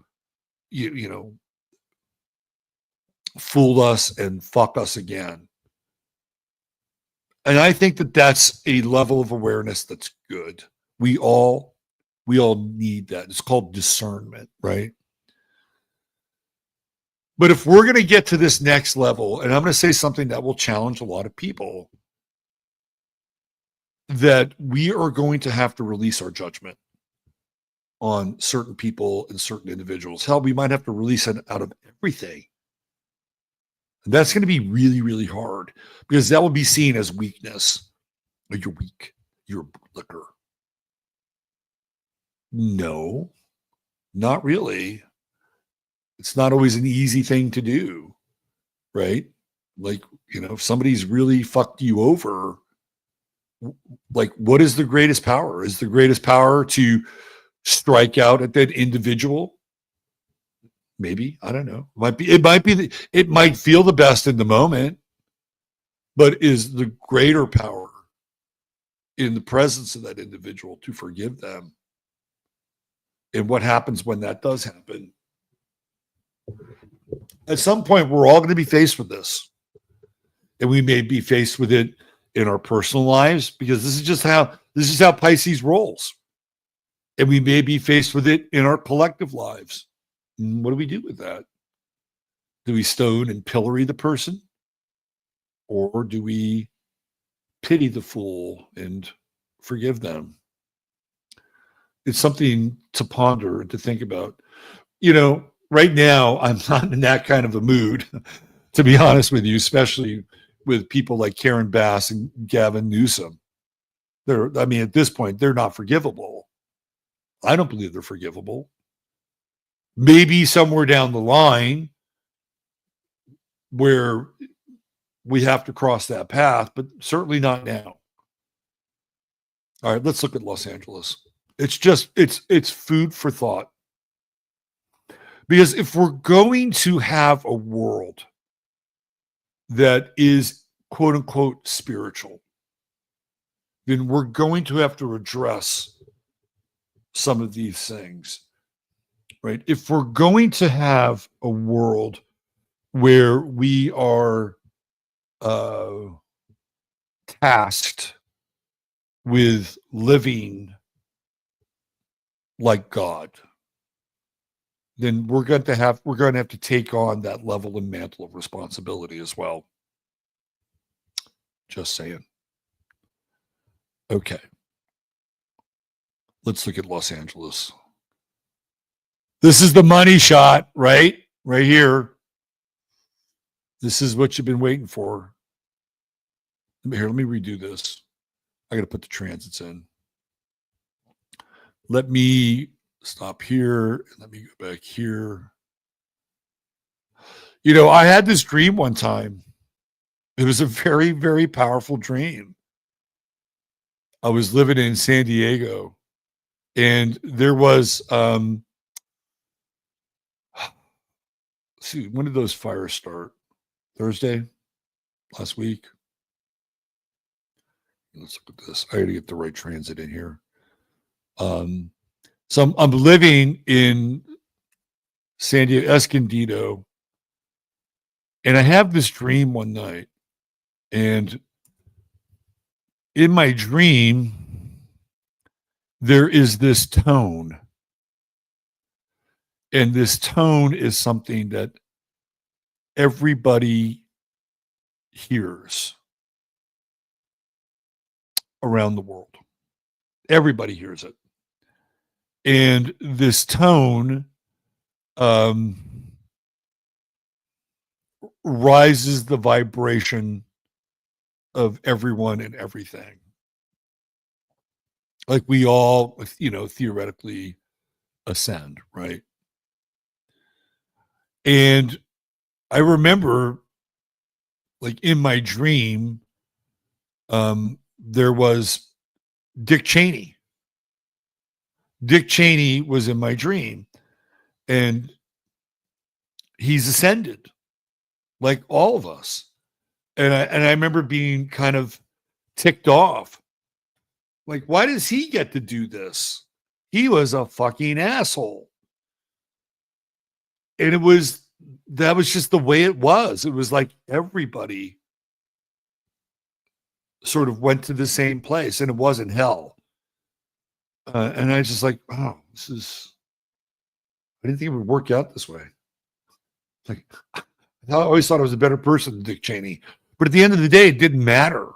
fool us and fuck us again. And I think that that's a level of awareness that's good. We all need that. It's called discernment, right? But if we're going to get to this next level, and I'm going to say something that will challenge a lot of people, that we are going to have to release our judgment on certain people and certain individuals. Hell, we might have to release it out of everything. And that's going to be really, really hard, because that will be seen as weakness. Like, you're weak. You're a liquor. No, not really. It's not always an easy thing to do, right? Like, if somebody's really fucked you over, like, what is the greatest power? Is the greatest power to strike out at that individual? Maybe, I don't know. It might feel the best in the moment, but is the greater power in the presence of that individual to forgive them? And what happens when that does happen? At some point, we're all going to be faced with this, and we may be faced with it in our personal lives, because this is how Pisces rolls, and we may be faced with it in our collective lives. And what do we do with that? Do we stone and pillory the person, or do we pity the fool and forgive them? It's something to ponder and to think about. Right now, I'm not in that kind of a mood, to be honest with you, especially with people like Karen Bass and Gavin Newsom. At this point, they're not forgivable. I don't believe they're forgivable. Maybe somewhere down the line where we have to cross that path, but certainly not now. All right, let's look at Los Angeles. It's food for thought. Because if we're going to have a world that is quote unquote spiritual, then we're going to have to address some of these things, right? If we're going to have a world where we are tasked with living like God, then we're going to have to take on that level and mantle of responsibility as well. Just saying. Okay. Let's look at Los Angeles. This is the money shot, right? Right here. This is what you've been waiting for. Let me redo this. I got to put the transits in. Let me stop here. Let me go back here. I had this dream one time. It was a very, very powerful dream. I was living in San Diego, and there was, when did those fires start? Thursday? Last week? Let's look at this. I got to get the right transit in here. So I'm living in San Diego, Escondido, and I have this dream one night. And in my dream, there is this tone. And this tone is something that everybody hears around the world. Everybody hears it. And this tone rises the vibration of everyone and everything. Like we all, theoretically ascend, right? And I remember, like in my dream, there was Dick Cheney. Dick Cheney was in my dream, and he's ascended, like all of us. And I remember being kind of ticked off. Like, why does he get to do this? He was a fucking asshole. And that was just the way it was. It was like everybody sort of went to the same place, and it wasn't hell. And I was just like, oh, I didn't think it would work out this way. Like, I always thought I was a better person than Dick Cheney. But at the end of the day, it didn't matter.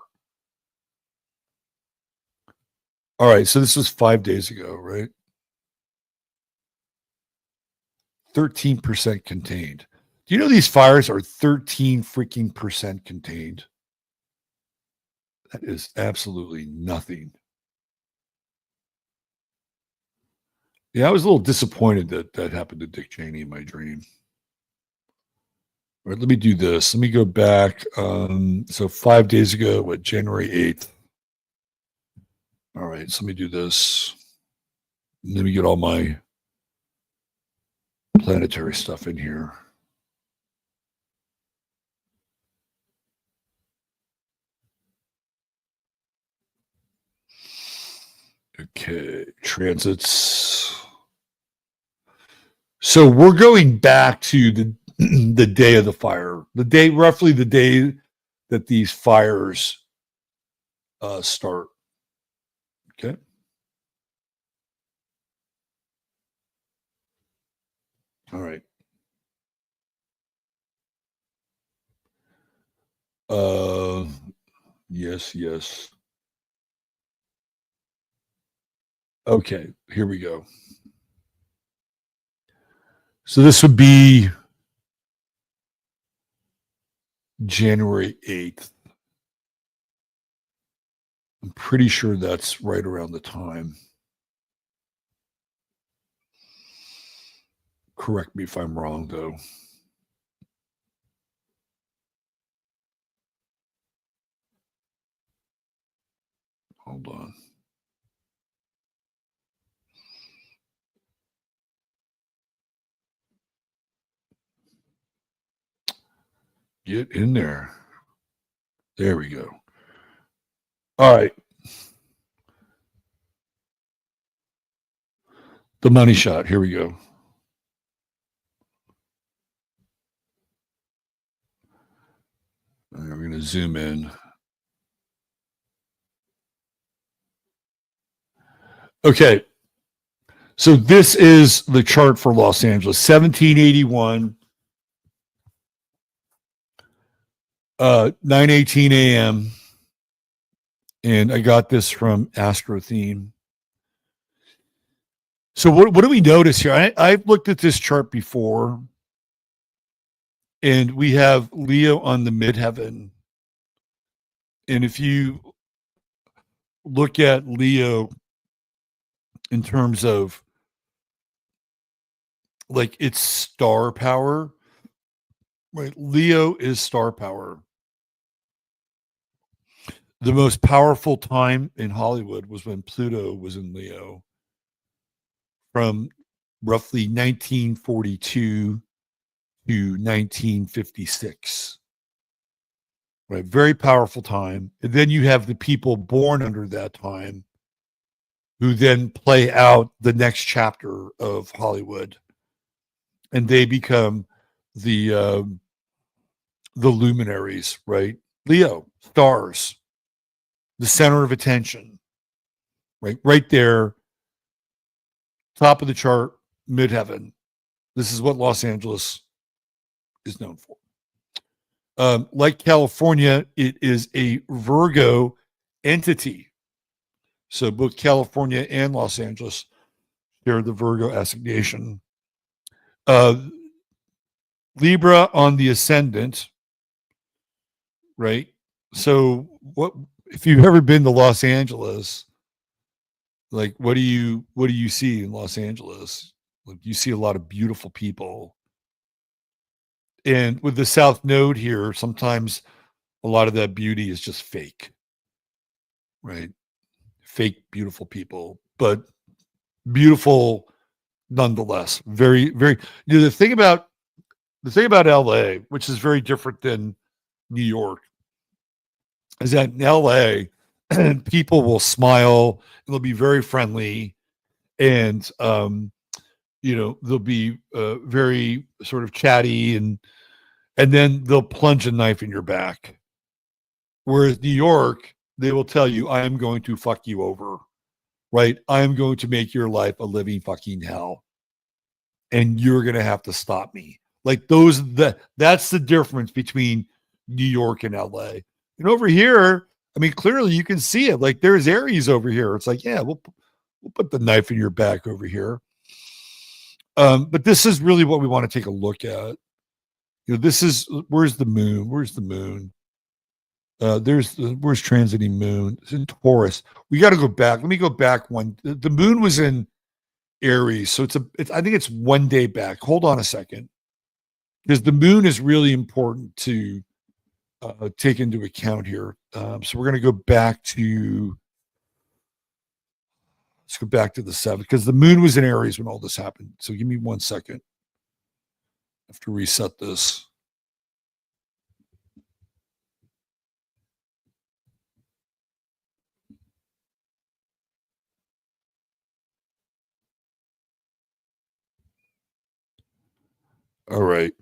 All right, so this was 5 days ago, right? 13% contained. Do you know these fires are 13 freaking percent contained? That is absolutely nothing. Yeah, I was a little disappointed that happened to Dick Cheney in my dream. All right, let me do this. Let me go back. So 5 days ago, January 8th. All right, so let me do this. Let me get all my planetary stuff in here. Okay, transits. So we're going back to the day of the fire, roughly the day that these fires start. Okay. All right. Yes. Okay, here we go. So this would be January 8th. I'm pretty sure that's right around the time. Correct me if I'm wrong, though. Hold on. Get in there. There we go. All right. The money shot. Here we go. We're going to zoom in. Okay. So this is the chart for Los Angeles, 1781, 9:18 a.m. And I got this from Astro Theme. So what do we notice here? I've looked at this chart before, and we have Leo on the midheaven. And if you look at Leo in terms of like its star power, right? Leo is star power. The most powerful time in Hollywood was when Pluto was in Leo, from roughly 1942 to 1956. Right, very powerful time. And then you have the people born under that time who then play out the next chapter of Hollywood, and they become the luminaries, right? Leo, stars, the center of attention, right there, top of the chart, midheaven. This is what Los Angeles is known for. Like California, it is a Virgo entity. So both California and Los Angeles share the Virgo assignation. Libra on the ascendant, right? So what if you've ever been to Los Angeles? Like, what do you see in Los Angeles? Like, you see a lot of beautiful people. And with the South Node here, sometimes a lot of that beauty is just fake, right? Fake, beautiful people, but beautiful nonetheless. Very, very. The thing about LA, which is very different than New York, is that in LA, people will smile and they'll be very friendly, and they'll be very sort of chatty, and then they'll plunge a knife in your back. Whereas New York, they will tell you, I am going to fuck you over, right? I am going to make your life a living fucking hell, and you're going to have to stop me. Like that's the difference between New York and LA. And over here, I mean, clearly you can see it. Like, there's Aries over here. It's like, yeah, we'll put the knife in your back over here. But this is really what we want to take a look at. This is, where's the moon? Where's the moon? Where's transiting moon? It's in Taurus. We got to go back. Let me go back one. The moon was in Aries, so I think it's 1 day back. Hold on a second, because the moon is really important to take into account here. So we're going to go back to. Let's go back to the 7th, because the moon was in Aries when all this happened. So give me 1 second. I have to reset this. All right.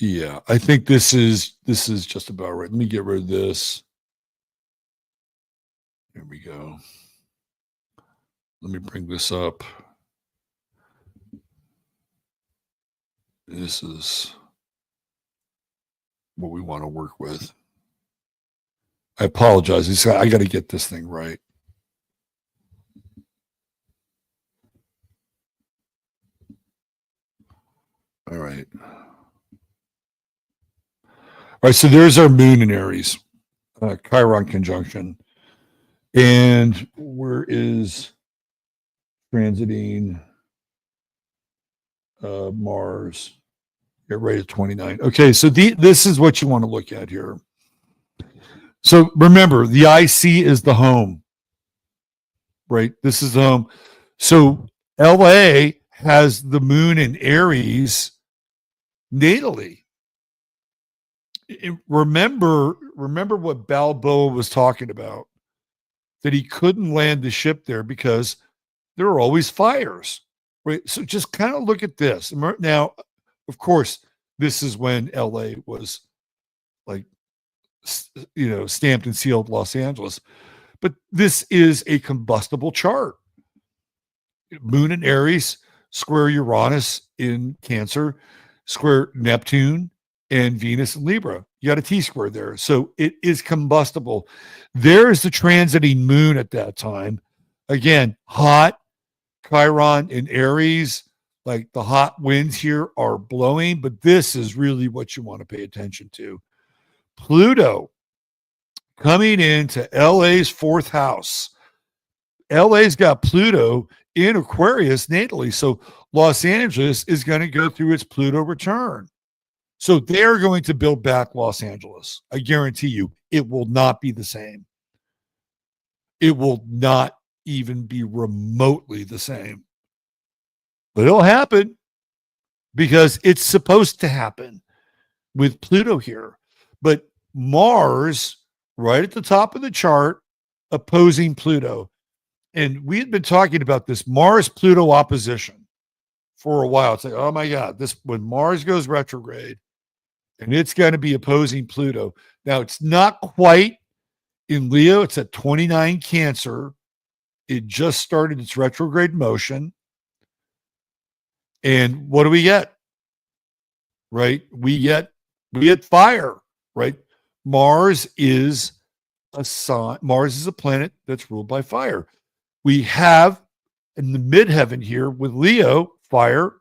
Yeah, I think this is just about right. Let me get rid of this. There we go. Let me bring this up. This is what we want to work with. I apologize. I got to get this thing right. All right. All right, so there's our moon in Aries, Chiron conjunction. And where is transiting Mars? Get right at 29. Okay, so this is what you want to look at here. So remember, the IC is the home, right? This is the home. So LA has the moon in Aries natally. Remember what Balboa was talking about, that he couldn't land the ship there because there are always fires, right? So just kind of look at this. Now, of course, this is when LA was like, stamped and sealed Los Angeles, but this is a combustible chart. Moon in Aries, square Uranus in Cancer, square Neptune, and Venus in Libra. You got a T-square there. So it is combustible. There's the transiting moon at that time. Again, hot, Chiron in Aries, like the hot winds here are blowing, but this is really what you want to pay attention to. Pluto coming into LA's 4th house. LA's got Pluto in Aquarius natally. So Los Angeles is going to go through its Pluto return. So they're going to build back Los Angeles. I guarantee you, it will not be the same. It will not even be remotely the same. But it'll happen because it's supposed to happen with Pluto here. But Mars, right at the top of the chart, opposing Pluto. And we had been talking about this Mars-Pluto opposition for a while. It's like, oh my God, this when Mars goes retrograde, and it's going to be opposing Pluto. Now, it's not quite in Leo. It's at 29 Cancer. It just started its retrograde motion. And what do we get? Right? We get fire, right? Mars is a sign. Mars is a planet that's ruled by fire. We have in the midheaven here with Leo, fire,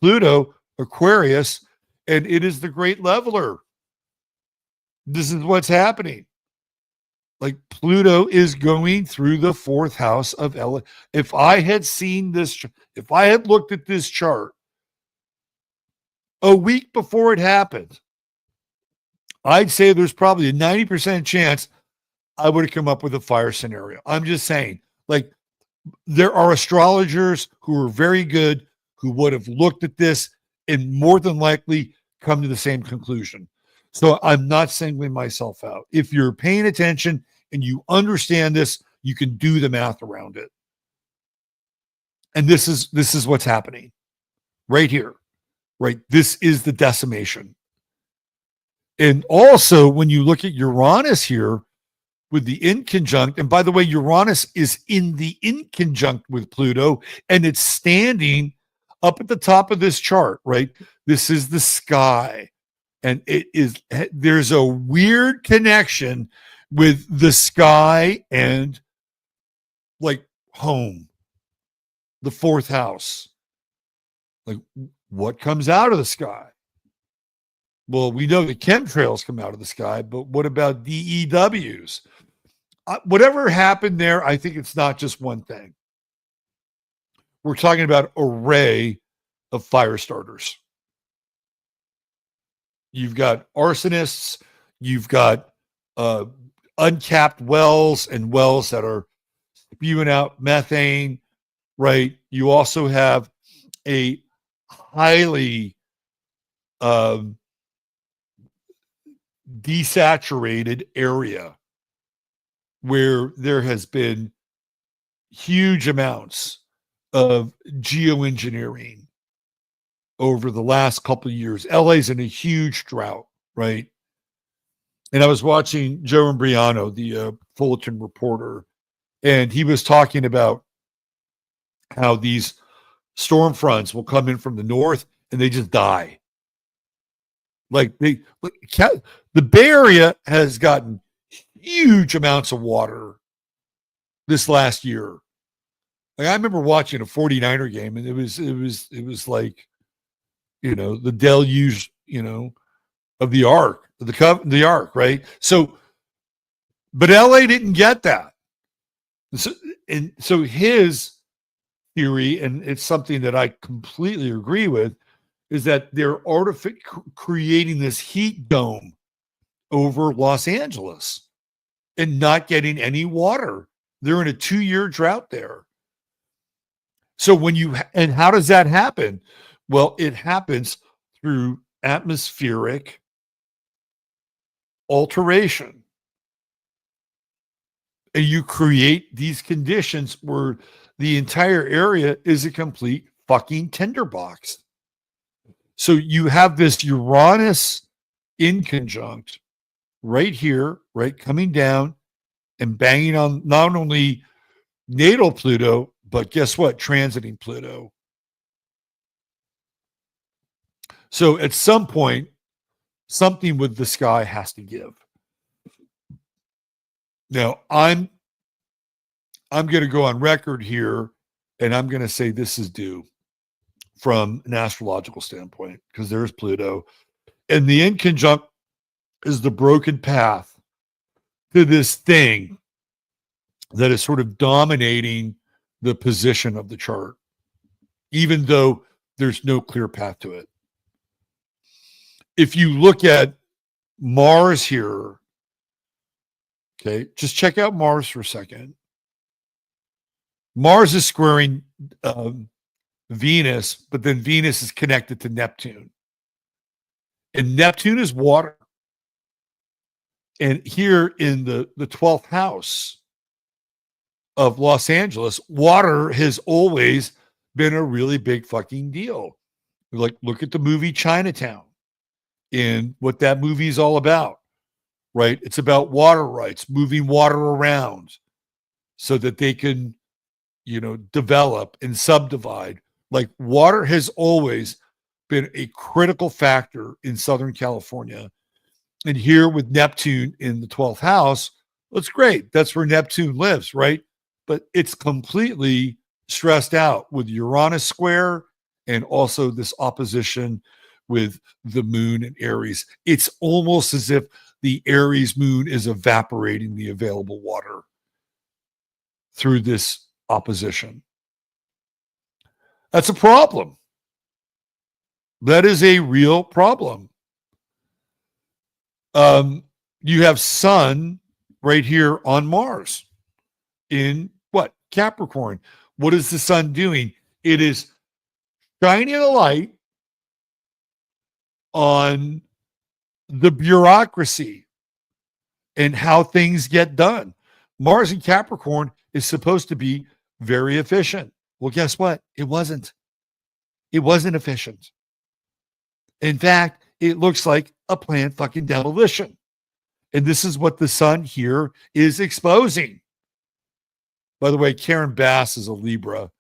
Pluto, Aquarius, and it is the great leveler. This is what's happening. Like Pluto is going through the fourth house of L. If I had seen this, if I had looked at this chart a week before it happened, I'd say there's probably a 90% chance I would have come up with a fire scenario. I'm just saying, like, there are astrologers who are very good who would have looked at this and more than likely come to the same conclusion. So I'm not singling myself out. If you're paying attention and you understand this, you can do the math around it. And this is what's happening right here, right? This is the decimation. And also when you look at Uranus here with the inconjunct, and by the way, Uranus is in the inconjunct with Pluto, and it's standing up at the top of this chart, right? This is the sky. And there's a weird connection with the sky and like home, the fourth house. Like what comes out of the sky? Well, we know the chemtrails come out of the sky, but what about DEWs? Whatever happened there, I think it's not just one thing. We're talking about an array of fire starters. You've got arsonists, you've got uncapped wells and wells that are spewing out methane, right? You also have a highly desaturated area where there has been huge amounts of geoengineering over the last couple of years. LA's in a huge drought, right? And I was watching Joe Imbriano, the Fullerton reporter, and he was talking about how these storm fronts will come in from the north and they just die. Like the Bay Area has gotten huge amounts of water this last year. Like I remember watching a 49er game, and it was like, you know, the deluge, you know, of the ark, the ark, right? So, but LA didn't get that. So his theory, and it's something that I completely agree with, is that they're creating this heat dome over Los Angeles and not getting any water. They're in a 2-year drought there. So and how does that happen? Well, it happens through atmospheric alteration. And you create these conditions where the entire area is a complete fucking tinderbox. So you have this Uranus inconjunct right here, right, coming down and banging on not only natal Pluto, but guess what? Transiting Pluto. So at some point, something with the sky has to give. Now, I'm going to go on record here, and I'm going to say this is due from an astrological standpoint, because there's Pluto. And the inconjunct is the broken path to this thing that is sort of dominating the position of the chart, even though there's no clear path to it. If you look at Mars here, okay, just check out Mars for a second. Mars is squaring Venus, but then Venus is connected to Neptune. And Neptune is water. And here in the 12th house of Los Angeles, water has always been a really big fucking deal. Like, look at the movie Chinatown and what that movie is all about, right? It's about water rights, moving water around so that they can, develop and subdivide. Like, water has always been a critical factor in Southern California. And here with Neptune in the 12th house, that's great. That's where Neptune lives, right? But it's completely stressed out with Uranus square and also this opposition with the moon and Aries. It's almost as if the Aries moon is evaporating the available water through this opposition. That's a problem. That is a real problem. You have Sun right here on Mars in what? Capricorn. What is the Sun doing? It is shining a light on the bureaucracy and how things get done. Mars in Capricorn is supposed to be very efficient. Well, guess what? It wasn't. It wasn't efficient. In fact, it looks like a planned fucking demolition. And this is what the Sun here is exposing. By the way, Karen Bass is a Libra.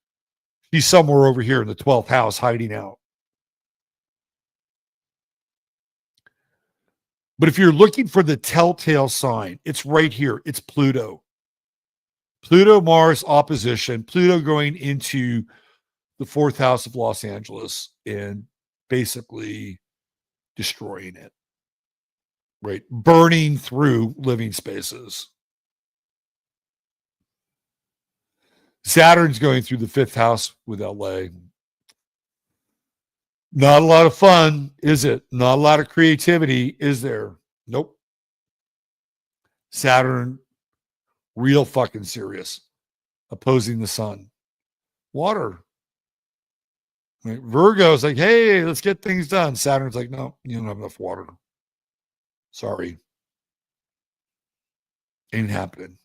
She's somewhere over here in the 12th house hiding out. But if you're looking for the telltale sign, it's right here. It's Pluto. Pluto-Mars opposition. Pluto going into the 4th house of Los Angeles and basically destroying it. Right? Burning through living spaces. Saturn's going through the 5th house with LA. Not a lot of fun, is it? Not a lot of creativity, is there? Nope. Saturn, real fucking serious, opposing the Sun. Water. Right? Virgo's like, hey, let's get things done. Saturn's like, no, you don't have enough water. Sorry. Ain't happening.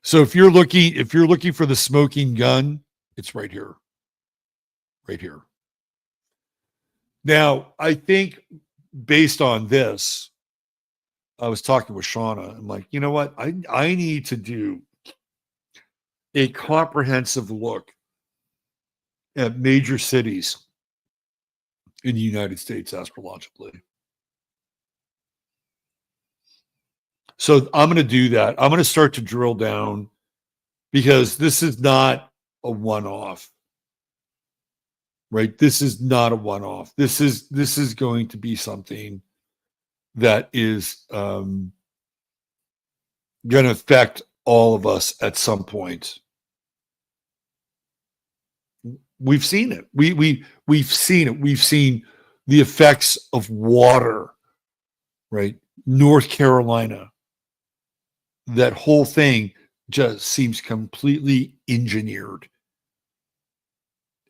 So if you're looking for the smoking gun, it's right here. Right here. Now, I think based on this, I was talking with Shauna. I'm like, you know what? I need to do a comprehensive look at major cities in the United States astrologically. So I'm going to do that. I'm going to start to drill down because this is not a one-off. Right? This is not a one-off. This is going to be something that is going to affect all of us at some point. We've seen it. We've seen it. We've seen the effects of water, right? North Carolina. That whole thing just seems completely engineered.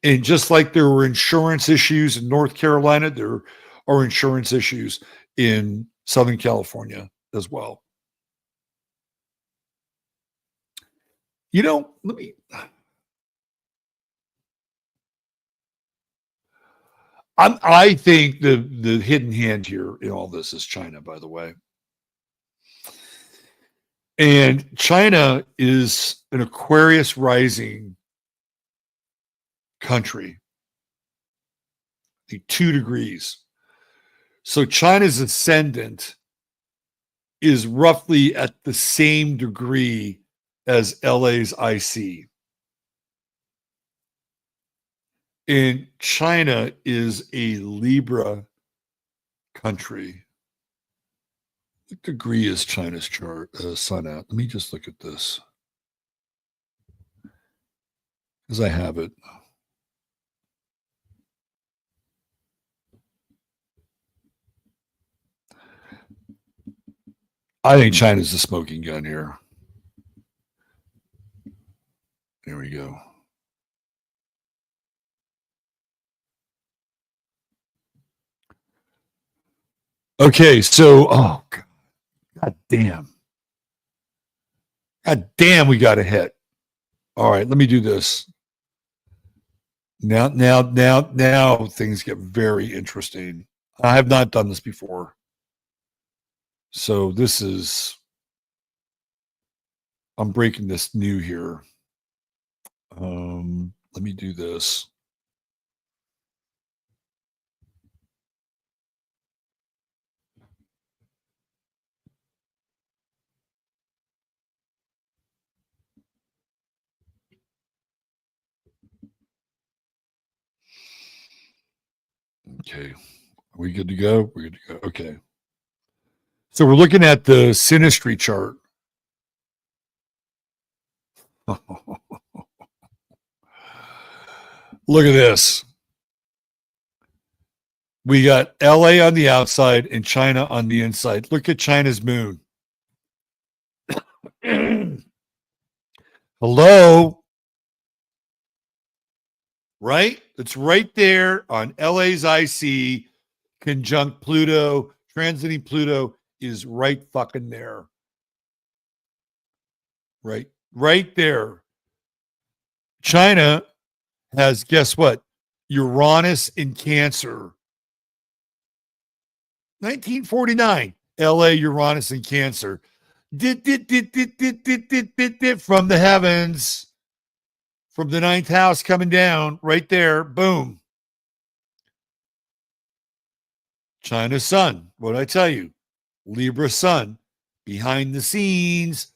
And just like there were insurance issues in North Carolina, there are insurance issues in Southern California as well. I think the hidden hand here in all this is China, by the way. And China is an Aquarius rising country, 2 degrees. So China's ascendant is roughly at the same degree as LA's IC. And China is a Libra country. What degree is China's chart sun at? Let me just look at this. Because I have it. I think China's the smoking gun here. There we go. Okay, so God damn. God damn, we got a hit. All right, let me do this. Now things get very interesting. I have not done this before. So I'm breaking this new here. Let me do this. Okay. Are we good to go? We're good to go. Okay. So we're looking at the synastry chart. Look at this. We got LA on the outside and China on the inside. Look at China's moon. Hello? Right? It's right there on LA's IC, conjunct Pluto. Transiting Pluto is right fucking there. Right there. China has, guess what? Uranus in Cancer. 1949, LA, Uranus in Cancer. From the heavens, from the ninth house coming down, right there, boom. China sun. What did I tell you? Libra sun, behind the scenes,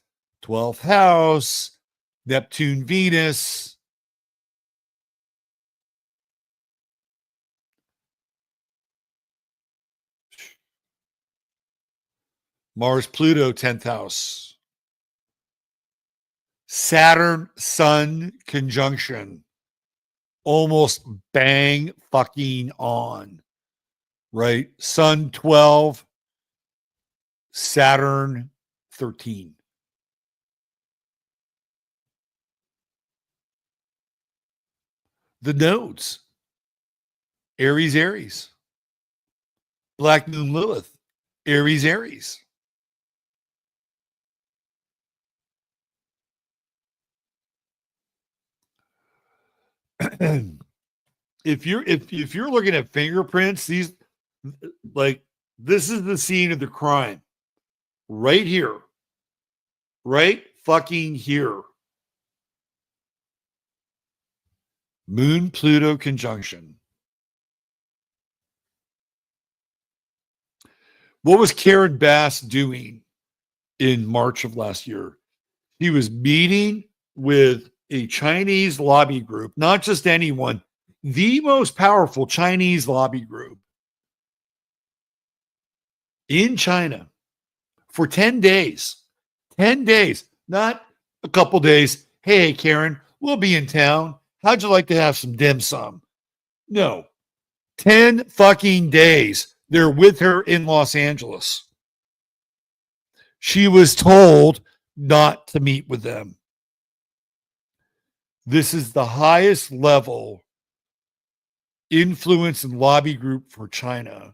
12th house, Neptune, Venus. Mars, Pluto, 10th house. Saturn, Sun conjunction. Almost bang fucking on. Right? Sun 12, Saturn 13. The nodes. Aries, Aries. Black Moon, Lilith. Aries, Aries. if you're looking at fingerprints, these, like, this is the scene of the crime. Right here. Right fucking here. Moon Pluto conjunction. What was Karen Bass doing in March of last year? He was meeting with a Chinese lobby group, not just anyone, the most powerful Chinese lobby group in China for 10 days. 10 days, not a couple days. Hey, Karen, we'll be in town. How'd you like to have some dim sum? No, 10 fucking days. They're with her in Los Angeles. She was told not to meet with them. This is the highest level influence and lobby group for China.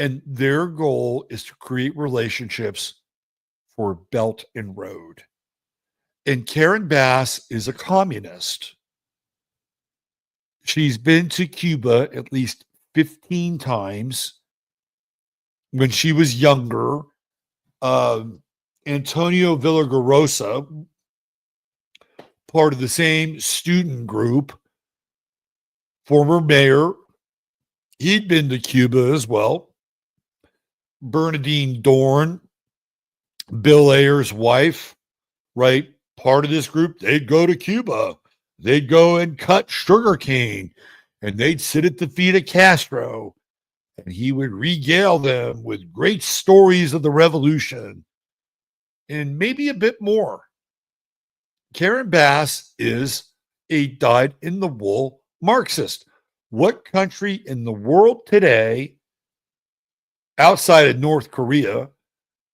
And their goal is to create relationships for Belt and Road. And Karen Bass is a communist. She's been to Cuba at least 15 times when she was younger. Antonio Villagrosa, part of the same student group, former mayor, he'd been to Cuba as well. Bernadine Dorn, Bill Ayer's wife, right? Part of this group, they'd go to Cuba. They'd go and cut sugarcane, and they'd sit at the feet of Castro, and he would regale them with great stories of the revolution and maybe a bit more. Karen Bass is a dyed-in-the-wool Marxist. What country in the world today, outside of North Korea,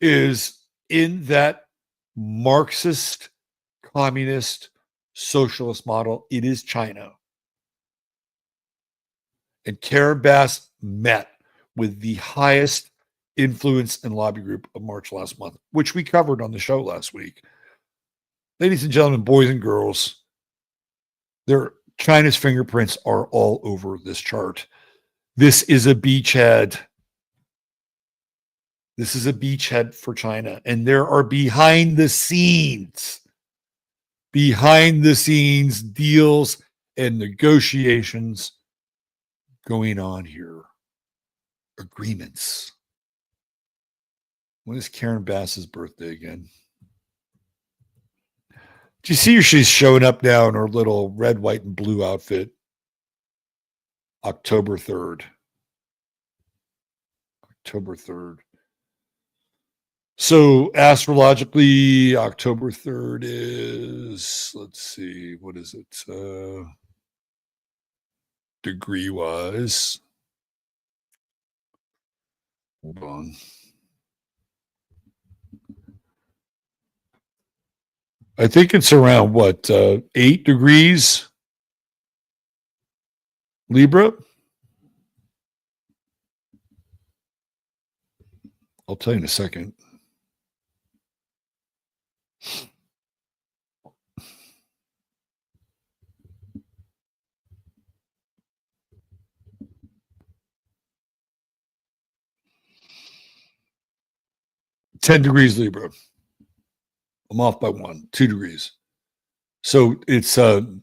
is in that Marxist, communist, socialist model? It is China. And Karen Bass met with the highest influence and lobby group of March last month, which we covered on the show last week. Ladies and gentlemen, boys and girls, China's fingerprints are all over this chart. This is a beachhead. This is a beachhead for China. And there are behind the scenes deals and negotiations going on here. Agreements. When is Karen Bass's birthday again? Do you see her? She's showing up now in her little red, white, and blue outfit. October 3rd. October 3rd. So astrologically, October 3rd is, let's see, what is it? Degree-wise. Hold on. I think it's around, what, 8 degrees Libra? I'll tell you in a second. $10 degrees Libra. I'm off by 2 degrees. So it's 10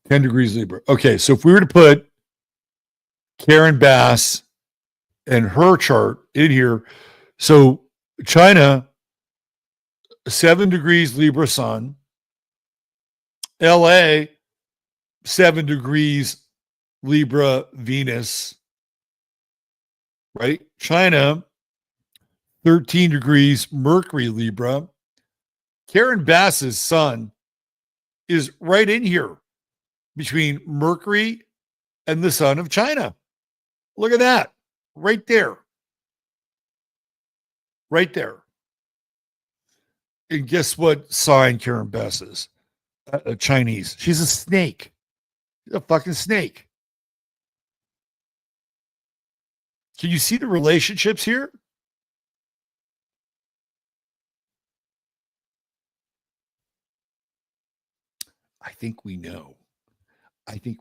degrees Libra. Okay, so if we were to put Karen Bass and her chart in here, so China, 7 degrees Libra Sun, LA, 7 degrees Libra Venus, right? China, 13 degrees Mercury Libra. Karen Bass's sun is right in here between Mercury and the sun of China. Look at that. Right there. Right there. And guess what sign Karen Bass is? Chinese. She's a snake. She's a fucking snake. Can you see the relationships here? I think we know. I think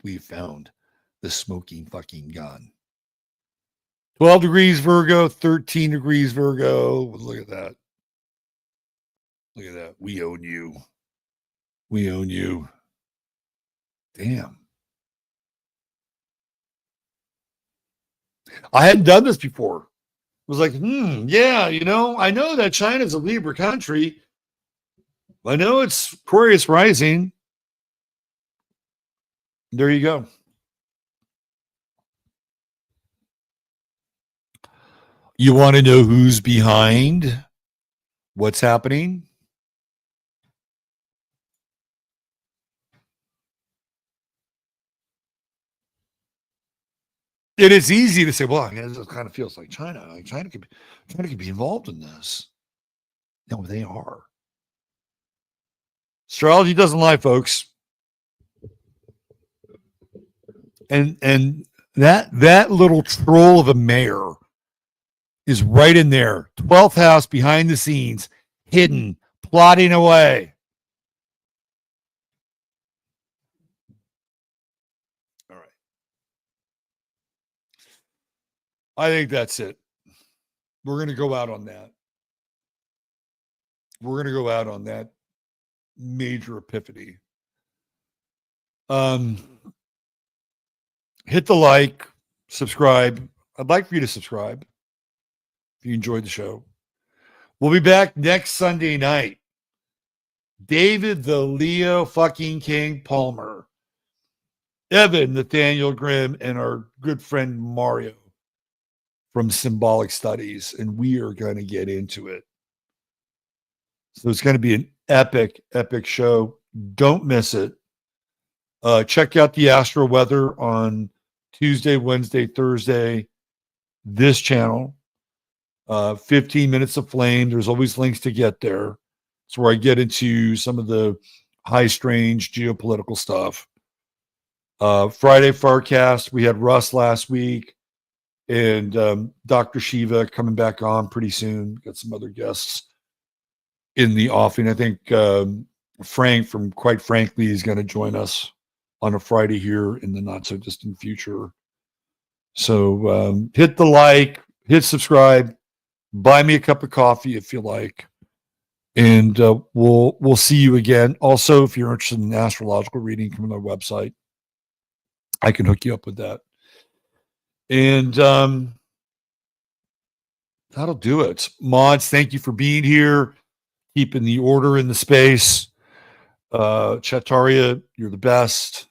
we've found the smoking fucking gun. 12 degrees Virgo, 13 degrees Virgo. Look at that. Look at that. We own you. We own you. Damn. I hadn't done this before. It was like, yeah, I know that China's a Libra country. I know it's Aquarius rising. There you go. You want to know who's behind what's happening? It is easy to say, well, it kind of feels like China. Like China could be involved in this. No, they are. Astrology doesn't lie, folks. And that little troll of a mayor is right in there. 12th house behind the scenes, hidden, plotting away. All right. I think that's it. We're going to go out on that. We're going to go out on that major epiphany. Hit the like, subscribe. I'd like for you to subscribe if you enjoyed the show. We'll be back next Sunday night. David the Leo fucking King Palmer, Evan Nathaniel Grimm, and our good friend Mario from Symbolic Studies, and we are going to get into it. So it's going to be an epic show. Don't miss it. Check out the Astro Weather on Tuesday, Wednesday, Thursday, this channel. 15 minutes of flame. There's always links to get there. It's where I get into some of the high strange geopolitical stuff. Friday forecast. We had Russ last week. And Dr. Shiva coming back on pretty soon. Got some other guests in the offing. I think Frank from Quite Frankly is going to join us on a Friday here in the not so distant future. So hit the like, hit subscribe, buy me a cup of coffee if you like, and we'll see you again. Also, if you're interested in astrological reading, come on our website. I can hook you up with that. And that'll do it. Mods, thank you for being here, keeping the order in the space. Chataria, you're the best.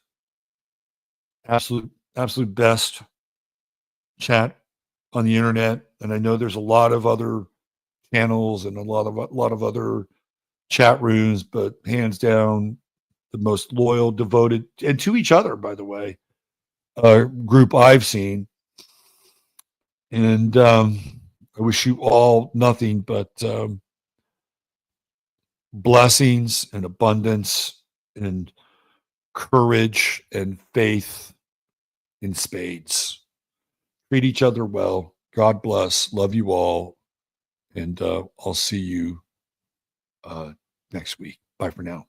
Absolute best chat on the internet. And I know there's a lot of other channels and a lot of other chat rooms, but hands down, the most loyal, devoted, and to each other, by the way, group I've seen. And I wish you all nothing but blessings and abundance and courage and faith in spades. Treat each other well. God bless. Love you all. And I'll see you next week. Bye for now.